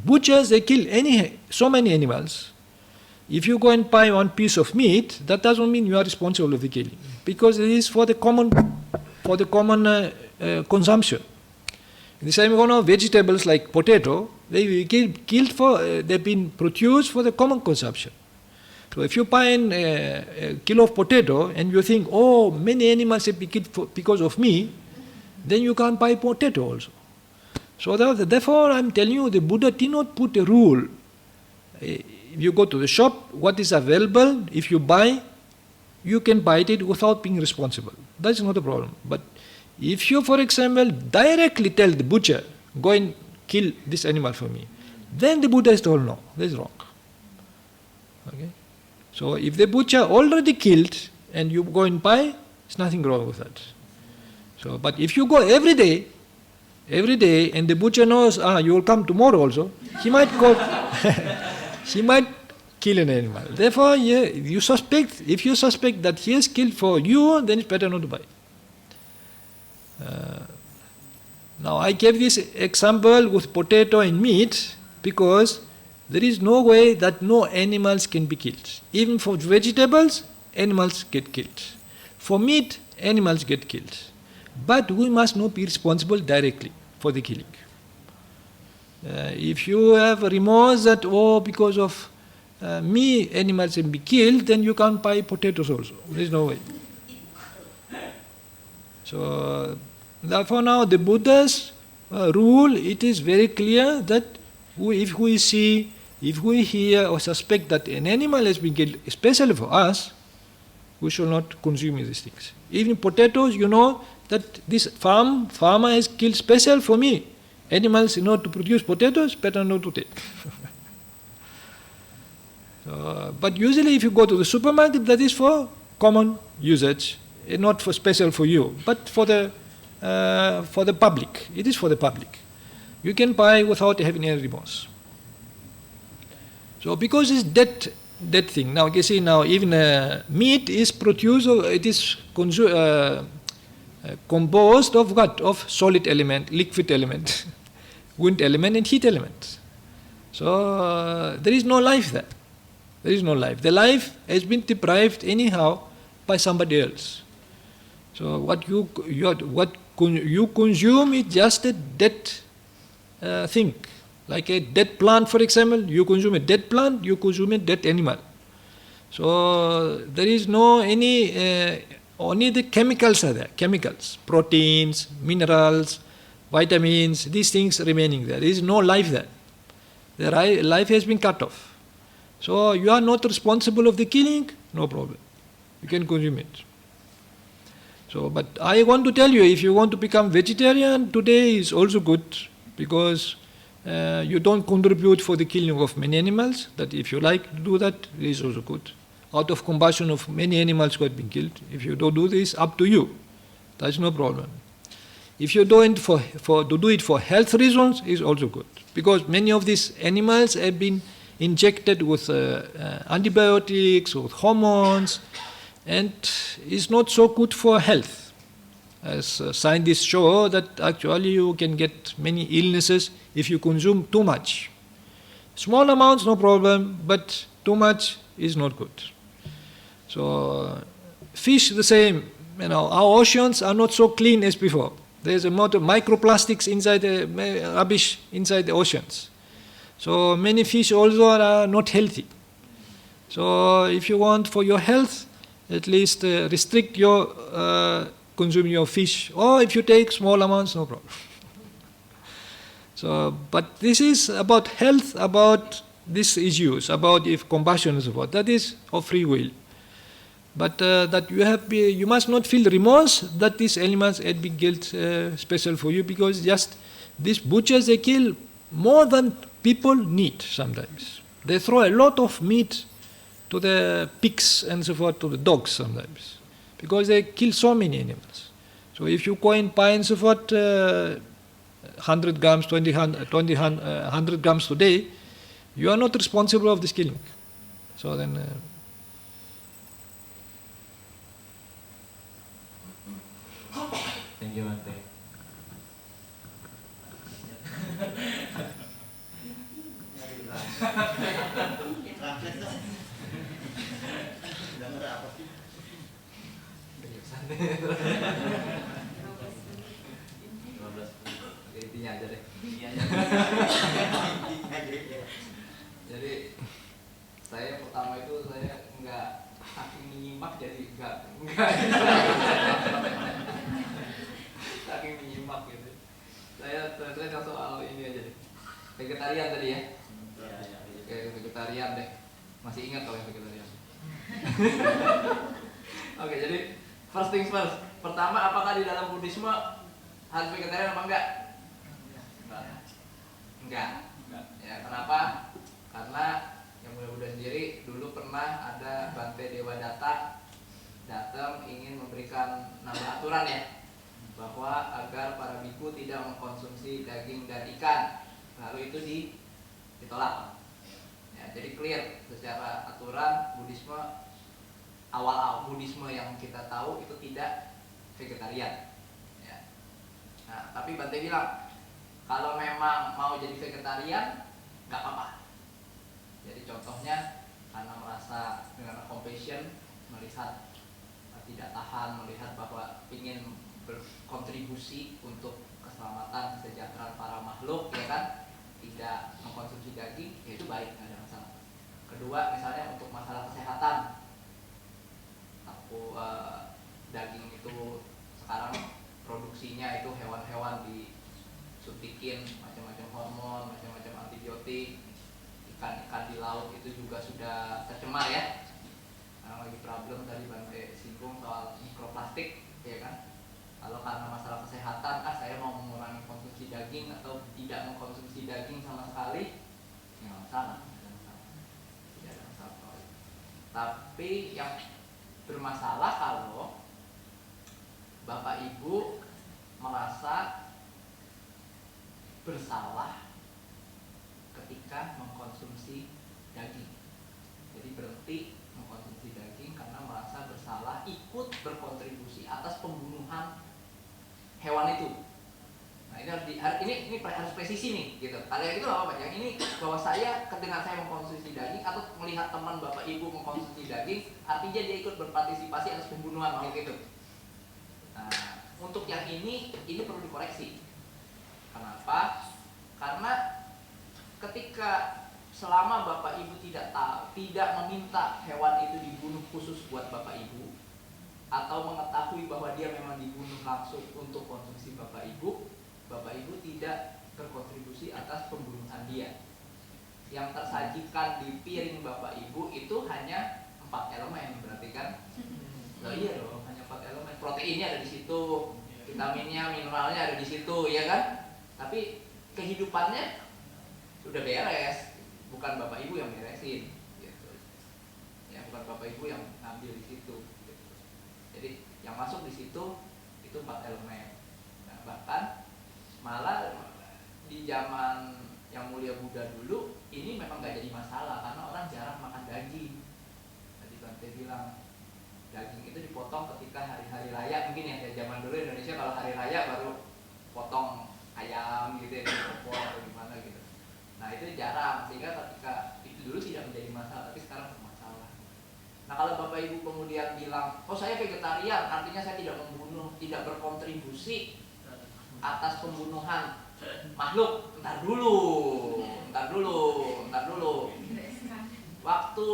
butchers, they kill so many animals. If you go and buy one piece of meat, that doesn't mean you are responsible for the killing because it is for the common consumption. In the same way, vegetables like potato, they've been produced for the common consumption. So if you buy a kilo of potato and you think, oh, many animals have been killed because of me, then you can't buy potato also. So therefore, I'm telling you, the Buddha did not put a rule. If you go to the shop, what is available, if you buy, you can buy it without being responsible. That's not a problem. But if you, for example, directly tell the butcher, go and kill this animal for me, then the Buddha is told, no, that's wrong. Okay? So if the butcher already killed and you go and buy, there's nothing wrong with that. So, but if you go every day, and the butcher knows, you will come tomorrow also, he might go, he might kill an animal. Therefore, if you suspect that he has killed for you, then it's better not to buy. Now, I gave this example with potato and meat because there is no way that no animals can be killed. Even for vegetables, animals get killed. For meat, animals get killed. But we must not be responsible directly for the killing. If you have remorse that, because of me, animals can be killed, then you can't buy potatoes also. There is no way. So, therefore now the Buddha's rule, it is very clear that if we see, if we hear or suspect that an animal has been killed, especially for us, we should not consume these things. Even potatoes, you know that this farmer has killed special for me. Animals, in order to produce potatoes, better not to take. But usually if you go to the supermarket, that is for common usage, not for special for you, but for the public. It is for the public. You can buy without having any remorse. So because it's dead thing. Now you see, now even meat is produced, it is composed of what? Of solid element, liquid element, wind element and heat element. So there is no life there. There is no life. The life has been deprived anyhow by somebody else. So what you consume is just a dead thing. Like a dead plant, for example, you consume a dead plant, you consume a dead animal. So there is no only the chemicals are there, chemicals, proteins, minerals, vitamins, these things remaining there. There is no life there. The life has been cut off. So you are not responsible of the killing, no problem. You can consume it. So, but I want to tell you, if you want to become vegetarian, today is also good because you don't contribute for the killing of many animals. That if you like to do that, it is also good. Out of compassion of many animals who have been killed. If you don't do this, up to you. That's no problem. If you do it for health reasons, it's also good. Because many of these animals have been injected with antibiotics, with hormones, and it's not so good for health. As scientists show that actually you can get many illnesses if you consume too much. Small amounts, no problem, but too much is not good. So fish the same. You know, our oceans are not so clean as before. There's a lot of microplastics inside the rubbish inside the oceans. So many fish also are not healthy. So if you want for your health, at least restrict your consuming your fish, or if you take small amounts, no problem. So, but this is about health, about these issues, about if compassion is about, that is of free will. But that you must not feel remorse that these animals had been killed special for you, because just these butchers, they kill more than people need sometimes. They throw a lot of meat to the pigs and so forth, to the dogs sometimes, because they kill so many animals. So if you go and buy and so forth 100 grams, 100 grams today, you are not responsible of this killing. So then... Thank you, Bante. Intinya aja deh. Jadi saya pertama itu saya nggak saking menyimak, jadi nggak saking menyimak gitu. Saya soal ini aja deh. Vegetarian tadi ya. Oke, vegetarian deh. Masih ingat kalau yang vegetarian. Oke, jadi first things first. Pertama, apakah di dalam Buddhisme harus vegetarian apa enggak? Enggak. Ya, kenapa? Karena yang muda-muda sendiri dulu pernah ada Bante Dewadatta datang ingin memberikan nambah aturan ya, bahwa agar para bhikkhu tidak mengkonsumsi daging dan ikan. Lalu itu ditolak. Ya, jadi clear secara aturan Buddhisme, awal Buddhisme yang kita tahu itu tidak vegetarian. Ya. Nah, tapi Bante bilang kalau memang mau jadi vegetarian nggak apa-apa. Jadi contohnya karena merasa dengan compassion, melihat tidak tahan, melihat bahwa ingin berkontribusi untuk keselamatan kesejahteraan para makhluk, ya kan, tidak mengkonsumsi daging, ya itu baik, nggak ada masalah. Kedua, misalnya untuk masalah kesehatan, daging itu sekarang produksinya itu hewan-hewan disuntikin macam-macam hormon, macam-macam antibiotik. Ikan-ikan di laut itu juga sudah tercemar ya. Karena lagi problem tadi Bante singgung soal mikroplastik, ya kan. Kalau karena masalah kesehatan, saya mau mengurangi konsumsi daging atau tidak mengkonsumsi daging sama sekali, ya nggak masalah, tidak ada masalah. Tapi yang bermasalah kalau Bapak Ibu merasa bersalah ketika mengkonsumsi daging. Jadi berhenti mengkonsumsi daging karena merasa bersalah ikut berkontribusi atas pembunuhan hewan itu. Nah, ini harus presisi nih, gitu. Kalian itu apa? Yang ini bahwa saya ketika saya mengkonsumsi daging atau melihat teman Bapak Ibu mengkonsumsi daging, artinya dia ikut berpartisipasi atas pembunuhan makhluk itu. Nah, untuk yang ini perlu dikoreksi. Kenapa? Karena ketika selama Bapak Ibu tidak meminta hewan itu dibunuh khusus buat Bapak Ibu, atau mengetahui bahwa dia memang dibunuh langsung untuk konsumsi Bapak Ibu tidak berkontribusi atas pembunuhan dia. Yang tersajikan di piring Bapak Ibu itu hanya 4 elemen, berarti kan? Loh iya loh, hanya 4 elemen. Proteinnya ada di situ, vitaminnya, mineralnya ada di situ, ya kan? Tapi kehidupannya sudah beres, bukan Bapak Ibu yang beresin, gitu. Ya, bukan Bapak Ibu yang ngambil di situ. Gitu. Jadi yang masuk di situ itu 4 elemen. Nah, bahkan malah di zaman yang mulia Buddha dulu ini memang nggak jadi masalah karena orang jarang makan daging. Tadi Bante bilang daging itu dipotong ketika hari-hari raya, mungkin ya zaman dulu Indonesia kalau hari raya baru potong ayam gitu ya, opor atau gimana gitu. Nah itu jarang, sehingga ketika itu dulu tidak menjadi masalah, tapi sekarang bermasalah. Nah kalau Bapak Ibu kemudian bilang, oh saya vegetarian, artinya saya tidak membunuh, tidak berkontribusi atas pembunuhan makhluk. Ntar dulu. Waktu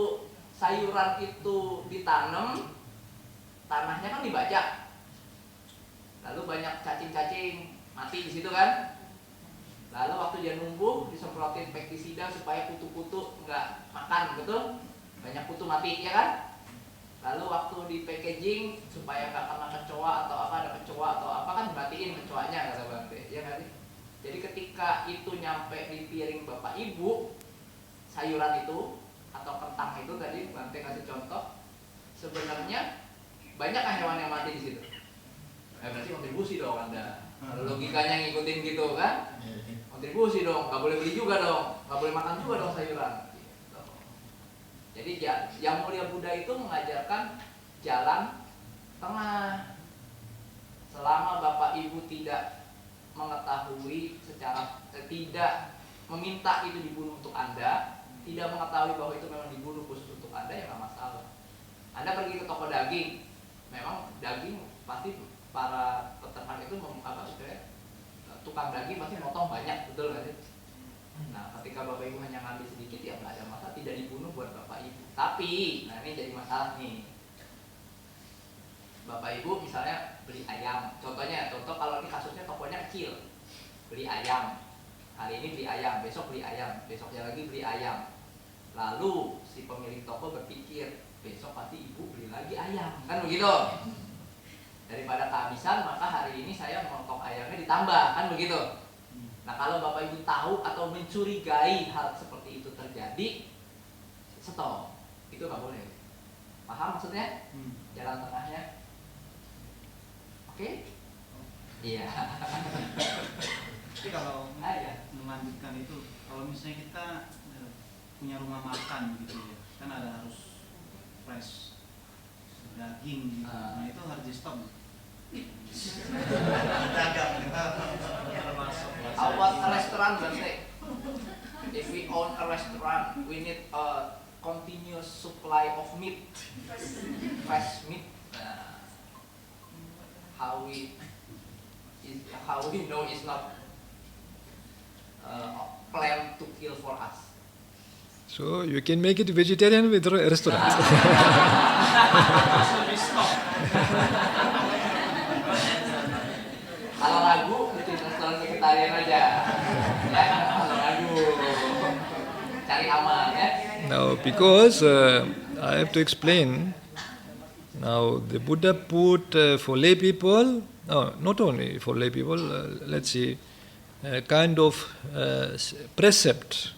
sayuran itu ditanam, tanahnya kan dibajak, lalu banyak cacing-cacing mati di situ kan. Lalu waktu dia numbuh disemprotin pestisida supaya kutu-kutu nggak makan, betul? Banyak kutu mati, ya kan? Lalu waktu di packaging supaya nggak kena kecoa atau apa, ada kecoa atau apa kan dimatiin kecoanya kata Bante, ya kan? Jadi ketika itu nyampe di piring Bapak Ibu, sayuran itu atau kentang itu tadi Bante kasih contoh, sebenarnya banyak kan hewan yang mati di situ. Berarti kontribusi dong Anda. Kalau logikanya ngikutin gitu kan, kontribusi dong, nggak boleh beli juga dong, nggak boleh makan juga dong sayuran. Gitu. Jadi yang mulia Buddha itu mengajarkan jalan tengah. Selama Bapak Ibu tidak mengetahui secara tidak meminta itu dibunuh untuk Anda, tidak mengetahui bahwa itu memang dibunuh khusus untuk Anda, ya nggak masalah. Anda pergi ke toko daging, memang daging pasti para peternak itu tukang daging pasti motong banyak, betul nggak sih? Nah, ketika Bapak Ibu hanya ngambil sedikit ya nggak ada masalah, tidak dibunuh buat Bapak Ibu. Tapi, nah ini jadi masalah nih. Bapak Ibu misalnya beli ayam, contoh kalau ini kasusnya tokonya kecil, beli ayam, hari ini beli ayam, besok beli ayam, besoknya lagi beli ayam. Lalu si pemilik toko berpikir, besok pasti ibu beli lagi ayam, kan begitu? Daripada kehabisan, maka hari ini saya memotong ayamnya ditambah, kan begitu? Nah, kalau Bapak Ibu tahu atau mencurigai hal seperti itu terjadi, stop. Itu nggak boleh. Paham maksudnya? Jalan tengahnya. Oke? Iya. Tapi kalau melanjutkan itu, kalau misalnya kita punya rumah makan gitu ya, kan ada harus fresh daging gitu. Nah itu harus di stop. About a restaurant, berarti if we own a restaurant, we need a continuous supply of meat, fresh meat. How we know it's not planned to kill for us. So you can make it vegetarian with restaurant. Kalau ragu, bikin restoran vegetarian aja. Ya, kalau ragu, cari aman ya. Now, because I have to explain. Now, the Buddha put for lay people, no, not only for lay people, let's see, a kind of precept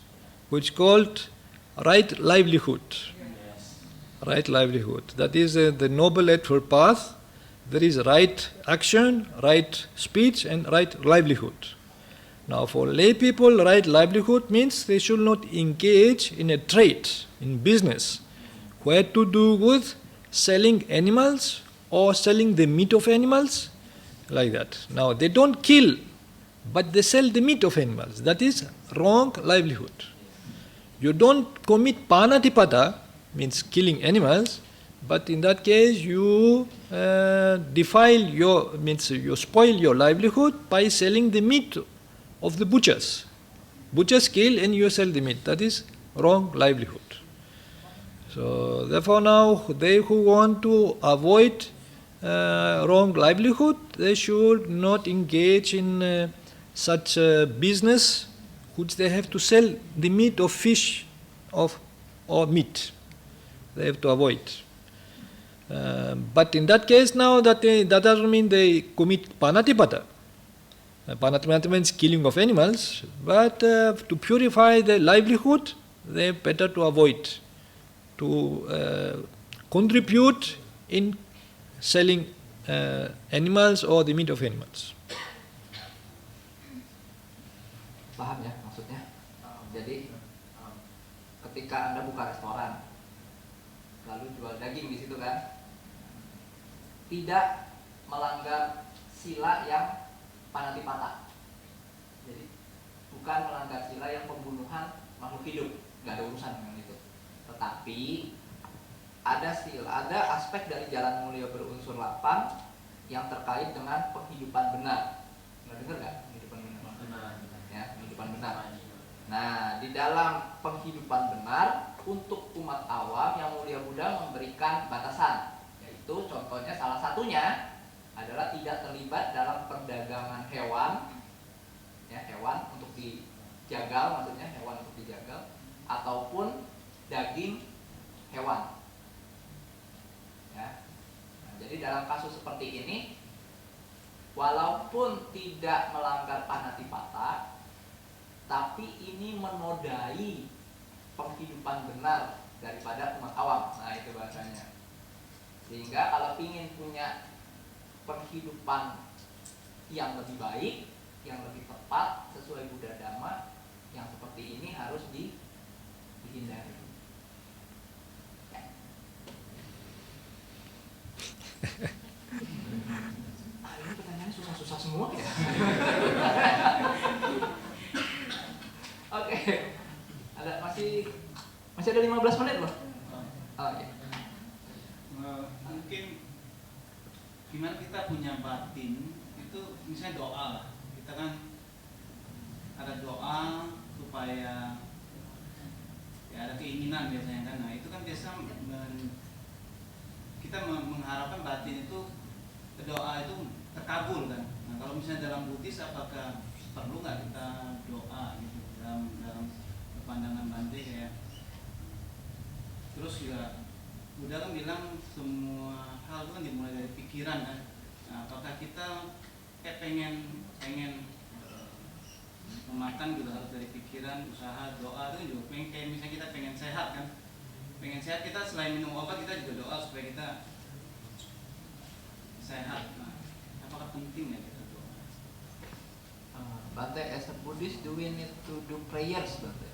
which called right livelihood. Right livelihood. That is the Noble Eightfold Path. There is right action, right speech, and right livelihood. Now, for lay people, right livelihood means they should not engage in a trade, in business, where to do with selling animals or selling the meat of animals, like that. Now, they don't kill, but they sell the meat of animals. That is wrong livelihood. You don't commit panatipata, means killing animals, but in that case you you spoil your livelihood by selling the meat of the butchers. Butchers kill and you sell the meat. That is wrong livelihood. So therefore now they who want to avoid wrong livelihood, they should not engage in such business which they have to sell the meat of fish or meat. They have to avoid. But in that case now, that doesn't mean they commit panatipata. Panatipata means killing of animals, but to purify their livelihood, they better to avoid, to contribute in selling animals or the meat of animals. Paham ya maksudnya? Jadi ketika Anda buka restoran, lalu jual daging di situ kan, tidak melanggar sila yang panatipata. Jadi bukan melanggar sila yang pembunuhan makhluk hidup, nggak ada urusan dengan itu. Tetapi ada aspek dari jalan mulia berunsur 8 yang terkait dengan penghidupan benar. Nggak dengar nggak? Penghidupan benar. Ya, penghidupan benar. Nah, di dalam penghidupan benar untuk umat awam yang mulia Buddha memberikan batasan, yaitu contohnya salah satunya adalah tidak terlibat dalam perdagangan hewan, ya, hewan untuk dijagal, maksudnya hewan untuk dijagal, ataupun daging hewan. jadi dalam kasus seperti ini, walaupun tidak melanggar panatipata, tapi ini menodai penghidupan benar daripada umat awam. Nah, itu bahasanya. Sehingga kalau ingin punya penghidupan yang lebih baik, yang lebih tepat sesuai Buddha Dhamma, yang seperti ini harus dihindari. Ini pertanyaannya susah-susah semua ya. Oke. Masih ada 15 menit loh. Oh, iya. Mungkin gimana kita punya batin itu, misalnya doa lah. Kita kan ada doa supaya ya ada keinginan biasanya kan. Nah, itu kan biasa kita mengharapkan batin itu doa itu terkabul kan. Nah, kalau misalnya dalam Buddhis, apakah perlu nggak kita doa gitu dalam pandangan Bante kayak? Terus juga Buddha kan bilang semua hal itu kan dimulai dari pikiran kan. Nah, apakah kita kayak pengen memakan juga harus dari pikiran, usaha, doa itu juga pengen, kayak misalnya kita pengen sehat kan. Pengen sehat, kita selain minum obat kita juga doa supaya kita sehat. Nah, apakah penting ya kita doa? Bante, as a Buddhist, do we need to do prayers, Bante?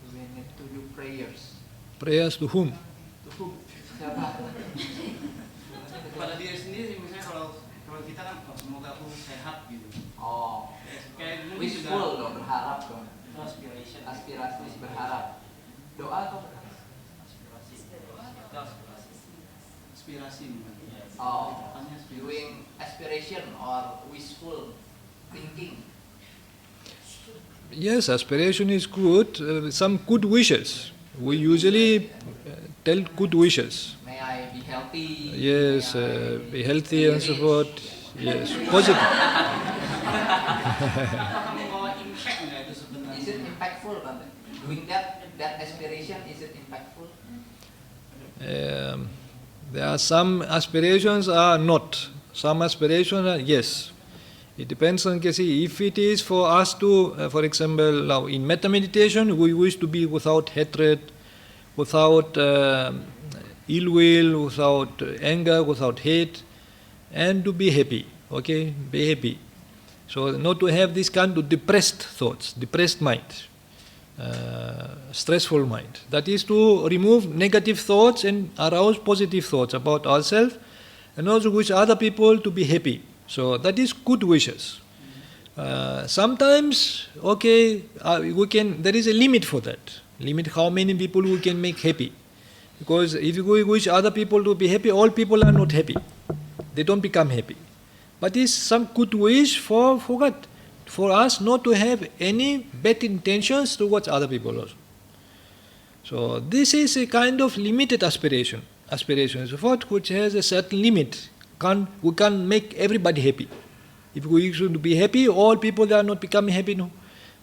Do we need to do prayers? Prayers to whom? To whom? Siapa? Pada diri sendiri, misalnya kalau kita kan semoga aku sehat gitu. Oh, Kayak mungkin wishful dong, berharap dong. aspirasi berharap. Doa atau aspirasi bukan? Oh, doing aspiration or wishful thinking. Yes, aspiration is good. Some good wishes. We usually tell good wishes. May I be healthy? Yes, May I be healthy and so forth. Yes, positive. Apakah membawa impact nggak itu sebenarnya? Is it impactful, Bante? Doing that aspiration, is it impactful? There are some aspirations are not. Some aspirations are yes. It depends on case. If it is for us to, for example, now in metta meditation, we wish to be without hatred, without ill will, without anger, without hate, and to be happy. Okay, be happy. So not to have this kind of depressed thoughts, depressed mind, stressful mind. That is to remove negative thoughts and arouse positive thoughts about ourselves, and also wish other people to be happy. So that is good wishes. Sometimes, okay, we can. There is a limit for that. Limit how many people we can make happy. Because if we wish other people to be happy, all people are not happy. They don't become happy. But it's some good wish for what? For us not to have any bad intentions towards other people also. So this is a kind of limited aspiration. Aspiration is what which has a certain limit. We can't make everybody happy. If we should be happy, all people are not becoming happy. No,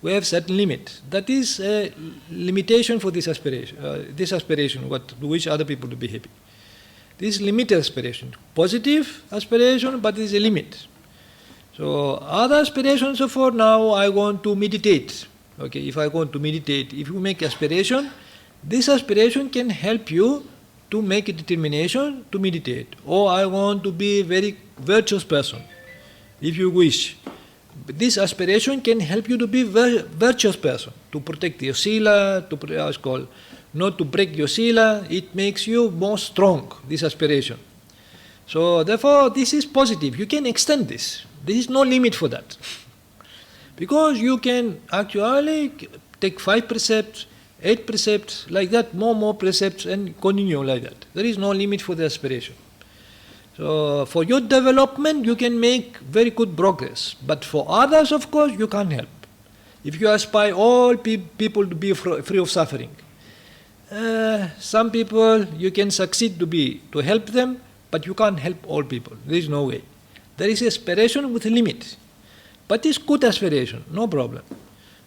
we have certain limit. That is a limitation for this aspiration. This aspiration, what to wish other people to be happy. This is limited aspiration. Positive aspiration, but there is a limit. So other aspirations for now, I want to meditate. Okay, if I want to meditate, if you make aspiration, this aspiration can help you to make a determination to meditate. Or I want to be a very virtuous person, if you wish. This aspiration can help you to be a virtuous person, to protect your sila, not to break your sila. It makes you more strong, this aspiration. So therefore, this is positive. You can extend this. There is no limit for that. Because you can actually take 5 precepts, 8 precepts, like that, more precepts, and continue like that. There is no limit for the aspiration. So for your development, you can make very good progress. But for others, of course, you can't help. If you aspire all people to be free of suffering, some people you can succeed to help them, but you can't help all people. There is no way. There is aspiration with a limit. But it's good aspiration, no problem.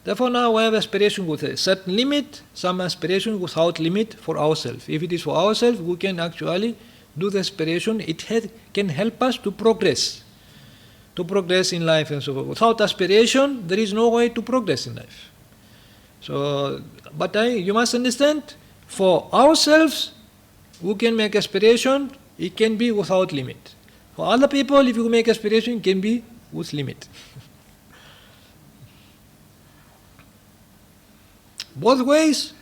Therefore now we have aspiration with a certain limit, some aspiration without limit for ourselves. If it is for ourselves, we can actually do the aspiration, can help us to progress in life and so forth. Without aspiration, there is no way to progress in life. So, but you must understand, for ourselves, who can make aspiration, it can be without limit. For other people, if you make aspiration, it can be with limit. Both ways,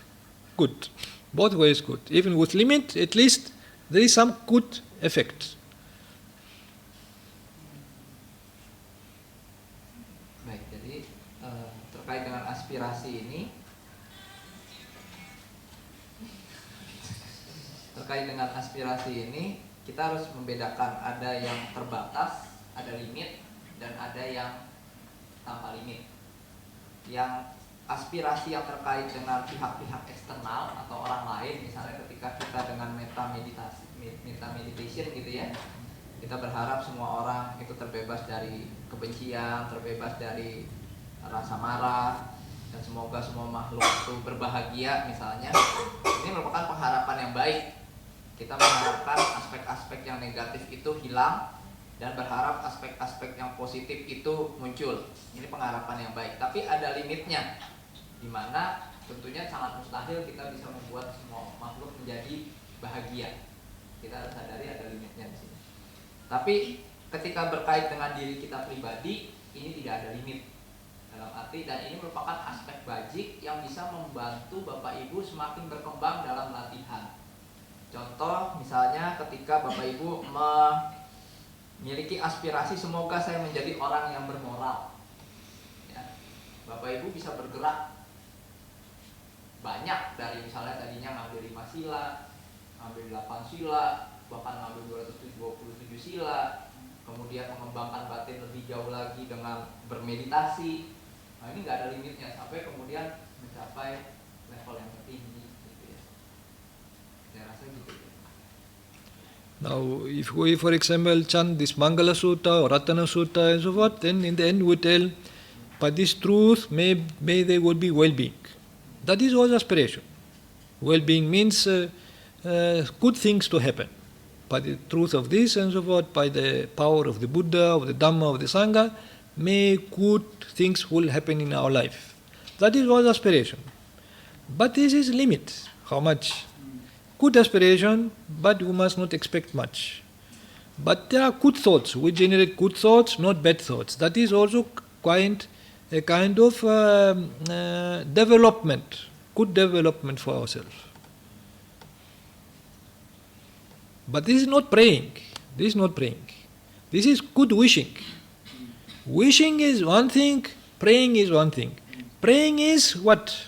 good. Both ways good. Even with limit, at least there is some good effect. Baik, jadi terkait dengan aspirasi ini, kita harus membedakan ada yang terbatas, ada limit, dan ada yang tanpa limit. Yang aspirasi yang terkait dengan pihak-pihak eksternal atau orang lain, misalnya ketika kita dengan meta meditation gitu ya, kita berharap semua orang itu terbebas dari kebencian, terbebas dari rasa marah, dan semoga semua makhluk itu berbahagia misalnya. Ini merupakan pengharapan yang baik. Kita mengharapkan aspek-aspek yang negatif itu hilang dan berharap aspek-aspek yang positif itu muncul. Ini pengharapan yang baik, tapi ada limitnya, di mana tentunya sangat mustahil kita bisa membuat semua makhluk menjadi bahagia. Kita harus sadari ada limitnya di sini. Tapi ketika berkait dengan diri kita pribadi, ini tidak ada limit dalam arti, dan ini merupakan aspek bajik yang bisa membantu Bapak Ibu semakin berkembang dalam latihan. Contoh misalnya ketika Bapak Ibu memiliki aspirasi semoga saya menjadi orang yang bermoral, ya, Bapak Ibu bisa bergerak banyak dari misalnya tadinya ngambil 5 sila, ngambil 8 sila, bahkan ngambil 227 sila, kemudian mengembangkan batin lebih jauh lagi dengan bermeditasi. Nah, ini nggak ada limitnya sampai kemudian mencapai level yang tertinggi gitu ya. Saya rasa gitu ya. Now, if we, for example, chant this Mangala Sutta or Ratana Sutta and so forth, then in the end we tell, but this truth, may they would be well-being. That is all aspiration. Well-being means good things to happen. By the truth of this and so forth, by the power of the Buddha, of the Dhamma, of the Sangha, may good things will happen in our life. That is all aspiration. But this is limit. How much? Good aspiration, but you must not expect much. But there are good thoughts. We generate good thoughts, not bad thoughts. That is also quite a kind of development, good development for ourselves. But this is not praying. This is not praying. This is good wishing. Wishing is one thing, praying is one thing. Praying is what?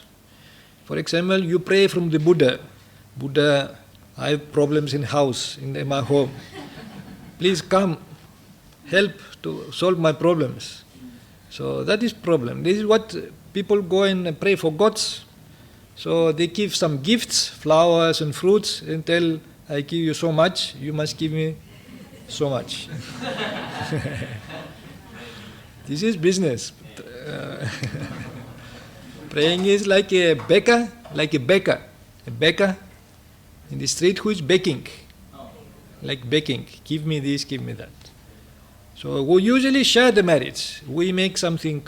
For example, you pray from the Buddha. Buddha, I have problems in house, in my home. Please come, help to solve my problems. So that is problem. This is what people go and pray for gods. So they give some gifts, flowers and fruits, and tell, I give you so much, you must give me so much. This is business. Praying is like a baker, A baker in the street who is baking. Like baking. Give me this, give me that. So we usually share the merits. We make something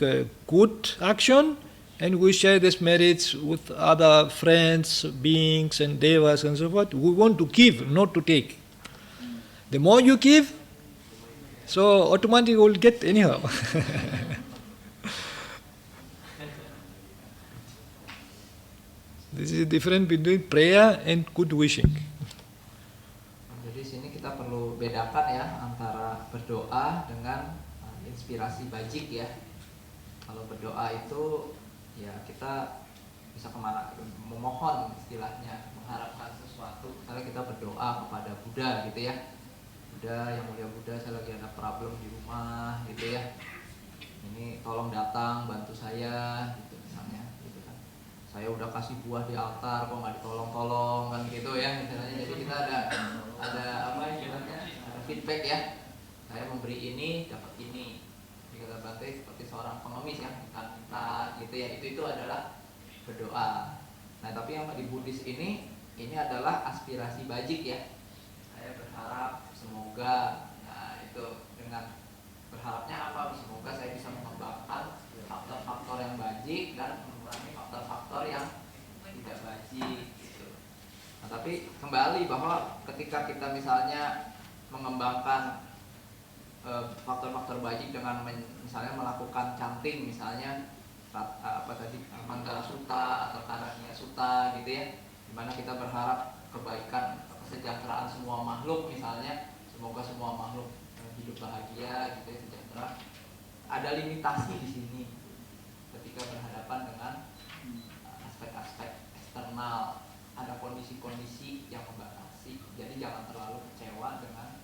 good action, and we share this merits with other friends, beings and devas and so forth. We want to give, not to take. The more you give, so automatically you will get anyhow. This is the difference between prayer and good wishing. Jadi sini kita perlu bedakan ya antara berdoa dengan inspirasi bajik ya. Kalau berdoa itu ya kita bisa kemana, memohon istilahnya, mengharapkan sesuatu. Misalnya kita berdoa kepada Buddha gitu ya. Buddha, yang mulia Buddha, saya lagi ada problem di rumah gitu ya. Ini tolong datang bantu saya gitu misalnya gitu kan. Saya udah kasih buah di altar kok nggak ditolong-tolong kan gitu ya misalnya. Jadi kita ada apa istilahnya, ada feedback ya. Saya memberi ini dapat ini. Jadi kata Bante seperti seorang pengemis yang minta gitu ya. Itu adalah berdoa. Nah tapi yang di Buddhis ini adalah aspirasi bajik ya. Nah, saya berharap semoga, nah itu dengan berharapnya apa? Semoga saya bisa mengembangkan faktor-faktor yang bajik dan mengurangi faktor-faktor yang tidak bajik gitu. Nah, tapi kembali bahwa ketika kita misalnya mengembangkan faktor-faktor bajik dengan misalnya melakukan chanting, misalnya apa tadi, Mantra Sutta atau Karania Sutta gitu ya, dimana kita berharap kebaikan, kesejahteraan semua makhluk, misalnya semoga semua makhluk hidup bahagia gitu ya, sejahtera. Ada limitasi di sini ketika berhadapan dengan aspek-aspek eksternal, ada kondisi-kondisi yang membatasi. Jadi jangan terlalu kecewa dengan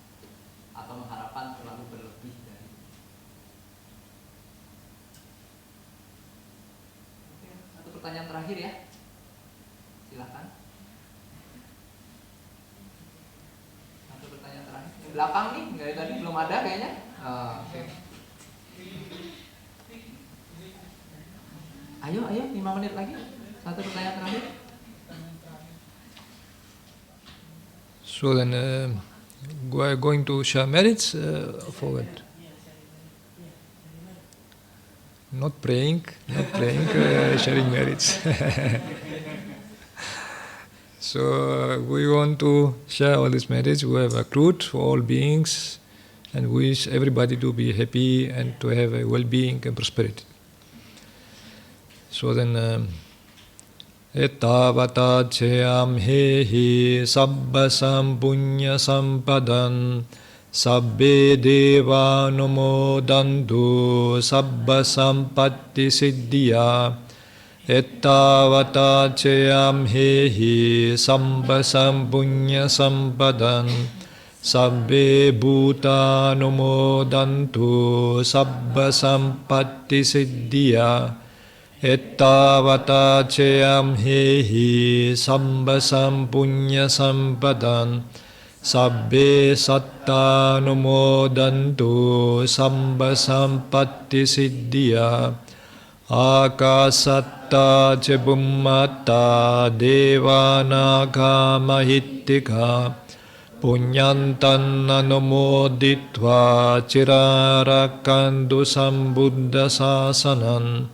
atau mengharapkan terlalu berlebih dari itu. Oke, satu pertanyaan terakhir ya, silakan. Satu pertanyaan terakhir. Di belakang nih, dari tadi belum ada kayaknya. Oke. Ayo, 5 menit lagi. Satu pertanyaan terakhir. So then, we are going to share merits forward. Not praying, sharing merits. So we want to share all these merits we have accrued for all beings, and wish everybody to be happy and to have a well-being and prosperity. So then, ettavata cheyam hehi sabba sampunya sampadan sabbe deva nomodantu sabba sampatti siddhya. Ettavata cheyam hehi sabba sampunya sampadan sabbe bhuta nomodantu sabba sampatti siddhya. Ettavata cheyam hehi sabba sampunya sampadan sabbe satta nomodantu sabba sampatti siddhya. Akasatta ca bummata devanaga mahittika punyantan anumoditva cirarakandu sambuddha sasanan.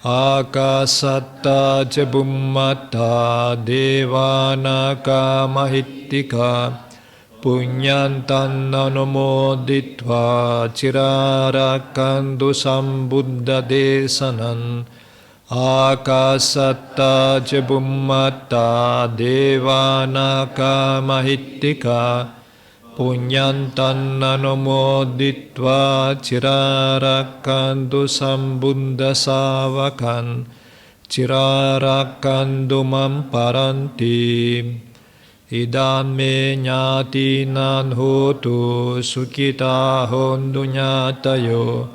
Akasatta ca bummata devanaga mahittika punyantan anumoditva cirarakandu sambuddha desanan. Akasatta ca bummata devanaga mahittika punyantan anumoditva cirarakandu sambuddha savakan cirarakandu mamparanti. Idam me nyatinan hotu sukita hondu nyatayo.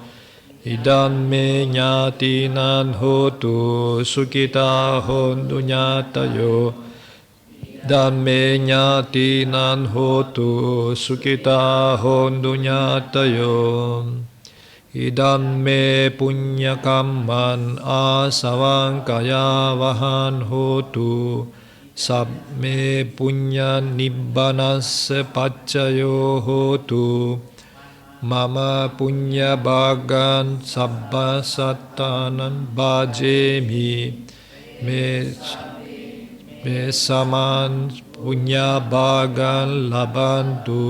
Idam me nyatinan hotu sukita hondu nyatayo. Idam me nyatinan hotu sukita hondu nyatayo. Idam me punya kamman asawang kaya vahan hotu sabme punya nibbanas paccayo hotu. Mama punya bagan sabba sattanan bhajemi me saman punya bagan labantu.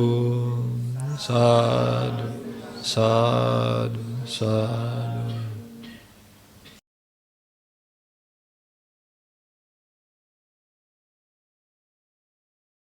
Sadhu, sadhu, sadhu.